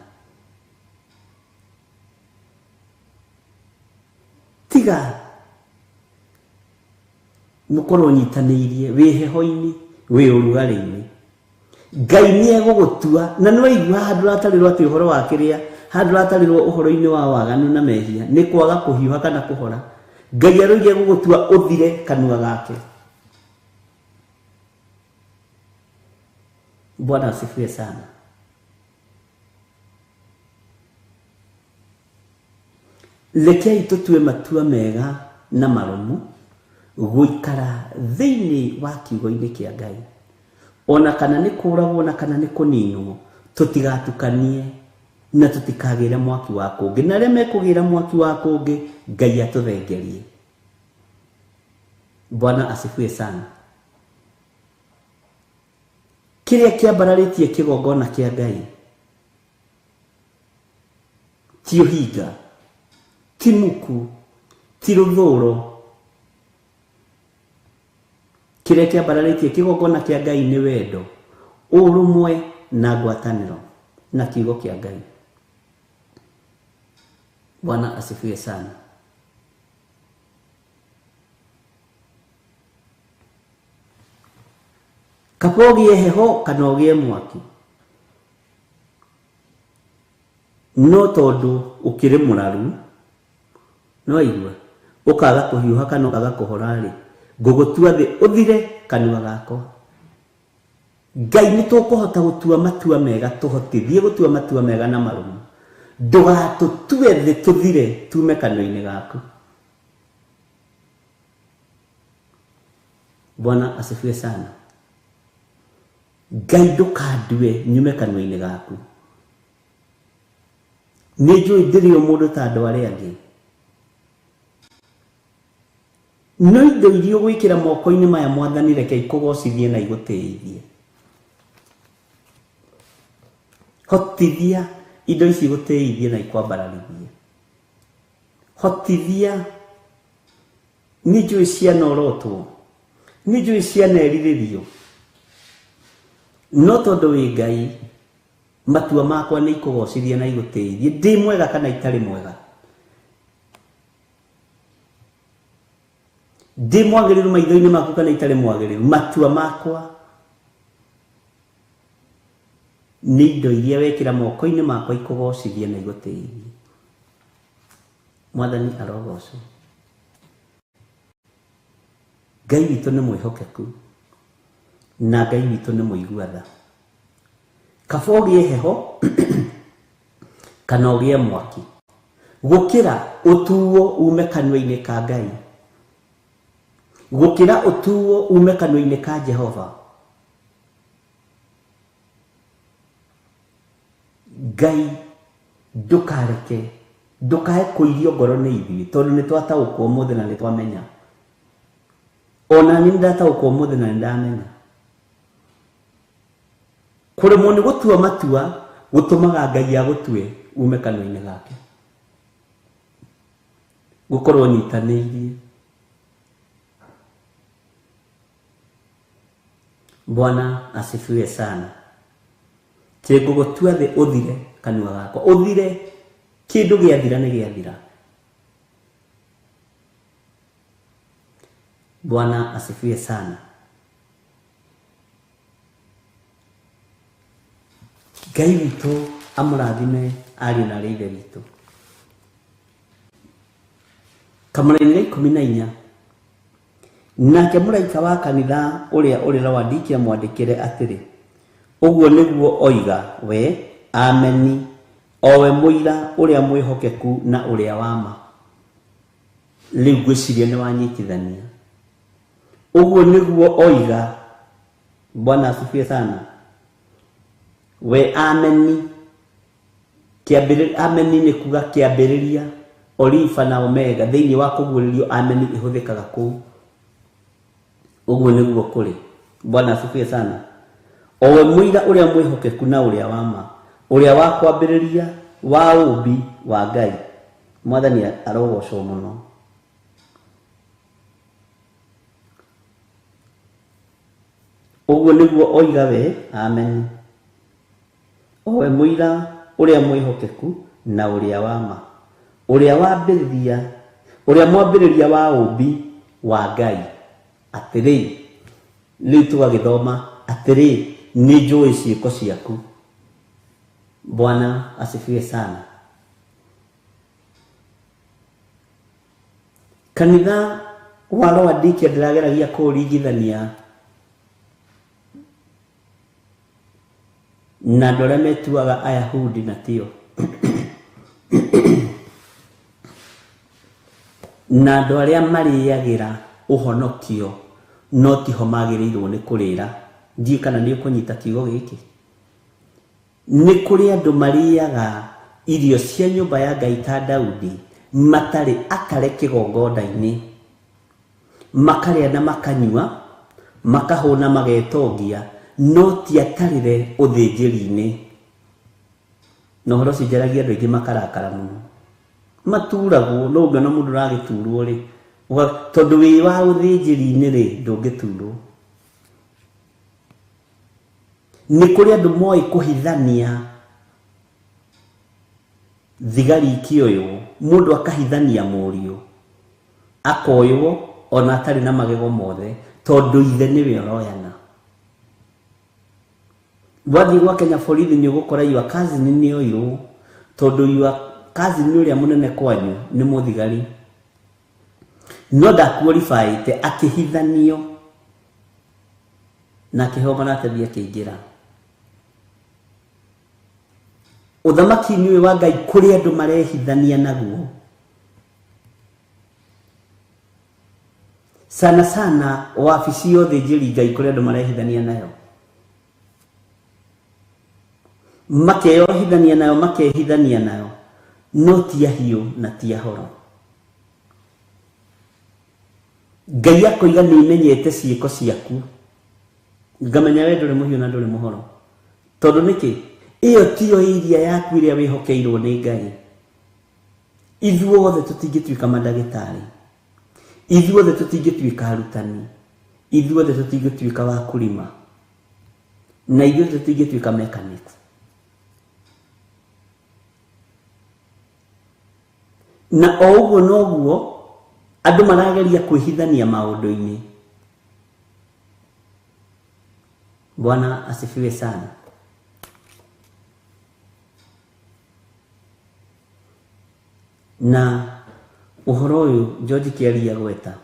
Tiga mukorwo nyitanĩirie wĩ heho-inĩ wĩ ũrugarĩ-inĩ, Ngai nĩegũgũtua. Na nĩwaigua handũ ratarĩrwo atĩ ũhoro wa kĩrĩa, handũ ratarĩrwo ũhoro-inĩ wa waganu na mehia nĩ kwaga kũhiũha kana kũhora. Ngai aroige gũgũtua ũthire kanua gake. Bwana asifiwe sana. Rekei tũtue matua mega na maromu gũikara thĩinĩ wa kiugo-inĩ kĩa Ngai. Ona kana nĩ kũragwo, ona kana nĩ kũninwo, tũtigatukanie na tũtikagĩre mwaki wa kũngĩ. Na arĩa mekũgĩra mwaki wa kũngĩ, Ngai atũthengerie. Bwana asifiwe sana. Kĩrĩa kĩambararĩtie kĩgongona kĩa Ngai ti ũhinga, ti muku, ti rũthũũro. Kĩrĩa kĩambararĩtie kĩgongona kĩa Ngai nĩ wendo, ũrũmwe na ngwatanĩro na kiugo kĩa Ngai. Bwana asifiwe sana. Kaba ũgĩe heho kana ũgĩe mwaki, no tondũ ũkĩrĩ mũraru, no igua ũkaga kũhiũha kana ũkaga kũhora-rĩ, ngũgũtua thĩ ũthire kanua gakwa. Ngai nĩ tũkũhota gũtua matua mega, tũhotithie gũtua matua mega na marũmu. Ndũgatũtue thĩ tũthire tume kanua-inĩ gaku. Bwana asifiwe sana. Ngai ndũkandue nyume kanua-inĩ gaku. Nĩ njũĩ ndĩrĩ o mũndũ ta andũ arĩa angĩ, no indo iria ũgwĩkĩra moko-inĩ maya Mwathani rekei kũgocithie na igũtĩithie. Hotithia indo ici igũtĩithie na ikwambararithie. Hotithia. Nĩ njũĩ ciana orotwo, nĩ njũĩ ciana erirĩrio, no tondũ wĩ Ngai, matua makwa nĩ ikũgocithia na igũtĩithie. Ndĩ mwega kana itarĩ mwega, ndĩ mwagĩrĩru maitho-inĩ maku kana itarĩ mwagĩrĩru, matua makwa nĩ indo iria wekĩra moko-inĩ makwa ikũgocithia na igũtĩithie. Mwathani arogocwo. Ngai witũ nĩ mwĩhokeku na Ngai witũ nĩ mũigua tha. Kaba ũgĩe heho kana ũgĩe mwaki, gũkĩra ũtuo ume kanua-inĩ ka Ngai, gũkĩra ũtuo ume kanua-inĩ ka Jehova. Ngai ndũkae kũirio ngoro nĩ ithuĩ, tondũ nĩ twataũkwo ũmũthĩ na nĩ twamenya. Ona niĩ ndataũkwo ũmũthĩ na nĩ ndamenya. Kũremwo nĩ gũtua matua gũtũmaga Ngai agũtue ume kanua-inĩ gake. Gũkorwo nyitanĩirie. Bwana asifiwe sana. Ngũgũtua thĩ ũthire kanua gakwa. Ũthire, kĩndũ gĩathira nĩ gĩathira. Bwana asifiwe sana. Ngai witũ amũrathime ariũ na ithe witũ. Kamũra-inĩ 14, nake mũraika wa kanitha ũrĩa ũrĩ Laodikia mwandĩkĩre atĩrĩ, ũguo nĩguo oiga we, ameni, owe mũira ũrĩa mwĩhokeku na ũrĩa wa ma. Rĩu ngwĩciria nĩ wanyitithania. Ũguo nĩguo oiga. Bwana asifiwe sana. We ameni, ameni nĩ kuga kĩambĩrĩria, Olifa na Omega, thĩinĩ wa kũguũrĩrio ameni ĩhũthĩkaga kũu. Ũguo nĩguo kũrĩ. Bwana asifiwe sana. Owe mũira ũrĩa mwĩhokeku na ũrĩa wa ma, ũrĩa wa kwambĩrĩria wa ũmbi wa Ngai. Mwathani arogocwo mũno. Ũguo nĩguo oiga we, ameni, owe muira uria mwihokeku na uria wama, uria wambiriria, uria mwambiriria wa umbi wa Ngai. Atiri riu tugagithoma atiri ni njui ciiko ciaku. Bwana asifiwe sana. Kanitha wa Laodikia ndirageragia kuringithania na andũ arĩa metuaga Ayahudi na tio na andũ arĩa marĩagĩra ũhonokio no tiho magĩrĩirwo nĩ kũrĩra. Ndiĩ kana nĩ ũkũnyita kiugo gĩkĩ. Nĩ kũrĩ andũ marĩaga irio cia nyũmba ya Ngai ta Daudi matarĩ akare kĩgongona-inĩ, makarĩa na makanyua, makahũna magetongia, no ti atarĩre ũthĩnjĩri-inĩ. Na ũhoro ũcio njaragia andũ aingĩ makarakara mũno, maturagwo. No ũngĩona mũndũ ũragĩturwo rĩ, tondũ wĩ wa ũthĩnjĩri-inĩ rĩ, ndũngĩturwo. Nĩ kũrĩ andũ moĩ kũhithania thigari ikĩoywo, mũndũ akahithania mũriũ akoywo ona atarĩ na magego mothe, tondũ ithe nĩwe ũroyana. Wathiĩ gwa Kenya borithi nĩ ũgũkora your cousin nĩ oirwo, tondũ your cousin ũrĩa mũnene kwanyu nĩ mũthigari, no ndakuoribaĩte akĩhithanio na akĩhoma na atethi akĩingĩra. Ũthamaki-inĩ ũyũ wa Ngai kũrĩ andũ marehithania naguo. Sana sana wabici yothe njĩri Ngai kũrĩ andũ marehithania nayo, makeyohithania nayo, makehithania nayo, no ti ahiũ na ti ahoro. Ngai akoiga nĩ imenyete ciĩko ciaku, ngamenya we ndũrĩ mũhiũ na ndũrĩ mũhoro. Tondũ nĩkĩ? Ĩyo tiyo iria yaku ĩrĩa wĩhokeirwo nĩ Ngai. Ithuothe tũtingĩtuĩka mandagĩtarĩ, ithuothe tũtingĩtuĩka arutani, ithuothe tũtingĩtuĩka wa kũrima, na ithuothe tũtingĩtuĩka mechanics. Na o ũguo noguo andũ marageria kwĩhithania maũndũ-inĩ. Bwana asifiwe sana. Na ũhoro ũyũ George Kiaria gweta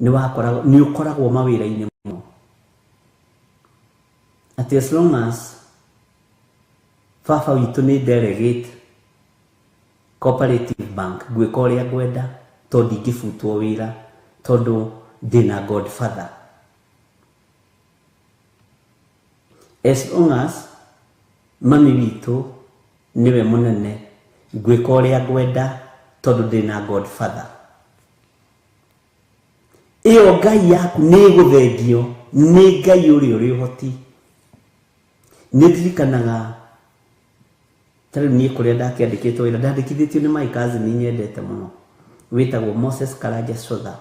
nĩ ũkoragwo mawĩra-inĩ mũno, atĩ as long as baba witũ nĩ delegate Cooperative Bank, ngwĩka ũrĩa ngwenda tondũ ndingĩbutwo wĩra, tondũ ndĩna Godfather. As long as mami witũ niwe mũnene, ngwĩka ũrĩa ngwenda tondũ ndĩna Godfather. Ĩyo Ngai yaku nĩ ĩgũthengio nĩ Ngai ũrĩa ũrĩ ũhoti. Nĩ ndirikanaga tarĩu niĩ kũrĩa ndakĩandĩkĩtwo wĩra, ndandĩkithĩtio nĩ my cousin nyendete mũno, wĩtagwo Moses Karanja Sotha,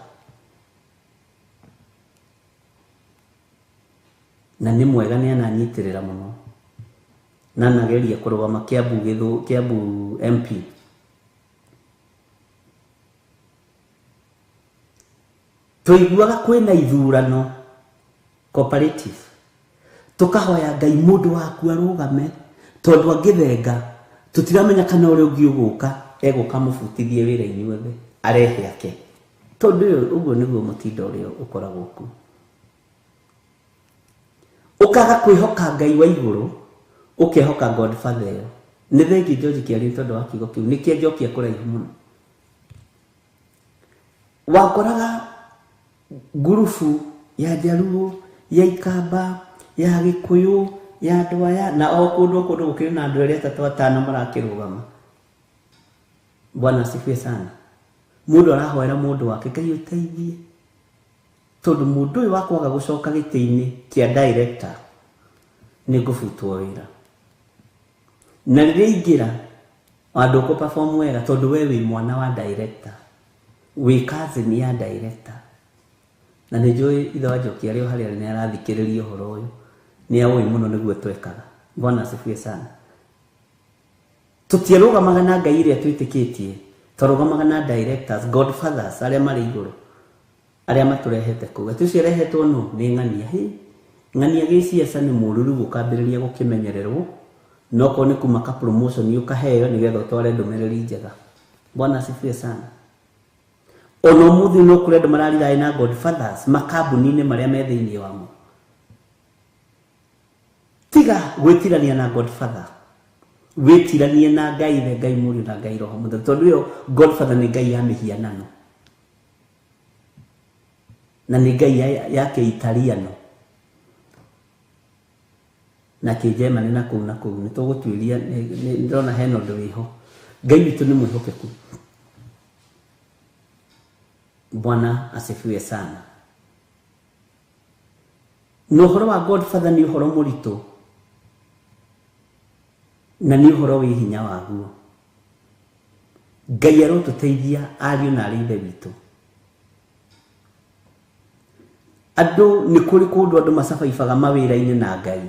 na nĩ mwega, nĩ ananyitĩrĩra mũno, na nageria kũrũgama Kiambu MP. Tũiguaga kwĩna ithurano cooperative, tũkahoya Ngai mũndũ waku arũgame, tondũ angĩthenga tũtiramenya kana ũrĩa ũngĩ ũgũka egũka mũbutithie wĩra-inĩ wothe arehe ake. Tondũ ũguo nĩguo mũtindo ũrĩa ũkoragwo kuo. Ũkaga kwĩhoka Ngai wa igũrũ, ũkehoka Godfather ĩyo. Nĩ thengi George Kiaria tondũ wa kiugo kĩu, nĩkĩo njokia kũraihu mũno. Wakoraga ngurubu ya Jaluo, ya Ikamba, ya Gĩkũyũ, ya andũ aya, na o kũndũ gũkĩrĩ na andũ 3-5 marakĩrũgama. Bwana asifiwe sana. Mũndũ arahoera mũndũ wake, Ngai ũteithie, tondũ mũndũ ũyũ wakwaga gũcoka gĩtĩ-inĩ kĩa director nĩ ngũbutwo wĩra. Na rĩrĩa ingĩra andũ ũkũ perform wega, tondũ we wĩ mwana wa director, wĩ cousin ya director. Na nĩ njũĩ ithe wa Njoki arĩ o harĩa nĩ arathikĩrĩria ũhoro ũyũ, nĩ aũĩ mũno nĩguo twekaga. Bwana asifiwe sana. tutiarugamaga na ngai iria twitikitie turugamaga na directors godfathers aria mari iguru aria maturehete kuga tucio rehetwo no ni ng'ania ng'ania giciaca ni mururu gukambiriria gukimenyererwo noko ni kumaka promotion yukaheo nigetha utware ndumereri njega. Bwana asifiwe sana. Ono muthi no kure andu mararira na godfathers makambuni-ini maria me thiini wamo. Tiga gwitirania na godfather, witiranie na ngai the ngai muri na ngai roho mutheru tondu yo godfather ni ngai ya mihianano na ni ngai yake Italiano na Kijerumani na kuu ni tugutwiria ni ndona heno ndu wiho ngai witu ni mwihokeku. Bwana asifiwe sana. No horo wa godfather ni horo murito na ni horo wi hinya waguo. Ngai arotuteithia ariu na arithe witu. Andu ni kuri kundu andu macabaibaga mawira-ini na ngai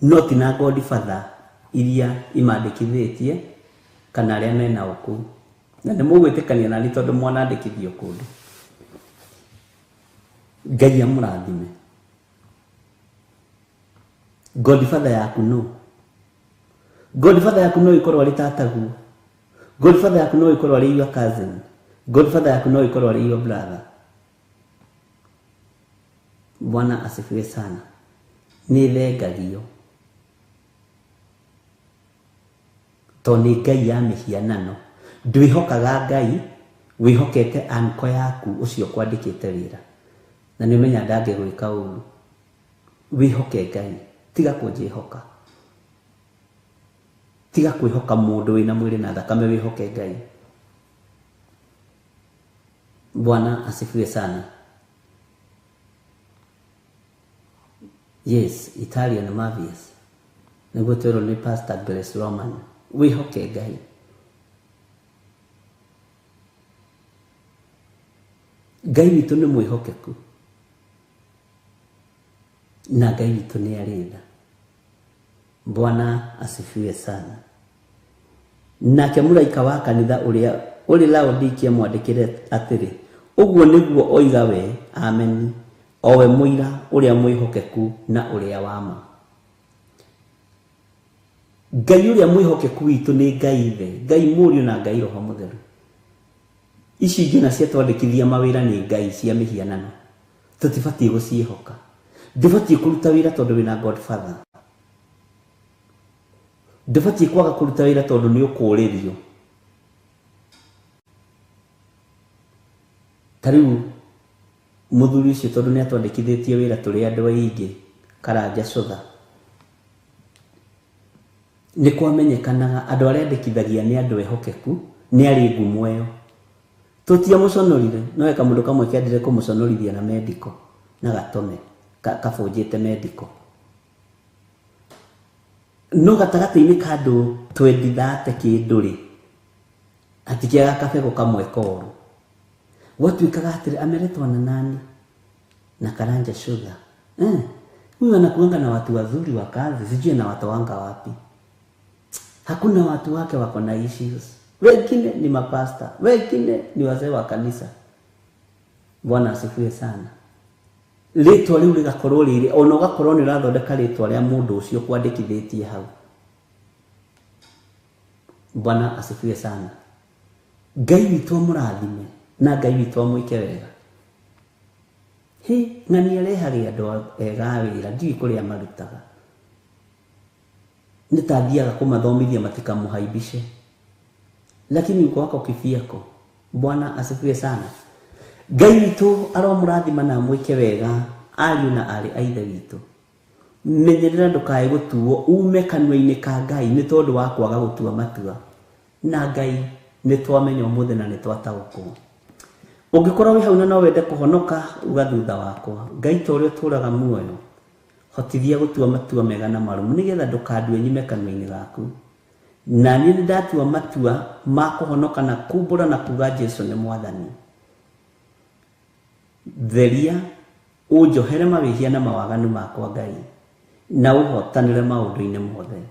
no ti na godfather iria imandikithitie kana aria mena uku na ni mugwitikania na ni tondu mwanandikithio kundu. Ngai amurathime. Godfather yaku no. Godfather yaku no ikorwo ari tatagu. Godfather yaku no ikorwo ari your cousin. Godfather yaku no ikorwo ari your brother. Bwana asifiwe sana. Ni thengagio. To ni ngai ya mihianano. Ndwihokaga ngai, wihokete anko yaku ucio kwandikite wira. Na ni menya ndange gwika uru. Wihoke ngai. Tiga kunjihoka. Tiga kwihoka mundu wina mwiri na thakame, wihoke ngai. Bwana asifiwe sana. Yes, Italian marvelous. Niguo twirwo ni Pastor Grace Roman. Wihoke ngai. Ngai witu ni mwihokeku. Na ngai witu ni aritha. Bwana asifiwe sana. Nake muraika wa kanitha uria uri Laodikia mwandikire atiri, uguo niguo oiga we, amen. Owe muira uria mwihokeku na uria wama. Ngai uria mwihokeku witu ni ngai the, ngai muriu na ngai roho mutheru. Ici ingĩ na ciatwandĩkithia mawĩra nĩ ngai cia mĩhianano. Tũtibatiĩ gũciĩhoka. Ndũbatiĩ kũruta wĩra tondũ wĩna godfather. Ndũbatiĩ kwaga kũruta wĩra tondũ nĩ ũkũũrĩrio. Tarĩu mũthuri ũcio tondũ nĩ atwandĩkithĩtie wĩra tũrĩ andũ aingĩ Karanja Cutha. Nĩ kwamenyekanaga andũ arĩa andĩkithagia nĩ andũ ehokeku, nĩ arĩ ngumo ĩyo. Tutia muconorire no eka mundu kamwe kiandire kumuconorithia na medical na gatome kabunjite medical no gatagati-ini kandu twendithate kinduri atikiaga kabego kamwe koru watuikaga atiri ameretwa na nani na Karanja Cutha huyu anakuanga na watu wazuri wa kazi, sijui na watu wanga wapi. Hakuna watu wake wako na issues. Wengine ni mapasta, wengine ni wazee wa kanisa. Bwana asifiwe sana. Ritwa riu rigakorwo riri ona ugakorwo ni urathondeka ritwa ria mundu ucio kwandikithitie hau. Bwana asifiwe sana. Ngai witu murathime na Ngai witu mwike wega. Ng'ania rehari andu ega wira ndi kuria marutaga. Nitathiaga kumathomithia matikamuhaibishe. Lakini uko wako kifiako. Bwana asifiwe sana. Ngai witu aromurathima na mwike wega ariu na ari aithe witu. Menyerera ndukae gutuo ume kanwa-ini ka Ngai ni tondu wa kwaga gutua matua. Na Ngai ni twamenya umuthe na ni twataũkwo. Ungikorwo wi hau na no wende kuhonoka ugathutha wakwa. Ngai to uri turaga muoyo. Hotithia gutua matua mega na marumu nigetha ndukandue nyime kanwa-ini gaku. Na ni ndatua matua ma kuhonoka na kumbura na kuga Jesu ni mwathani. Theria ujohere mawihia na mawaganu makwa Ngai na uhotanire maundu-ini mothe.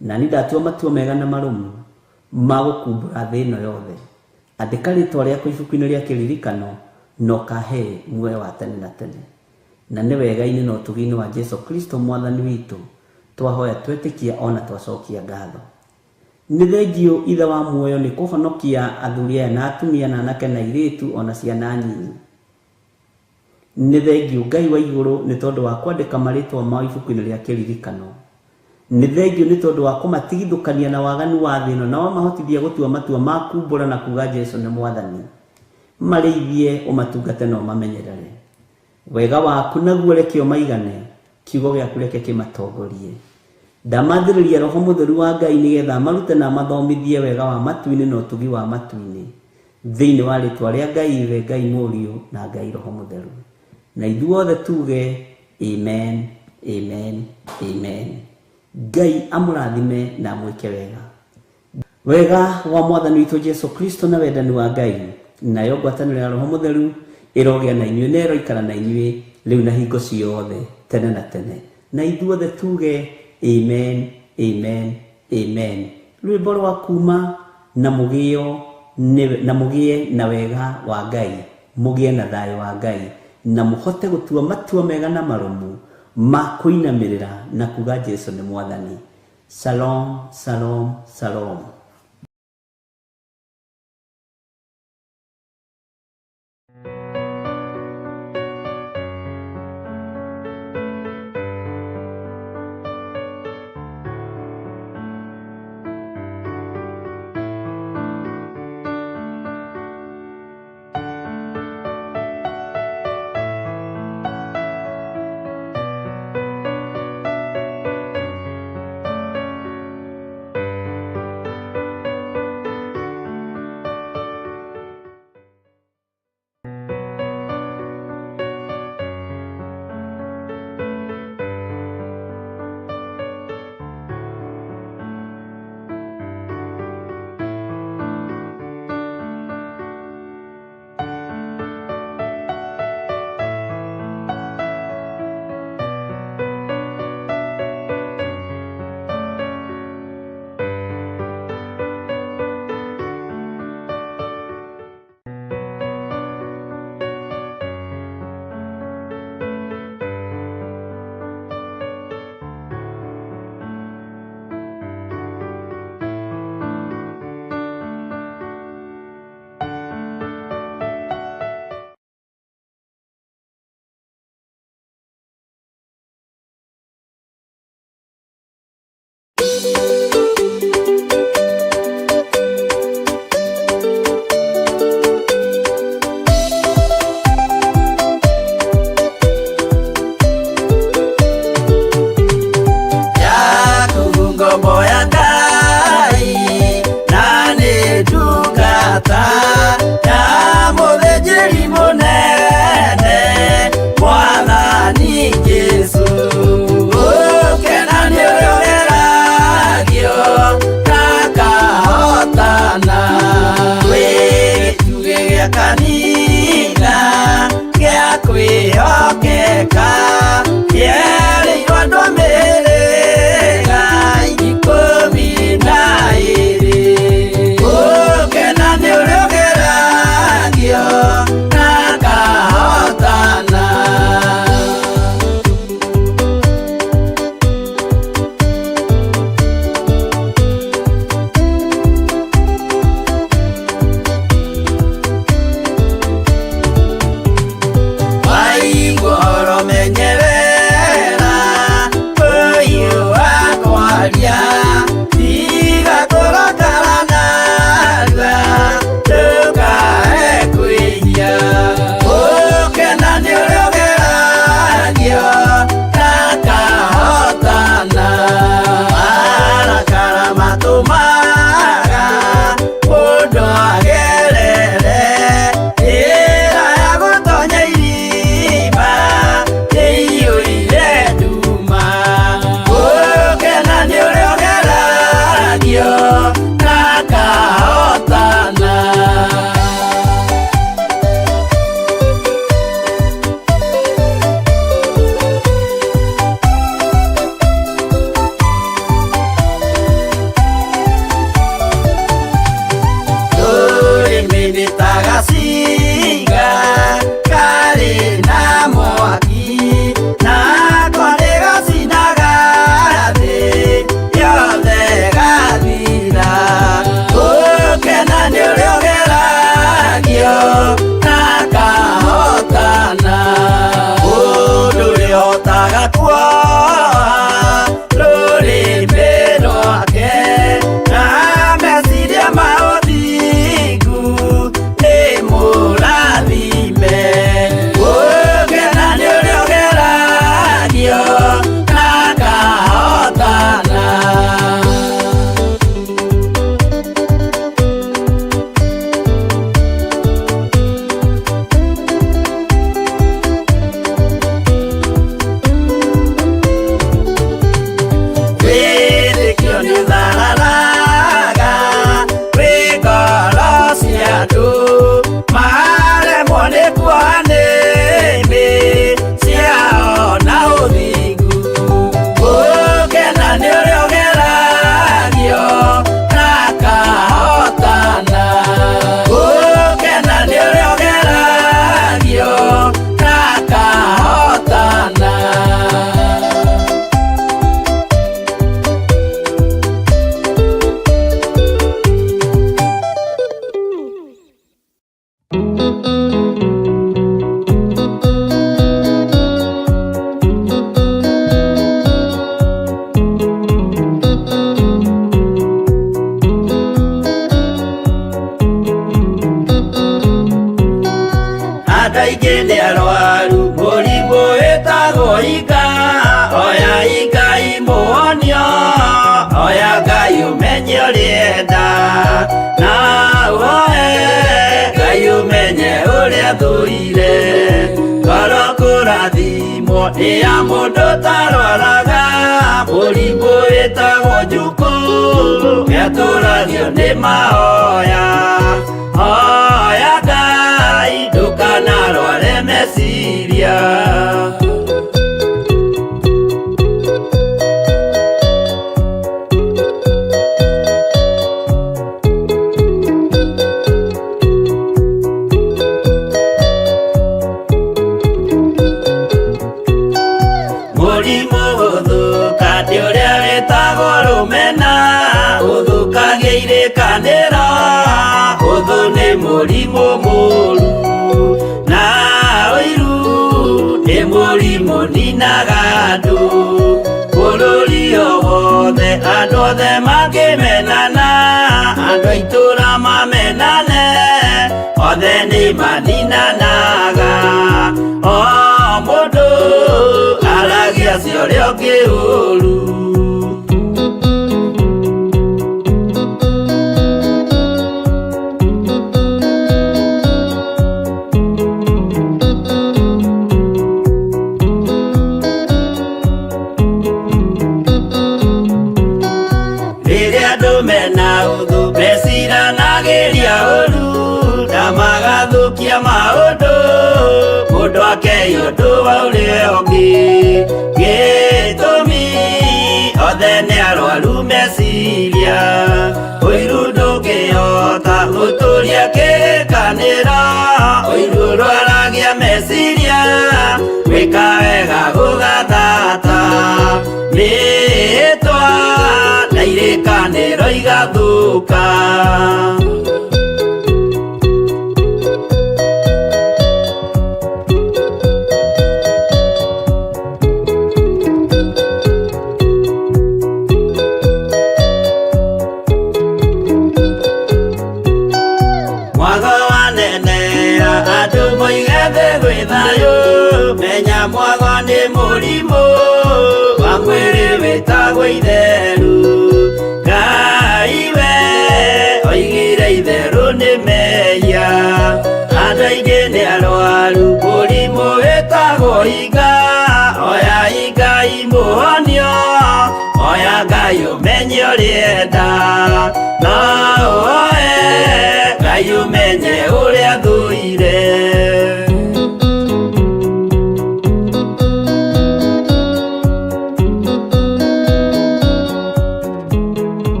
na nĩ ndatua matua mega na marũmu ma gũkumbũra thĩ ĩno yothe. Andĩka rĩtwa rĩakwa ibuku-inĩ rĩa kĩririkano na ũkahe muoyo wa tene na tene. Na nĩ wega-inĩ na ũtugi-inĩ wa Jesu Kristo mwathani witũ twahoya twetĩkia ona twacokia ngatho. Nĩ thengio ithe wa muoyo nĩ kũhonokia athuri aya na atumia na anake na airĩtu ona ciana nyinyi. Nĩ thengio Ngai wa igũrũ nĩ tondũ wa kwandĩka marĩtwa mao ibuku-inĩ rĩa kĩririkano. Nĩ thengio nĩ tondũ wa kũmatigithũkania na waganu wa thĩ ĩno na wamahotithia gũtua matua ma kumbũra na kuga Jesu nĩ mwathani. Marĩithie ũmatungate na ũmamenyerere. Wega waku naguo reke ũmaigane, kiugo gĩaku reke kĩmatongorie. Ndamathĩrĩria Roho Mũtheru wa Ngai nĩgetha marute na mathomithie wega wa matu-inĩ na ũtugi wa matu-inĩ. Thĩinĩ wa rĩtwa rĩa Ngai Ithe, Ngai Mũriũ na Ngai Roho Mũtheru. Na ithuothe tuge amen, amen, amen. Ngai amũrathime na amwĩke wega. Wega wa mwathani witũ Jesu Kristo na wendani wa Ngai nayo ngwatanĩro ya Roho Mũtheru ĩrogĩa na inyuĩ na ĩroikara na inyuĩ rĩu na hingo ciothe tene na tene. Na ithuothe tuge amen, amen, amen. Rwĩmbo rwa kuuma na mũgĩe na wega wa Ngai, mũgĩe na thayũ wa Ngai, na mũhote gũtua matua mega na marũmu ma kũinamĩrĩra na kuga Jesu nĩ mwathani. Shalom, shalom, shalom. gacinga karĩ na mwaki, nako nĩ gacinaga thĩ yothe gathira. Gũkena nĩ ũrĩa ũgeragio na kahotana, mũndũ ũrĩa ũhotaga kuoha rũrĩmĩ rwake na meciria ma ũthingu nĩ mũrathime. Gũkena nĩ ũrĩa ũgeragio na kahotana. Wĩtĩkio nĩ ũthararaga wĩ ngoro cia andũ, maremwo nĩ kuoha nĩmĩ ciao na ũthingu. Gũkena nĩ ũrĩa ũgeragio na kahotana. Gũkena nĩ ũrĩa ũgeragio na kahotana. Andũ aingĩ nĩ arwaru mũrimũ wĩtagwo inga, oya Ngai mũhonio, oya Ngai ũmenye ũrĩa enda, na ũhoe Ngai ũmenye ũrĩa thũire. Ngoro kũrathimwo nĩ ya mũndũ tarwaraga mũrimũ wĩtagwo njukũ, etũragio nĩ mahoya. Hoya Ngai ndũkanarware meciria. Mũrimũ gũthũka nĩ ũrĩa wĩtagwo rũmena, ũthũkagia irĩkanĩro, ũthũ nĩ mũrimũ mũru, na ũiru nĩ mũrimũ ninaga andũ. Bũrũri o wothe andũ othe mangĩmenana, andũ a itũra mamenane, othe nĩ maninanaga. O mũndũ aragia cia ũrĩa ũngĩ ũru. Rĩrĩa andũ mena ũthũ meciranagĩria ũru na magathũkia maũndũ, mũndũ akei ũndũ wa ũrĩa ũngĩ. Gĩtũmi othe nĩ arwaru meciria, ũiru ndũngĩhota gũtũria kĩrĩkanĩro, ũiru ũrwaragia meciria, gwĩka wega gũgathata mĩĩtwa na irĩkanĩro igathũka. Mwago wanenera andũ moige thĩ gwĩ thayũ, menya mwago nĩ mũrimũ wa mwĩrĩ wĩtagwo itherũ. Ngai we oigire itherũ nĩ mehia, andũ aingĩ nĩ arwaru mũrimũ wĩtagwo inga, oya Ngai mũhonio, oya Ngai ũmenye ũrĩa enda, na ũhoe Ngai ũmenye ũrĩa thũire.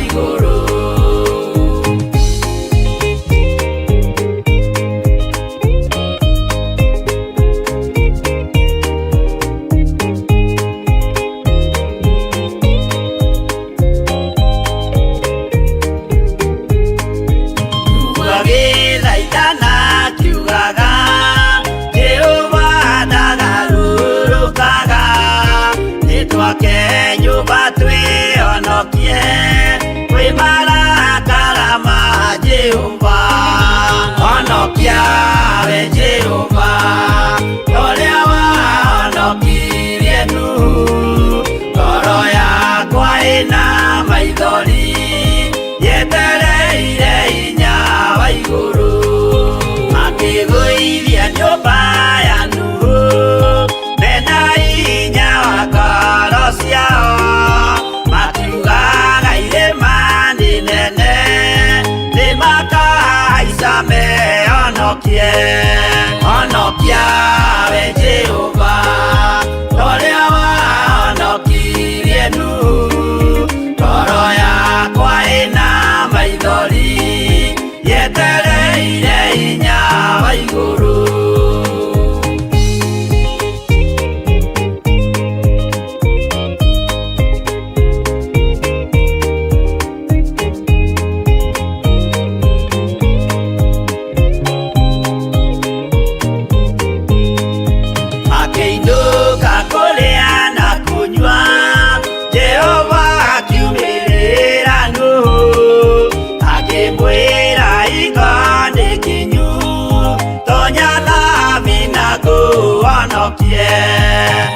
igũrũ. Twake nyũmba twĩhonokie kwĩ marakara ma Jehova. Honokia we Jehova ũrĩa wahonokirie Nuhu. Ngoro yakwa ĩna maithori yetereire hinya wa igũrũ. Akĩgũithia nyũmba ya Nuhu mena hinya wa ngoro ciao. Makiugaga irĩma nĩ nene nĩmakahaica mehonokie. Honokia we Jehova ũrĩa wahonokirie Nuhu. Ngoro yakwa ĩna maithori yetereire hinya wa igũrũ.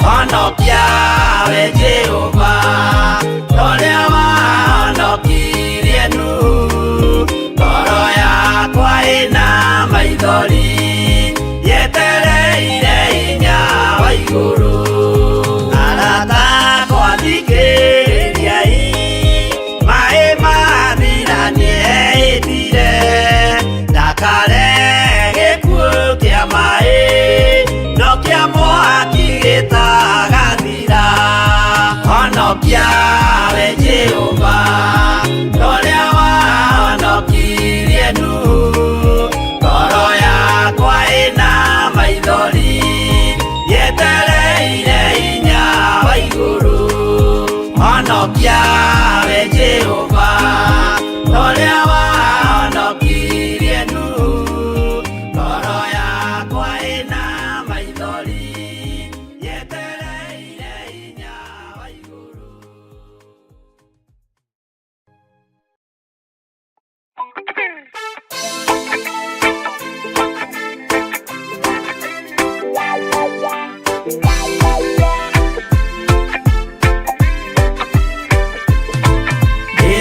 Honokia we Jehova ũrĩa wahonokirie Nuhu. Ngoro yakwa ĩna maithori yetereire hinya wa igũrũ. Arata akwa thikĩrĩriai, maĩ mathira nĩehĩtire. Ndakare gĩkuũ kĩa maĩ no kĩa mwaki gĩtagathira. Honokia we Jehova ũrĩa wahonokirie Nuhu. Ngoro yakwa ĩna maithori yetereire hinya wa igũrũ. Honokia we Jehova ũrĩa wahonokirie Nuhu. Ngoro yakwa ĩna maithori yetereire hinya wa igũrũ.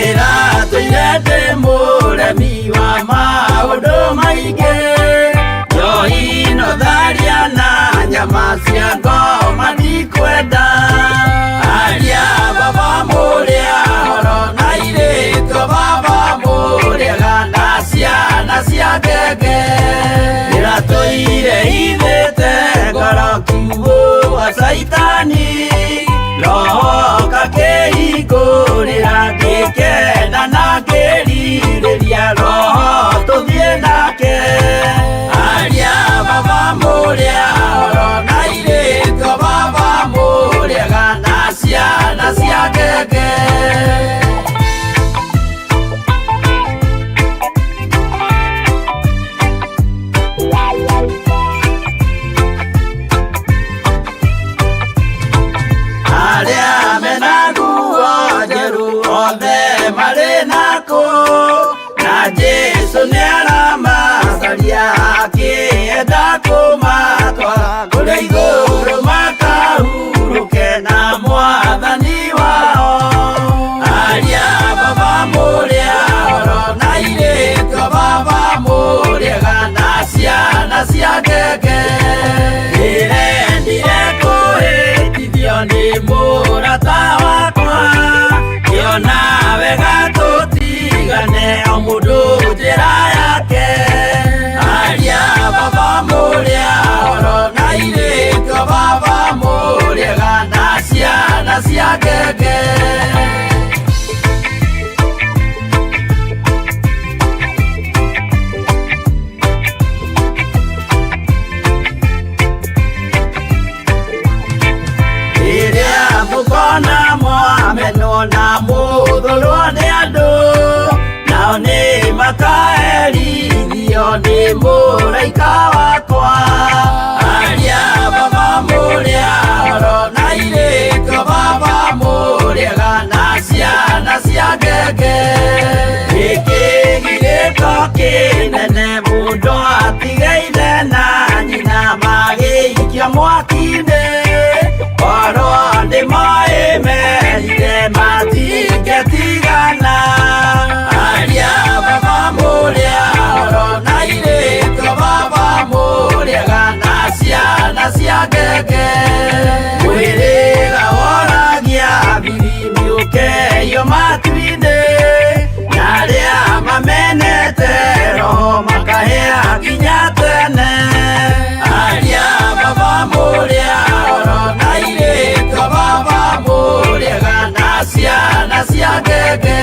Ndĩratũire mũremi wa maũndũ maingĩ, njohi no tharia na nyama cia ngoma ndikwenda. Aria baba mũrĩa horo na airĩtu baba mũrĩega na ciana cia ngenge. Ndĩratũire ithĩte ngoro kiugo wa Saitani, roho kakĩhingũrĩra ngĩkena na ngĩrirĩria roho tũthiĩ nake. Aria baba mũrĩa horo na airĩtu baba mũrĩega na ciana cia ngenge. Arĩa mena nguo njerũ othe marĩ nakũ, na Jesũ nĩaramacaria akĩenda kũmatwara kũrĩa igũrũ makahurũke na Mwathani wao. Aria baba mũrĩa horo na airĩtu baba mũrĩega na ciana cia ngenge. Ndĩrendire kũhĩtithio nĩ mũrata wakwa, ngĩona wega tũtigane o mũndũ njĩra yake. Aria baba mũrĩa horo na airĩtu baba mũrĩega na ciana cia ngenge. kũhũrwo nĩ andũ, nao nĩ makaherithio nĩ mũraika wakwa. Aria baba mũrĩa oro na irĩko baba mũrĩega na ciana cia ngenge. Gĩkĩ gĩrĩko kĩnene mũndũ atigeire na nyina magĩikia mwaki-inĩ, oro nĩmoĩmerire matingĩtigana. Aria baba mũrĩa oro na irĩko baba mũrĩega na ciana cia ngenge. Mwĩrĩga woragia birimi ũkeyo matu-inĩ, na arĩa mamenete roho makahĩa nginya tene. Aria baba mũrĩa oro na irĩko baba mũrĩega na ciana cia ngenge.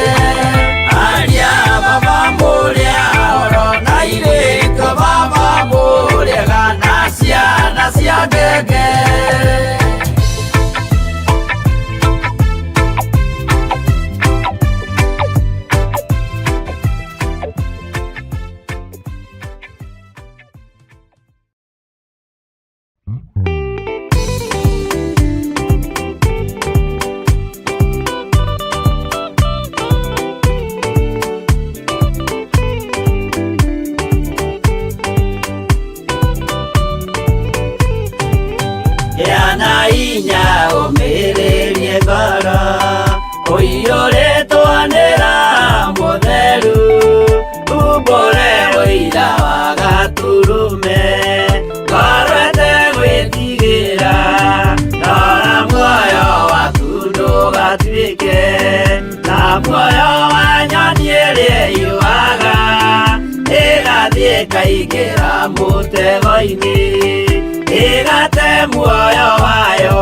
Aria baba mũrĩa oro na irĩko baba mũrĩega na ciana cia ngenge. Yana inya ũmĩrĩrie ngoro, ũiyũrĩtwo nĩ Roho Mũtheru, umbũre ũira wa Gatũrũme, ngoro ĩtegwĩtigĩra, rora muoyo waku ndũgatuĩke na muoyo wa nyoni ĩrĩa ĩyũaga, ĩgathiĩ ĩkaingĩra mũtego-inĩ, ĩgate muoyo wayo.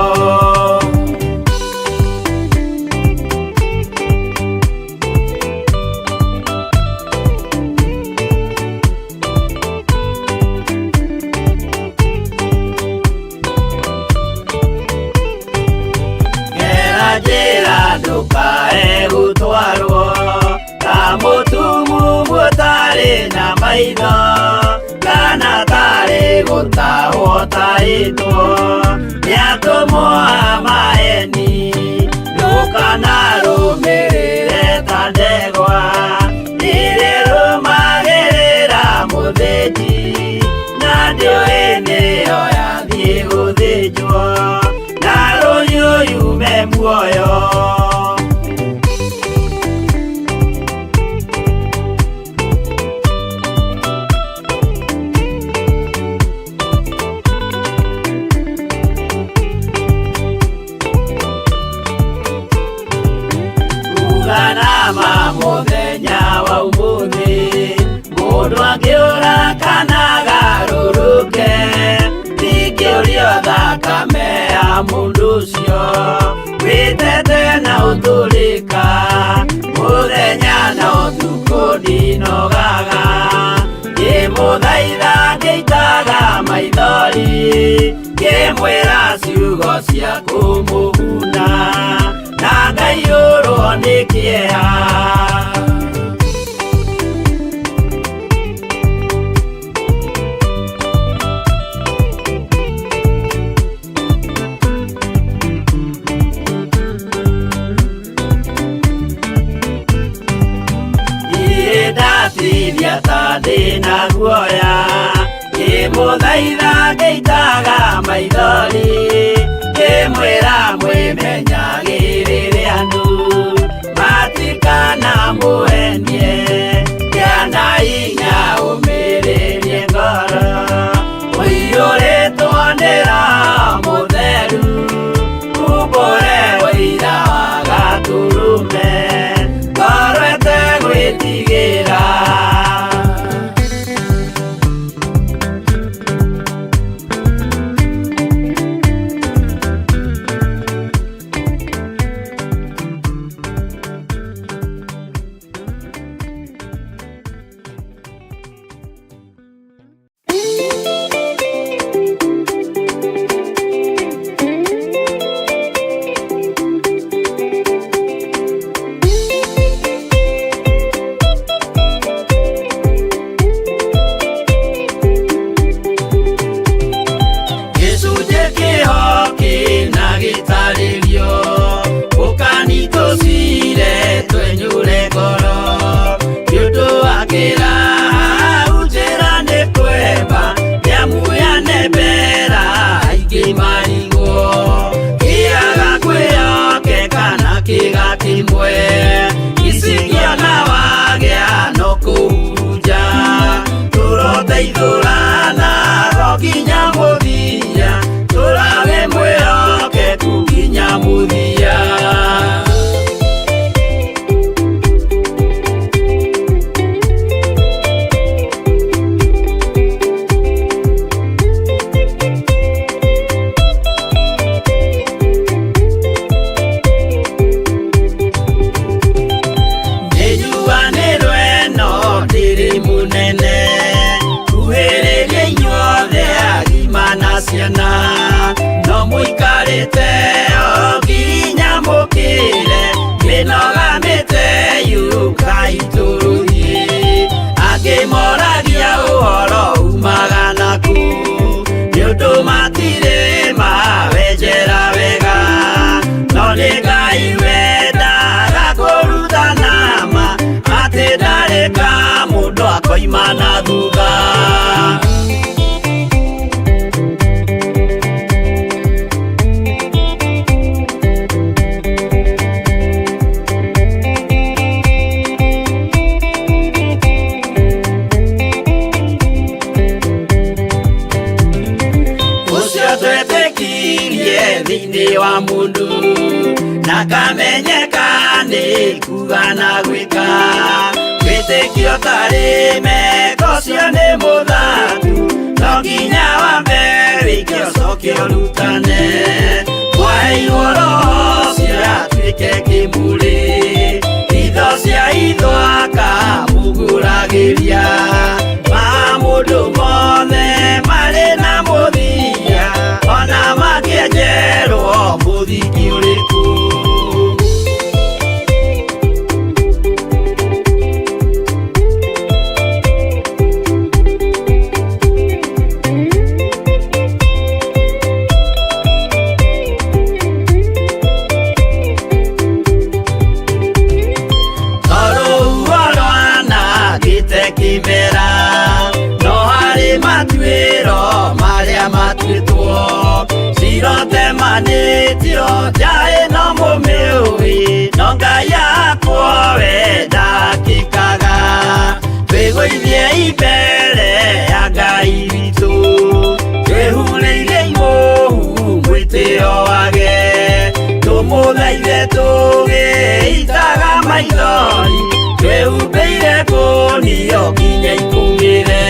Gera njĩra ndũkae gũtwarwo ta mũtumumu ũtarĩ na maitho, kana tarĩ gũtahwo tahĩtwo nĩ atũmwo a maheeni. Ndũkanarũmĩrĩre ta ndegwa ĩrĩrũmagĩrĩra mũthĩnji, na ndĩũĩ nĩyo yathiĩ gũthĩnjwo na rũhiũ yume muoyo. Nama mũthenya wa ũmũthĩ mũndũ angĩũra kana agarũrũke, ndingĩũrio thakame ya mũndũ ũcio wĩtete na ũtũrĩka. Mũthenya na ũtukũ ndinogaga, ngĩmũthaitha ngĩitaga maithori, ngĩmwĩra ciugo cia kũmũguna, na ngaiyũrwo nĩ kĩeha. Ndatiria ta ndĩna guoya, ngĩmũthaitha ngĩitaga maithori, ngĩmwĩra mwĩmenyagĩrĩre andũ matikanamũhenie. Gĩana hinya ũmĩrĩrie ngoro, ũiyũrĩtwo nĩ Roho Mũtheru, umbũre ũira wa Gatũrũme, ngoro ĩtegwĩtigĩra. ciana no muikarite oginya mukire minogamite yuka ituruhi angimoragia uhoro umaga naku niundu matire mawenjera wega no ni Ngai wendaga kũrutana ma atĩ ndarĩka mũndũ akoima na thutha. Ũcio twetĩkirie thĩinĩ wa mũndũ na kamenyeka nĩ kuga na gwĩka wĩtĩkio tarĩ meko cio nĩ mũthatu no nginya wambe wĩke ũcoke ũrutane waheirwo roho ũcio atuĩke kĩmũrĩ itho cia itho akamũguragĩria ma mũndũ mothe marĩ na mũthia ona makĩenjerwo mũthingi ũrĩkũ. Kimera no harĩ matuĩro marĩa matuĩtwo cirote manĩtio njaĩ no mũmĩũĩ no Ngai akwo we ndakĩkaga twĩgũithie imbere ya Ngai witũ twĩhurĩire imũhu mwĩtĩo wage tũmũthaithe tũgĩitaga maithori twĩhumbĩire ngũnio nginya ikumĩre.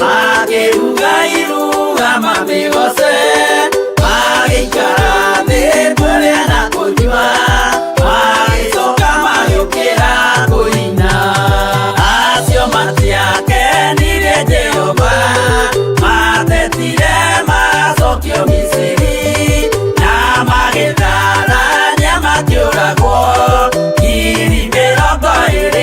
Makĩruga iruga mamĩgoce, magĩikara thĩ kũrĩa na kũnyua, magĩcoka magĩũkĩra kũina. Acio matiakenirie Jehova, matetire magacokio Misiri, na magĩtharania makĩũragwo 23,000.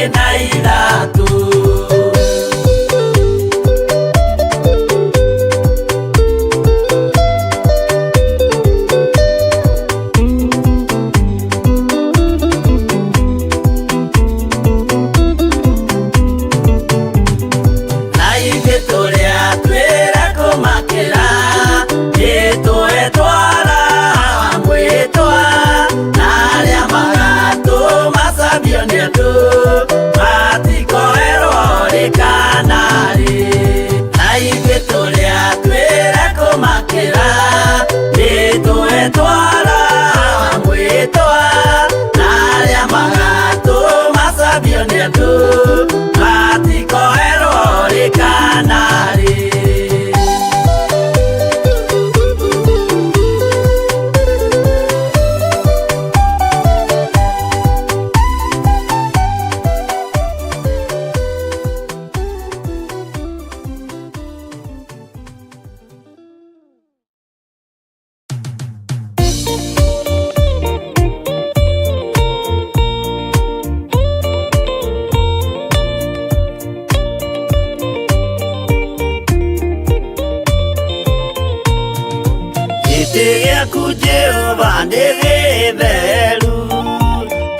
Jehova nĩ gĩtheru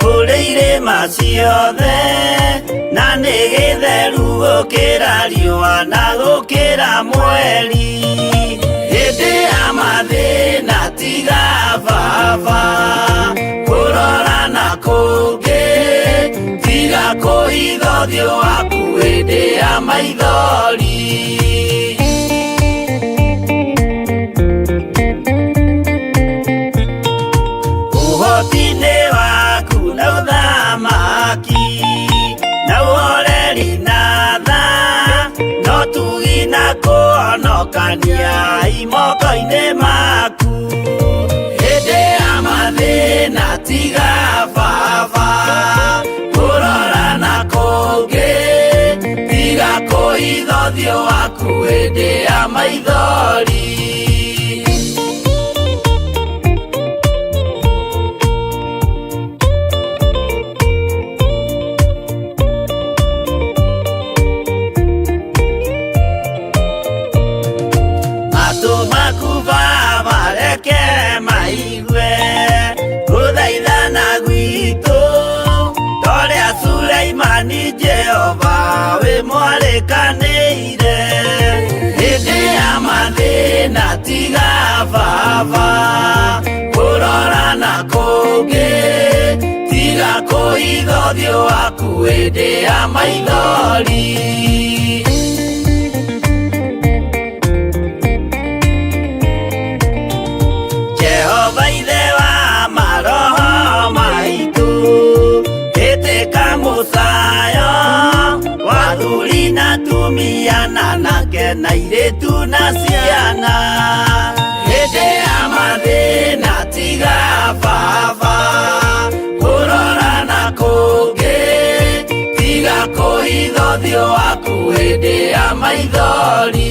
kũrĩ irĩma ciothe, na nĩ gĩtheru gũkĩra riũa na gũkĩra mweri. Hĩndĩ ya mathĩna tiga baba kũrora na kũngĩ, tiga kũhitha ũthiũ waku hĩndĩ ya maithori. Ũhoti-inĩ waku na ũthamaki na ũhoreri na tha, no tugi na kũhonokania moko-inĩ maku. Hĩndĩ ya mathĩna tiga baba kũrora na kũngĩ, tiga kũhitha ũthiũ waku hĩndĩ ya maithori. Jehova wĩ mwarĩkanĩire, hĩndĩ ya mathĩna tiga baba kũrora na kũngĩ, tiga kũhitha ũthiũ waku hĩndĩ ya maithori. Jehova ithe wa maroho maitũ, ĩtĩka mũcayo wathuri na atumia na anake na airĩtu na ciana. Hĩndĩ ya mathĩna tiga baba kũrora na kũngĩ, tiga kũhitha ũthiũ waku hĩndĩ ya maithori.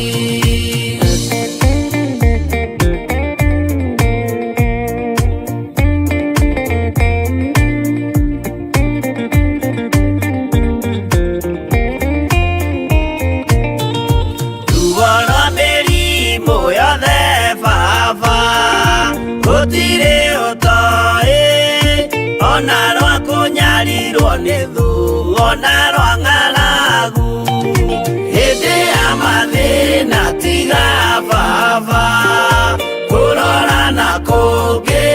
Gũtirĩ ũtoĩ ona rwa kũnyarirwo nĩ thũ ona rwa ng'aragu. Hĩndĩ ya mathĩna tiga baba kũrora na kũngĩ,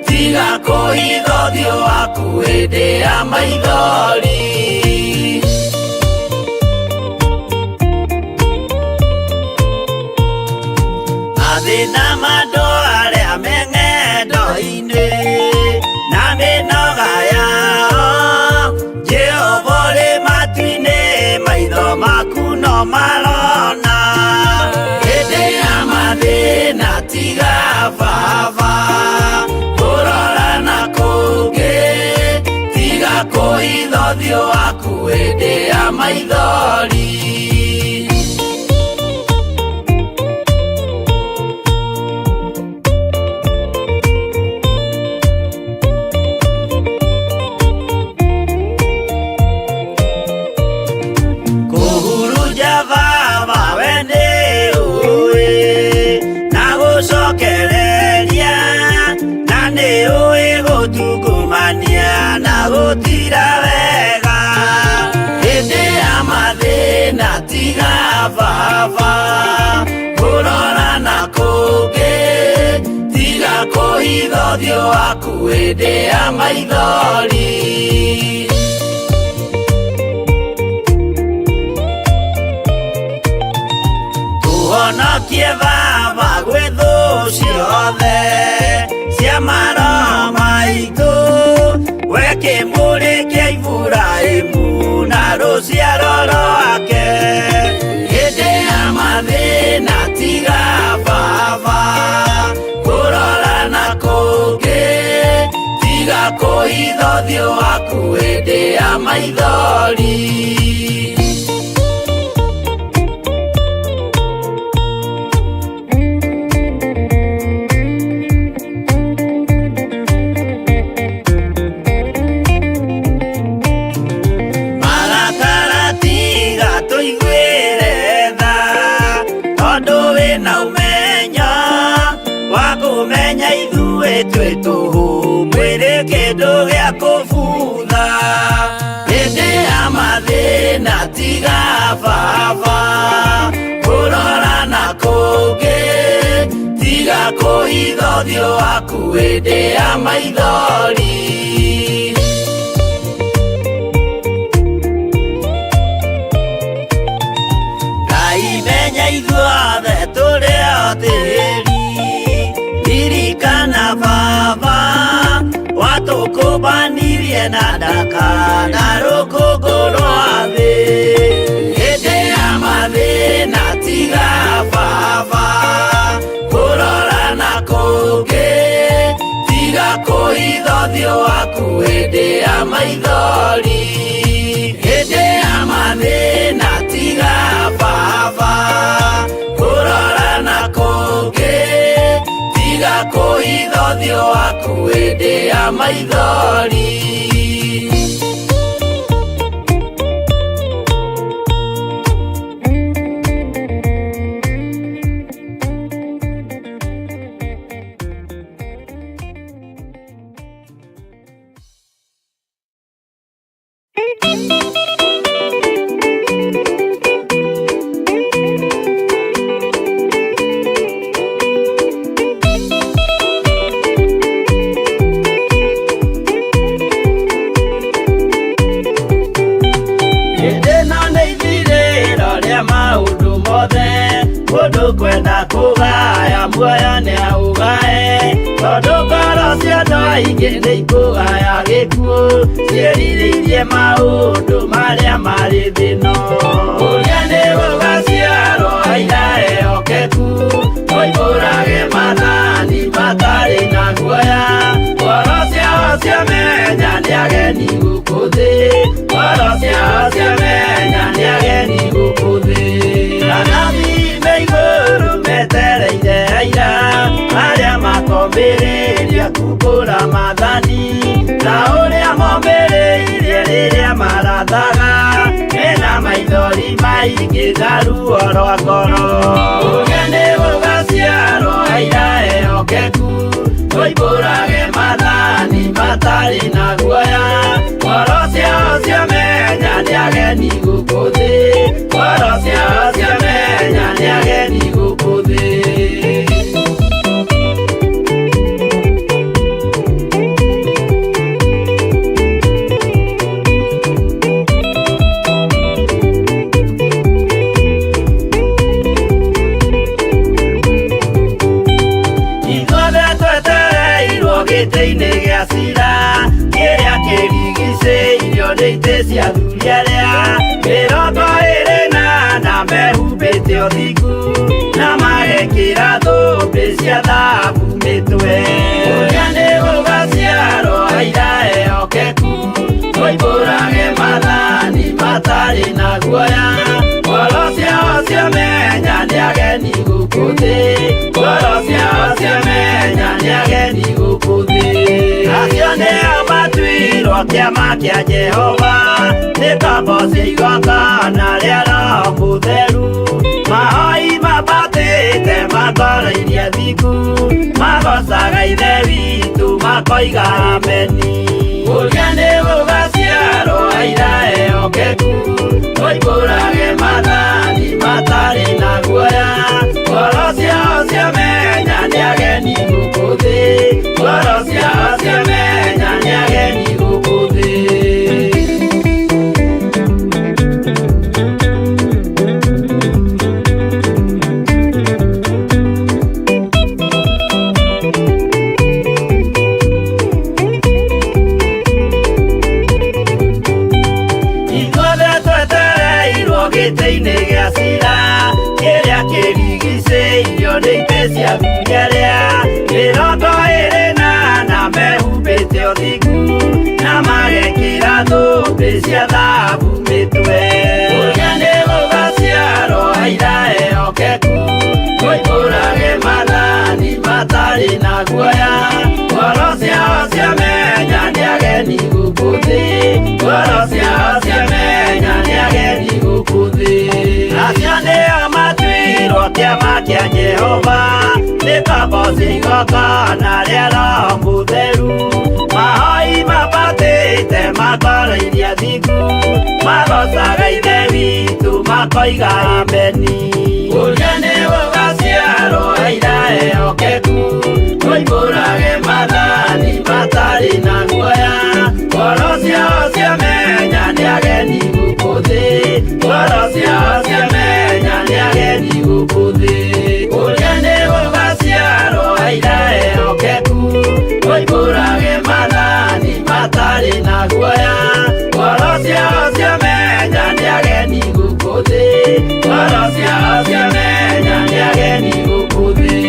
tiga kũhitha ũthiũ waku hĩndĩ ya maithori. Mathĩna mandũ arĩa me ng'endo-inĩ na mĩnoga yao, Jehova ũrĩ matu-inĩ, maitho maku no kũhitha ũthiũ waku hĩndĩ ya maithori. Kũhurunja baba we nĩ ũĩ na gũcokereria, na nĩ ũĩ gũtungumania na gũtira wega. Hĩndĩ ya mathĩna tiga baba kũrora na kũngĩ, tiga kũhitha ũthiũ waku hĩndĩ ya maithori. Tũhonokie baba gwĩ thũ ciothe cia maroho maitũ, we kĩmũrĩ kĩa Iburahĩmu na rũciaro rwake. Hĩndĩ ya mathĩna tiga baba kũrora na kũngĩ, tiga kũhitha ũthiũ waku hĩndĩ ya maithori. Kũmenya ithuĩ twĩ tũhũ mwĩrĩ kĩndũ gĩa kũbutha. Hĩndĩ ya mathĩna tiga baba kũrora na kũngĩ, tiga kũhitha ũthiũ waku hĩndĩ ya maithori. Ngai menya ithuothe tũrĩ o tĩri, ririkana baba watũkũmbanirie na ndaka na rũkũngũ rwa thĩ. Hĩndĩ ya mathĩna tiga baba kũrora na kũngĩ, tiga kũhitha ũthiũ waku hĩndĩ ya maithori. Hĩndĩ ya mathĩna tiga baba kũrora na kũngĩ, tiga kũhitha ũthiũ waku hĩndĩ ya maithori. Mũndũ kwenda kũgaya muoyo nĩ aũgae, tondũ ngoro cia andũ aingĩ nĩ ikũgaya gĩkuũ, ciĩrirĩirie maũndũ marĩa marĩ thĩno. Ũrĩa nĩ gũgaciarwo aira ehokeku, oimbũrage mathani matarĩ na guoya. Ngoro ciao ciamenya nĩ ageni gũkũ thĩ, ngoro ciao ciamenya nĩ ageni gũkũ thĩ. Anathi igũrũ metereire aira arĩa makomĩrĩria kumbũra mathani, na ũrĩa momĩrĩirie rĩrĩa marathaga, mena maithori maingĩ na ruo rwa ngoro. Ũrĩa nĩ gũgaciarwo aira ehokeku, oimbũrage mathani matarĩ na guoya. Ngoro ciao ciamenya nĩ ageni gũkũ thĩ, ngoro ciao ciamenya nĩ ageni gũkũ thĩ. Ithuothe twetereirwo gĩtĩ-inĩ gĩa cira, kĩrĩa kĩrigicĩirio nĩ itĩ cia athuri arĩa 28 mehumbĩte ũthingu, na magekĩra thũmbĩ cia thahabu mĩtwe. Ũrĩa nĩ gũgaciarwo aira ehokeku, matari na guoya ngoro ciao ciamenya nĩ ageni gũkũ thĩ ngoro ciao ciamenya nĩ ageni gũkũ thĩ acio nĩo matuirwo kĩama kĩa Jehova nĩ ngombo cia igongona rĩa Roho Mũtheru mahoi mabatĩte makoroirie thiku magocaga ithe witũ makoiga ameni ũrĩa nĩ gũgaciarwo aira ehokeku oimbũrage mathani matarĩ na guoya ngoro ciao ciamenya nĩ ageni gũkũ thĩ ngoro ciao ciamenya nĩ ageni gũkũ thĩ gĩtĩ-inĩ gĩa cira kĩrĩa kĩrigicĩirio nĩ itĩ cia thunyerea mĩrongo ĩrĩ na mehumbĩte ũthiku na magekĩra thũmbĩ cia thahabu mĩtwe ũrĩa nĩ gũgaciarwo aira ehokeku oimbũrage mathani matarĩ na guoya ngoro ciao ciamenya nĩ ageni gũkũ thĩ ngoro ciao ciamenya nĩ ageni gũkũ thĩ acio nĩo matuirwo kĩama kĩa Jehova nĩ ngombo cia igongona rĩa Roho Mũtheru mahoi mabatĩte makoroirie thiku magocaga ithe witũ makoiga ameni ũrĩa nĩ gũgaciarwo aira ehokeku oimbũrage mathani matarĩ na guoya ngoro ciao ciamenya nĩ ageni gũkũ thĩ ngoro ciao ciamenya nĩ ageni gũkũ thĩ ũrĩa nĩ gũgaciarwo aira ehokeku oimbũrage mathani matarĩ na guoya ngoro ciao ciamenya nĩ ageni gũkũ thĩ ngoro ciao ciamenya nĩ ageni gũkũ thĩ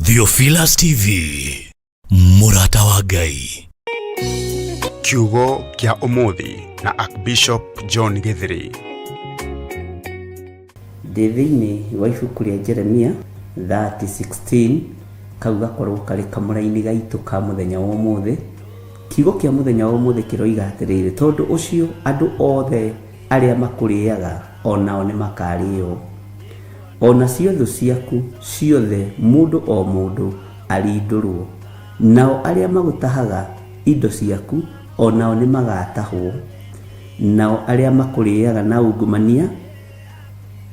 Theophilus TV, mũrata wa Ngai. Kiugo kia umuthi na Archbishop John Githiri. Thĩinĩ wa ibuku rĩa Jeremia 30:16 kau gakorwo karĩ kamũra-inĩ gaitũ ka mũthenya wa ũmũthĩ. Kiugo kĩa mũthenya wa ũmũthĩ kĩroiga atĩrĩrĩ: tondũ ũcio andũ othe arĩa makũrĩaga onao nĩ makarĩo, ona cio thũ ciaku ciothe mũndũ o mũndũ arindũrwo, nao arĩa magũtahaga indo ciaku onao nĩ magatahwo, nao arĩa makũrĩaga na ungumania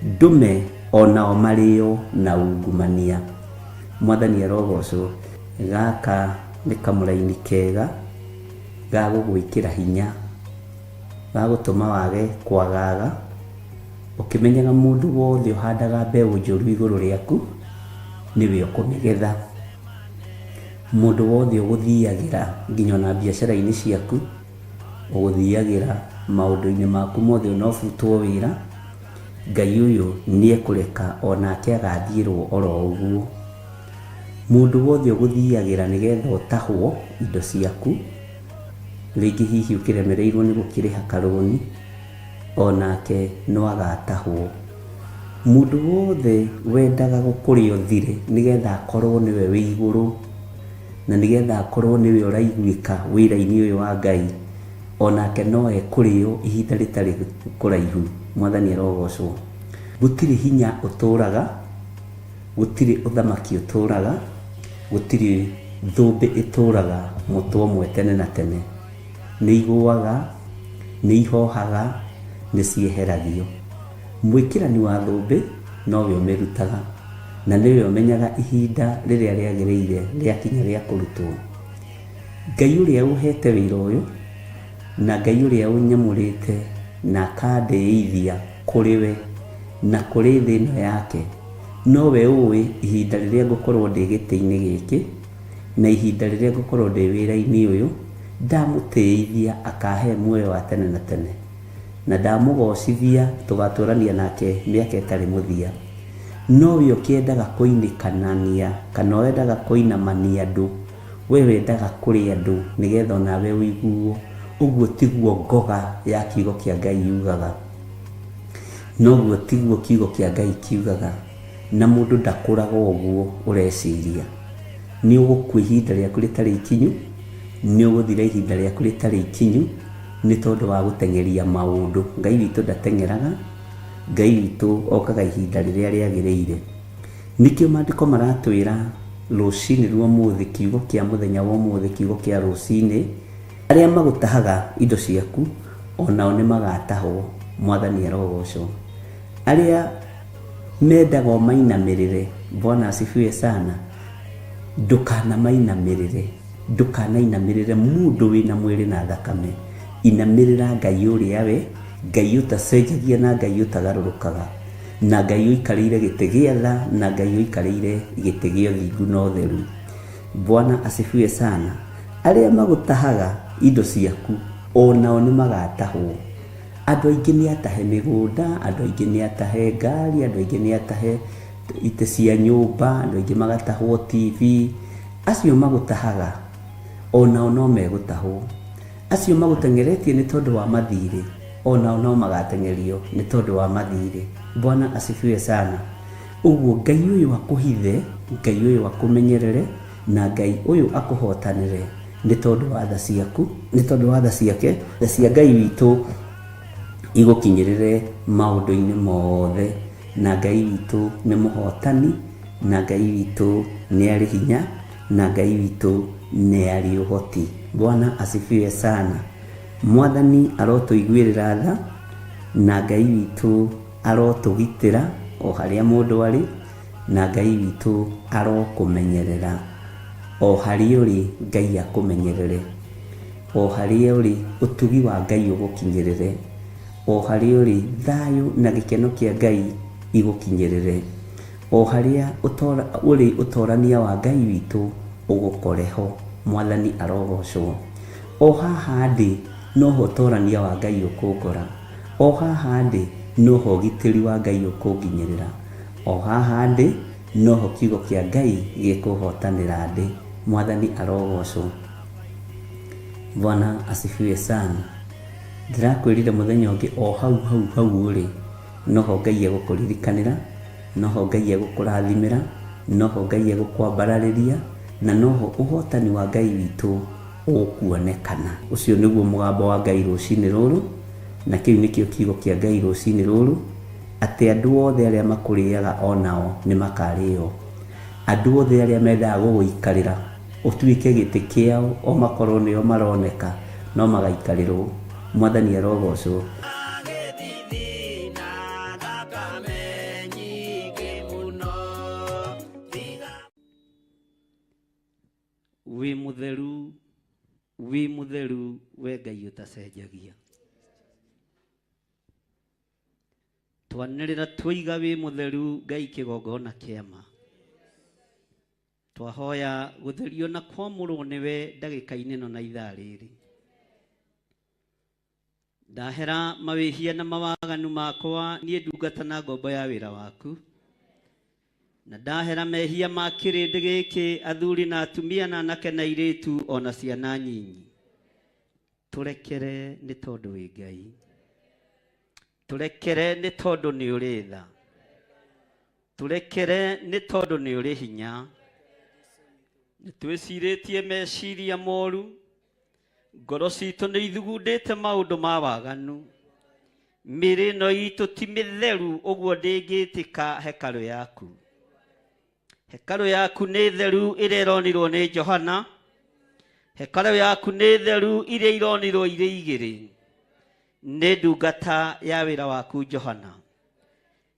ndume onao marĩo na ungumania. Mwathani arogocwo. Gaka nĩ kamũra-inĩ kega ga gũgwĩkĩra hinya, ga gũtũma wage kwagaga, ũkĩmenyaga mũndũ wothe ũhandaga mbeũ njũru igũrũ rĩaku nĩwe ũkũmĩgetha. Mũndũ wothe ũgũthiagĩra nginya na biacara-inĩ ciaku, ũgũthiagĩra maũndũ-inĩ maku mothe ũnobutwo wĩra, Ngai ũyũ nĩ ekũreka onake agathiĩrwo oro ũguo. Mũndũ wothe ũgũthiagĩra nĩgetha ũtahwo indo ciaku, rĩngĩ hihi ũkĩremereirwo nĩ gũkĩrĩha karũni, onake no agatahwo. Mũndũ wothe wendaga gũkũrĩa ũthire nĩgetha akorwo nĩwe wĩ igũrũ, na nĩgetha akorwo nĩwe ũraiguĩka wĩra-inĩ ũyũ wa Ngai, onake no ekũrĩo ihinda rĩtarĩ kũraihu. Mwathani arogocwo. Gũtirĩ hinya ũtũraga, gũtirĩ ũthamaki ũtũraga, gũtirĩ thũmbĩ ĩtũraga mũtwe ũmwe tene na tene. Nĩ igũaga, nĩ ihohaga, nĩ cieheragio. Mwĩkĩrani wa thũmbĩ nowe ũmĩrutaga, na nĩwe ũmenyaga ihinda rĩrĩa rĩagĩrĩire rĩakinya rĩa kũrutwo. Ngai ũrĩa ũhete wĩra ũyũ, na Ngai ũrĩa ũnyamũrĩte na akandĩithia kũrĩ we na kũrĩ thĩ ĩno yake, nowe ũĩ ihinda rĩrĩa ngũkorwo ndĩ gĩtĩ-inĩ gĩkĩ, na ihinda rĩrĩa ngũkorwo ndĩ wĩra-inĩ ũyũ. Ndamũtĩithia akahe muoyo wa tene na tene, na ndamũgocithia tũgatũrania nake mĩaka ĩtarĩ mũthia. Nowe ũkĩendaga kũinĩkanania kana wendaga kũinamania andũ, we wendaga kũrĩ andũ nĩgetha onawe ũiguo. Ũguo tiguo ngoga ya kiugo kĩa Ngai yugaga, noguo tiguo kiugo kĩa Ngai kiugaga. Na mũndũ ndakũraga ũguo ũreciria. Nĩ ũgũkua ihinda rĩaku rĩtarĩ ikinyu, nĩ ũgũthira ihinda rĩaku rĩtarĩ ikinyu, nĩ tondũ wa gũteng'eria maũndũ. Ngai witũ ndateng'eraga, Ngai witũ okaga ihinda rĩrĩa rĩagĩrĩire. Nĩkĩo maandĩko maratwĩra rũcinĩ rwa ũmũthĩ, kiugo kĩa mũthenya wa ũmũthĩ, kiugo kĩa rũcinĩ: arĩa magũtahaga indo ciaku onao nĩ magatahwo. Mwathani arogocwo. Arĩa mendaga mainamĩrĩre, Bwana asifiwe sana, ndũkanamainamĩrĩre, ndũkanainamĩrĩre mũndũ wĩna mwĩrĩ na thakame. Inamĩrĩra Ngai ũrĩa we, Ngai ũtacenjagia na Ngai ũtagarũrũkaga, na Ngai ũikarĩire gĩtĩ gĩa tha, na Ngai ũikarĩire gĩtĩ gĩa ũthingu na ũtheru. Bwana asifiwe sana. Arĩa magũtahaga indo ciaku onao nĩ magatahwo. Andũ aingĩ nĩ atahe mĩgũnda, andũ aingĩ nĩ atahe ngari, andũ aingĩ nĩ atahe itĩ cia nyũmba, andũ aingĩ magatahwo TV. Acio magũtahaga onao no megũtahwo. Acio magũteng'eretie nĩ tondũ wa mathirĩ, onao no magateng'erio nĩ tondũ wa mathirĩ. Bwana asifiwe sana. Ũguo Ngai ũyũ akũhithe, Ngai ũyũ akũmenyerere, na Ngai ũyũ akũhotanĩre nĩ tondũ wa tha ciaku, nĩ tondũ wa tha ciake. Tha cia Ngai witũ igũkinyĩrĩre maũndũ-inĩ mothe, na Ngai witũ nĩ mũhotani, na Ngai witũ nĩ arĩ hinya, na Ngai witũ nĩ arĩ ũhoti. Bwana asifiwe sana. Mwathani arotũiguĩrĩra tha, na Ngai witũ arotũgitĩra o harĩa mũndũ arĩ, na Ngai witũ arokũmenyerera o harĩa ũrĩ. Ngai akũmenyerere o harĩa ũrĩ, ũtugi wa Ngai ũgũkinyĩrĩre o harĩa ũrĩ. Thayũ na gĩkeno kĩa Ngai igũkinyĩrĩre o harĩa ũrĩ. Ũtorania wa Ngai witũ ũgũkoreho. Mwathani arogocwo. O haha ndĩ noho ũtorania wa Ngai ũkũngora, o haha ndĩ noho ũgitĩri wa Ngai ũkũnginyĩrĩra, o haha ndĩ noho kiugo kĩa Ngai gĩkũhotanĩra ndĩ. Mwathani arogocwo. Bwana asifiwe sana. Ndirakwirire muthenya ungi o hau uri noho Ngai egukurikanira, noho Ngai egukurathimira, noho Ngai egukwambarariria, na noho uhotani wa Ngai witu ukuonekana. Ucio niguo mugambo wa Ngai rucini ruru, na kiu nikio kiugo kia Ngai rucini ruru, ati andu othe aria makuriaga onao ni makario. Andu othe aria mendaga guguikarira utuike giti kiao o makorwo nio maroneka no magaikarirwo. Mwathani arogocwo. Wi mutheru we Ngai utacenjagia. Twanirira twiga wi mutheru Ngai kigongona kiama. Twahoya gutherio na kwamurwo niwe ndagika-ini no na ithaa riri. Ndahera mawihia na mawaganu makwa nie ndungata na ngombo ya wira waku. Na ndahera mehia ma kirindi giki athuri na atumia na anake na airitu ona ciana nyinyi. Turekere ni tondu wi Ngai. Turekere ni tondu ni uri tha. Turekere ni tondu ni uri hinya. Nitwiciritie meciria moru, ngoro citu ni ithugundite maundu ma waganu. Mĩĩrĩ ĩno itũ ti mĩtheru ũguo ndĩngĩtĩka hekalu yaku. Hekalu yaku nĩ theru ĩrĩa ironirwo nĩ Johana. Hekalu yaku nĩ theru iria ironirwo irĩ igĩrĩ nĩ ndungata ya wĩra waku Johana.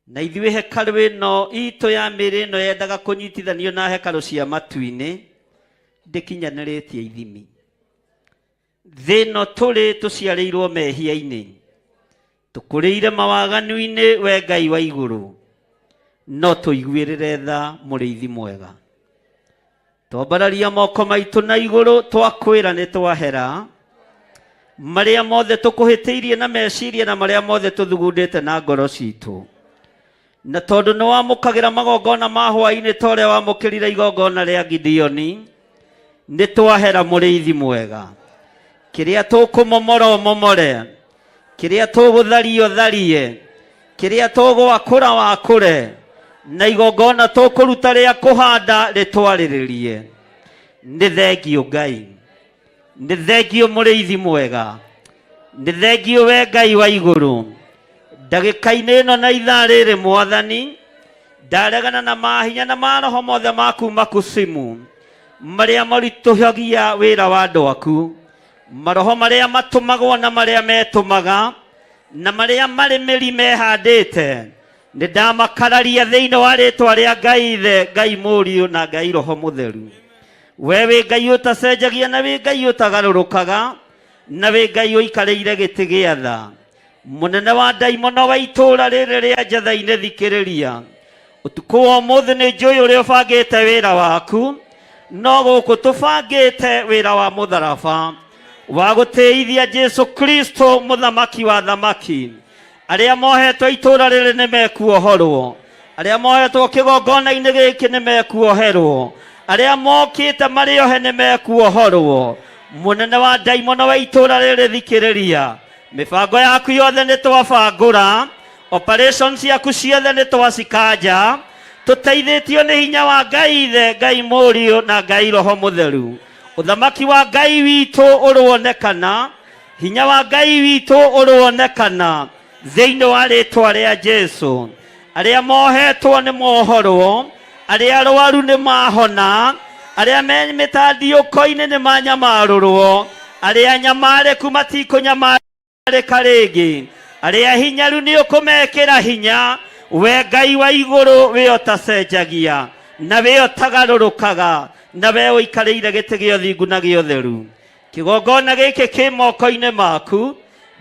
Na ithuĩ hekalu ĩno itũ ya mĩĩrĩ ĩno yendaga kũnyitithanio na hekalu cia matu-inĩ ndĩkinyanĩrĩtie ithimi. Thĩ ĩno tũrĩ tũciarĩirwo mehia-inĩ, tũkũrĩire mawaganu-inĩ we Ngai wa igũrũ, no tũiguĩrĩre tha mũrĩithi mwega. Twambararia moko maitũ na igũrũ twakwĩra nĩ twahera marĩa mothe tũkũhĩtĩirie na meciria na marĩa mothe tũthugundĩte na ngoro citũ. Na tondũ nĩ wamũkagĩra magongona ma hwaĩ-inĩ ta ũrĩa wamũkĩrire igongona rĩa Gideoni, nĩ twahera mũrĩithi mwega. Kĩrĩa tũkũmomora ũmomore, kĩrĩa tũgũtharia ũtharie, kĩrĩa tũgwakũra wakũre, na igongona tũkũruta rĩa kũhanda rĩtwarĩrĩrie. Nĩ thengio Ngai, nĩ thengio mũrĩithi mwega, nĩ thengio we Ngai wa igũrũ. Ndagĩka-inĩ ĩno na ithaa rĩrĩ Mwathani, ndaregana na mahinya na maroho mothe maku makusimu marĩa maritũhagia wĩra wa andũ aku, maroho marĩa matũmagwo na marĩa metũmaga na marĩa marĩ mĩri mehandĩte. Nĩ ndamakararia thĩinĩ wa rĩtwa rĩa Ngai Ithe, Ngai Mũriũ na Ngai Roho Mũtheru. We wĩ Ngai ũtacenjagia na wĩ Ngai ũtagarũrũkaga na wĩ Ngai ũikarĩire gĩtĩ gĩa tha. Mũnene wa ndaimono wa itũũra rĩrĩ rĩa Njatha-inĩ thikĩrĩria. Ũtukũ wa ũmũthĩ nĩ njũĩ ũrĩa ũbangĩte wĩra waku, no gũkũ tũbangĩte wĩra wa mũtharaba wa gũtĩithia Jesu Kristo mũthamaki wa thamaki. Arĩa mohetwo itũũra rĩrĩ nĩ mekuohorwo, arĩa mohetwo kĩgongona-inĩ gĩkĩ nĩ mekuoherwo, arĩa mokĩte marĩohe nĩ mekuohorwo. Mũnene wa ndaimono wa itũũra rĩrĩ thikĩrĩria, mĩbango yaku yothe nĩ twabangũra, operations yaku ciothe nĩ twacikanja, tũteithĩtio nĩ hinya wa Ngai Ithe, Ngai Mũriũ na Ngai Roho Mũtheru. Ũthamaki wa Ngai witũ ũrĩonekana, hinya wa Ngai witũ ũrĩonekana thĩinĩ wa rĩtwa rĩa Jesu. Arĩa mohetwo nĩ mohorwo, arĩa arwaru nĩ mahona, arĩa me mĩtandĩũko-inĩ nĩ manyamarũrwo, arĩa nyamarĩku matikũnyamarĩka rĩngĩ, arĩa hinyaru nĩ ũkũmekĩra hinya. We Ngai wa igũrũ we ũtacenjagia na we ũtagarũrũkaga na we ũikarĩire gĩtĩ gĩa ũthingu na gĩa ũtheru. Kĩgongona gĩkĩ kĩ moko-inĩ maku,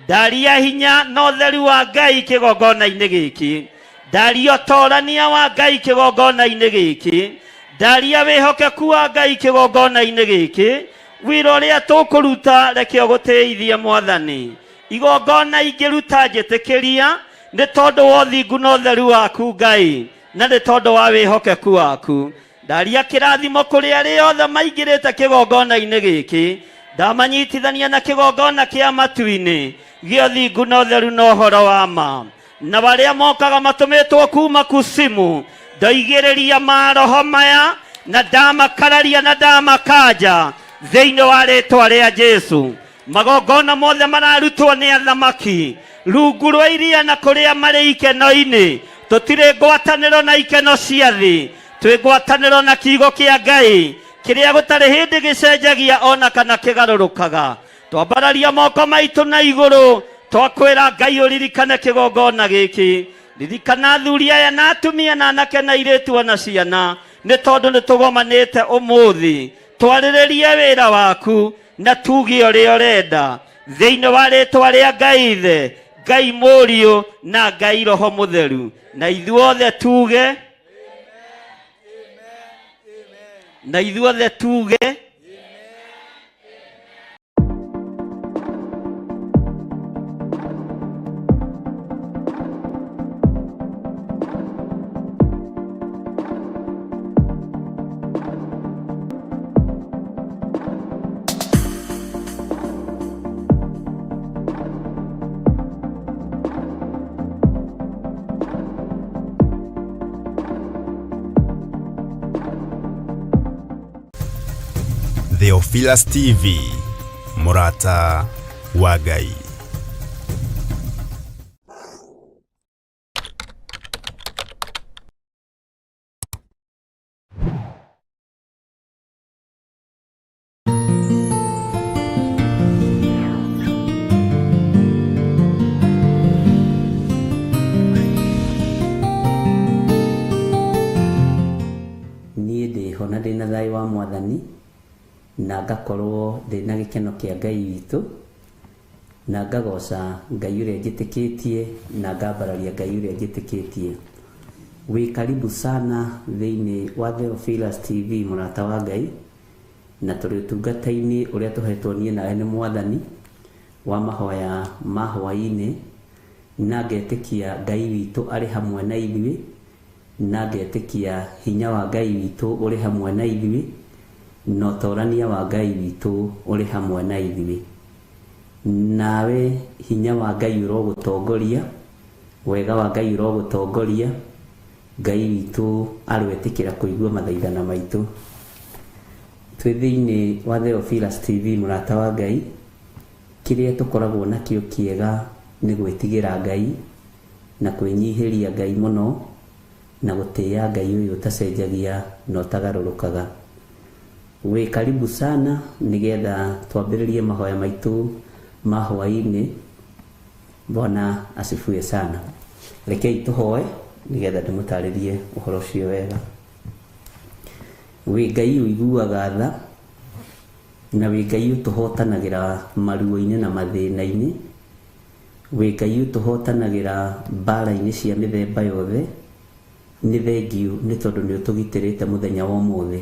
ndaria hinya na ũtheru wa Ngai kĩgongona-inĩ gĩkĩ, ndaria ũtorania wa Ngai kĩgongona-inĩ gĩkĩ, ndaria wĩhokeku wa Ngai kĩgongona-inĩ gĩkĩ. Wĩra ũrĩa tũkũruta reke ũgũteithie Mwathani. Igongona ingĩruta njĩtĩkĩria nĩ tondũ wa ũthingu na ũtheru waku Ngai, na nĩ tondũ wa wĩhokeku waku. ndaria kĩrathimo kũrĩ arĩa othe maingĩrĩte kĩgongona-inĩ gĩkĩ, ndamanyitithania na kĩgongona kĩa matu-inĩ gĩa ũthingu na ũtheru na ũhoro wa ma, na barĩa mokaga matũmĩtwo kuma kusimu, ndaigĩrĩria maroho maya na ndamakararia na ndamakanja thĩinĩ wa rĩtwa rĩa Jesu. Magongona mothe mararutwo nĩ athamaki rungu rwa iria na kũrĩa marĩ ikeno-inĩ, tũtirĩ ngwatanĩro na ikeno cia thĩ, twĩ ngwatanĩro na kiugo kĩa Ngai kĩrĩa gũtarĩ hĩndĩ gĩcenjagia ona kana kĩgarũrũkaga. Twambararia moko maitũ na igũrũ, twakwĩra Ngai ũririkane kĩgongona gĩkĩ, ririkana athuri aya na atumia na anake na airĩtu ona ciana, nĩ tondũ nĩ tũgomanĩte ũmũthĩ twarĩrĩrie wĩra waku na tuge ũrĩa ũrenda thĩinĩ wa rĩtwa rĩa Ngai Ithe, Ngai Mũriũ na Ngai Roho Mũtheru, na ithuothe tuge na ithuothe tuge Theophilus TV, Murata wa Ngai. Niĩ ndĩho na ndĩna thayũ wa Mwathani, na ngakorwo ndĩna gĩkeno kĩa Ngai witũ, na ngagoca Ngai ũrĩa njĩtĩkĩtie na ngambararia Ngai ũrĩa njĩtĩkĩtie. Wĩ karibu sana thĩinĩ wa Theophilus TV, Murata wa Ngai, na tũrĩ ũtungata-inĩ ũrĩa tũhetwo niĩ nawe nĩ Mwathani wa mahoya ma hwaĩ-inĩ, na ngetĩkia Ngai witũ arĩ hamwe na ithuĩ, na ngetĩkia hinya wa Ngai witũ ũrĩ hamwe na ithuĩ, na ũtorania wa Ngai witũ ũrĩ hamwe na ithuĩ. Nawe hinya wa Ngai ũrogũtongoria, wega wa Ngai ũrogũtongoria, Ngai witũ arwetĩkĩra kũigua mathaithana maitũ. Twĩ thĩinĩ wa Theophilus TV, Murata wa Ngai, kĩrĩa tũkoragwo nakĩo kĩega nĩ gwĩtigĩra Ngai na kwĩnyihĩria Ngai mũno, na gũtĩĩa Ngai ũyũ ũtacenjagia na ũtagarũrũkaga. Wĩ karibu sana nigetha twambĩrĩrie mahoya maitũ ma hwaĩ-inĩ. Bwana asifiwe sana. Rekei tũhoe nigetha ndĩmũtarĩrie ũhoro ũcio wega. Wĩ Ngai ũiguaga tha, na wĩ Ngai ũtũhotanagĩra maruo-inĩ na mathĩna-inĩ, wĩ Ngai ũtũhotanagĩra mbara-inĩ cia mĩthemba yothe. Nĩ thengiũ nĩ tondũ nĩ ũtũgitĩrĩte mũthenya wa ũmũthĩ.